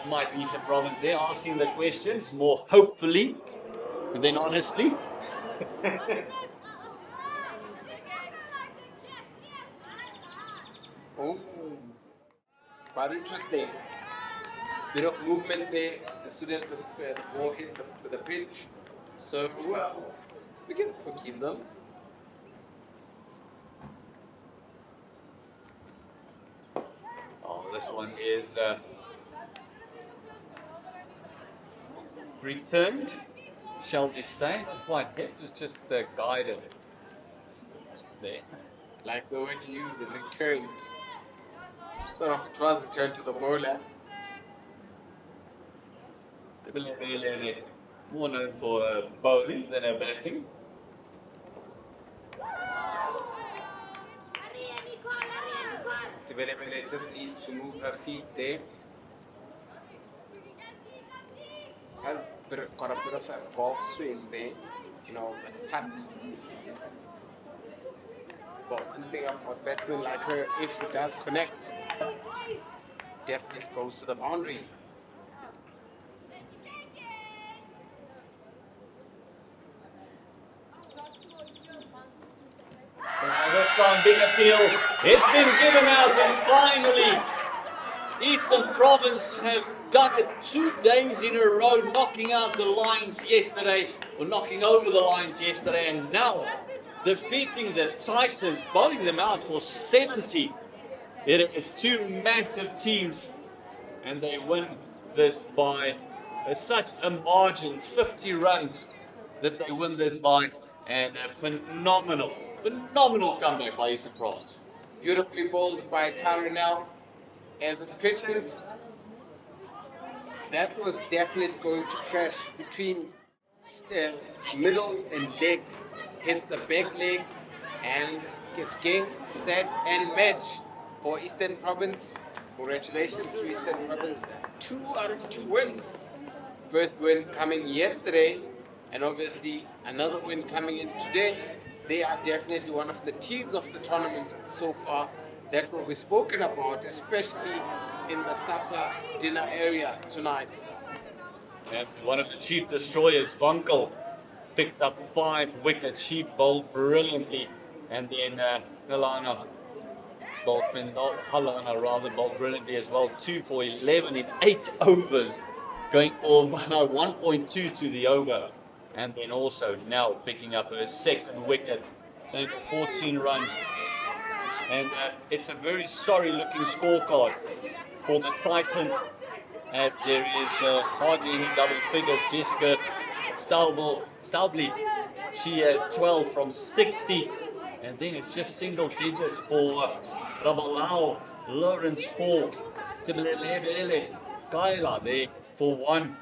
Might be some Province there asking the questions more hopefully than honestly. Oh, quite interesting. Bit of movement there as soon as the ball hit the pitch. So, well, we can forgive them. Oh, this one is returned. Shall we say? Not quite hit, it was just guided there. Like the word you use, it returned. Sort of, it was returned to the bowler. more known for bowling than batting. Sibelebele just needs to move her feet there. Has got a bit of a golf swing there, you know, with putts. But one thing about batsmen like her, if she does connect, definitely goes to the boundary. This time, big appeal. It's been given out, and finally, Eastern Province have done it 2 days in a row, knocking out the Lions yesterday, or knocking over the Lions yesterday, and now defeating the Titans, bowling them out for 70. It is 2 massive teams, and they win this by such a margin, 50 runs that they win this by, and a phenomenal comeback by Eastern Province. Beautifully bowled by Taranel. As it pitches, that was definitely going to crash between middle and leg, hit the back leg, and gets game, set, and match for Eastern Province. Congratulations to Eastern Province. 2 out of 2 wins. First win coming yesterday, and obviously another win coming in today. They are definitely one of the teams of the tournament so far that will be spoken about, especially in the supper dinner area tonight. And one of the chief destroyers, Vankel, picked up 5 wickets. She bowled brilliantly, and then Halana bowled brilliantly as well. 2 for 11 in 8 overs, going for about 1.2 to the over. And then also now picking up her 2nd wicket, going for 14 runs. And it's a very sorry-looking scorecard for the Titans, as there is hardly any double figures. Jessica Staubli, she had 12 from 60, and then it's just single digits for Rabalao, Lawrence 4, Sibelele, Kaila there for 1,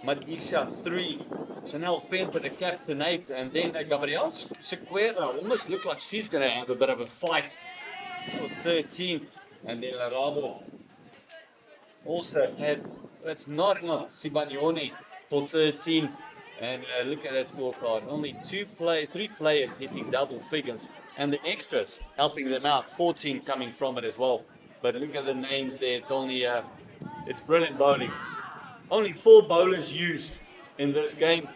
Madisha 3, Chanel Femper the captain 8, and then Gabrielle Sequeira almost looked like she's going to have a bit of a fight. That was 13, and then Larabo also had, that's not enough, Sibanyone for 13. And look at that scorecard. Only 3 players hitting double figures, and the extras helping them out. 14 coming from it as well. But look at the names there. It's only it's brilliant bowling. Only 4 bowlers used in this game.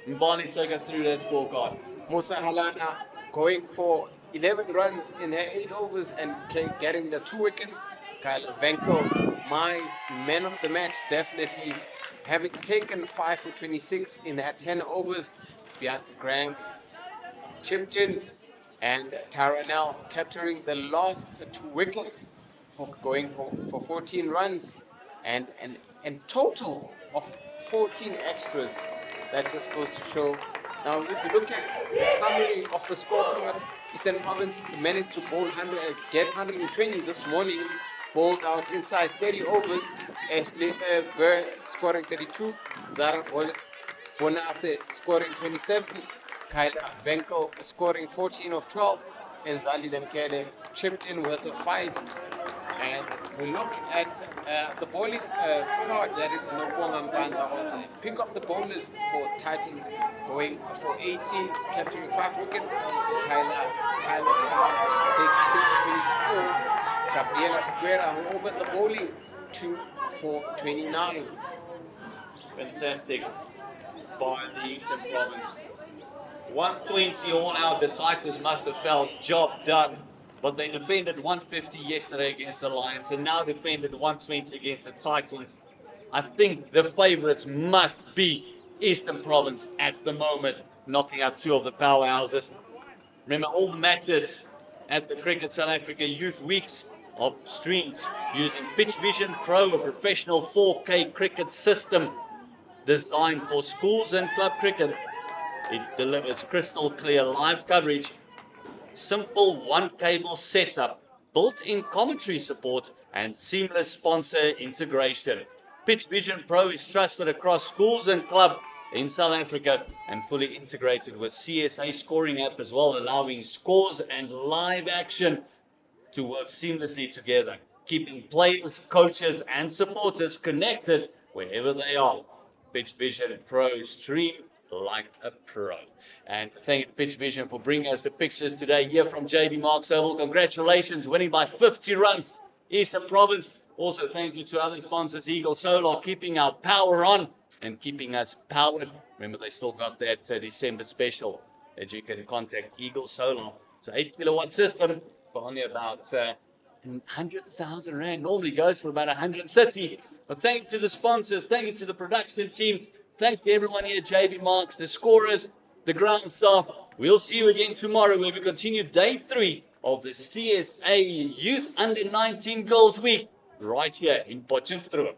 Mbani, take us through that scorecard. Musa Halana going for 11 runs in her 8 overs and getting the 2 wickets. Kyle Venkel, my man of the match, definitely having taken 5 for 26 in her 10 overs. Beat Graham chipped in, and Taranel capturing the last 2 wickets for going for 14 runs and total of 14 extras. That just goes to show. Now, if you look at the summary of the scorecard, Eastern Province managed to get 120 this morning, bowled out inside 30 overs. Ashley Ver scoring 32, Zara Bonase scoring 27, Kyla Venkel scoring 14 of 12, and Zali Lemkele chipped in with a 5. And we look at the bowling card, that is Nobonga Mbanza was a pick of the bowlers for Titans, going for 18, capturing 5 wickets. Kyla taking 24. Gabriela Squera, who opened the bowling, 2 for 29. Fantastic by the Eastern Province. 120 all out. The Titans must have felt job done. But they defended 150 yesterday against the Lions, and now defended 120 against the Titans. I think the favourites must be Eastern Province at the moment, knocking out 2 of the powerhouses. Remember, all the matches at the Cricket South Africa Youth Weeks are streamed using Pitch Vision Pro, a professional 4K cricket system designed for schools and club cricket. It delivers crystal clear live coverage, simple 1-cable setup, built-in commentary support, and seamless sponsor integration. Pitch Vision Pro is trusted across schools and club in South Africa and fully integrated with CSA scoring app as well, allowing scores and live action to work seamlessly together, keeping players, coaches, and supporters connected wherever they are. Pitch Vision Pro, stream like a pro. And thank you, Pitch Vision, for bringing us the pictures today here from JB Marks Oval. Congratulations, winning by 50 runs, Eastern Province. Also, thank you to other sponsors, Eagle Solar, keeping our power on and keeping us powered. Remember, they still got that December special that you can contact Eagle Solar. It's an 8 kilowatt system for only about 100,000 Rand. Normally goes for about 130. But thank you to the sponsors, thank you to the production team, thanks to everyone here at JB Marks, the scorers, the ground staff. We'll see you again tomorrow where we continue day 3 of the CSA Youth Under 19 Girls Week right here in Potchefstroom.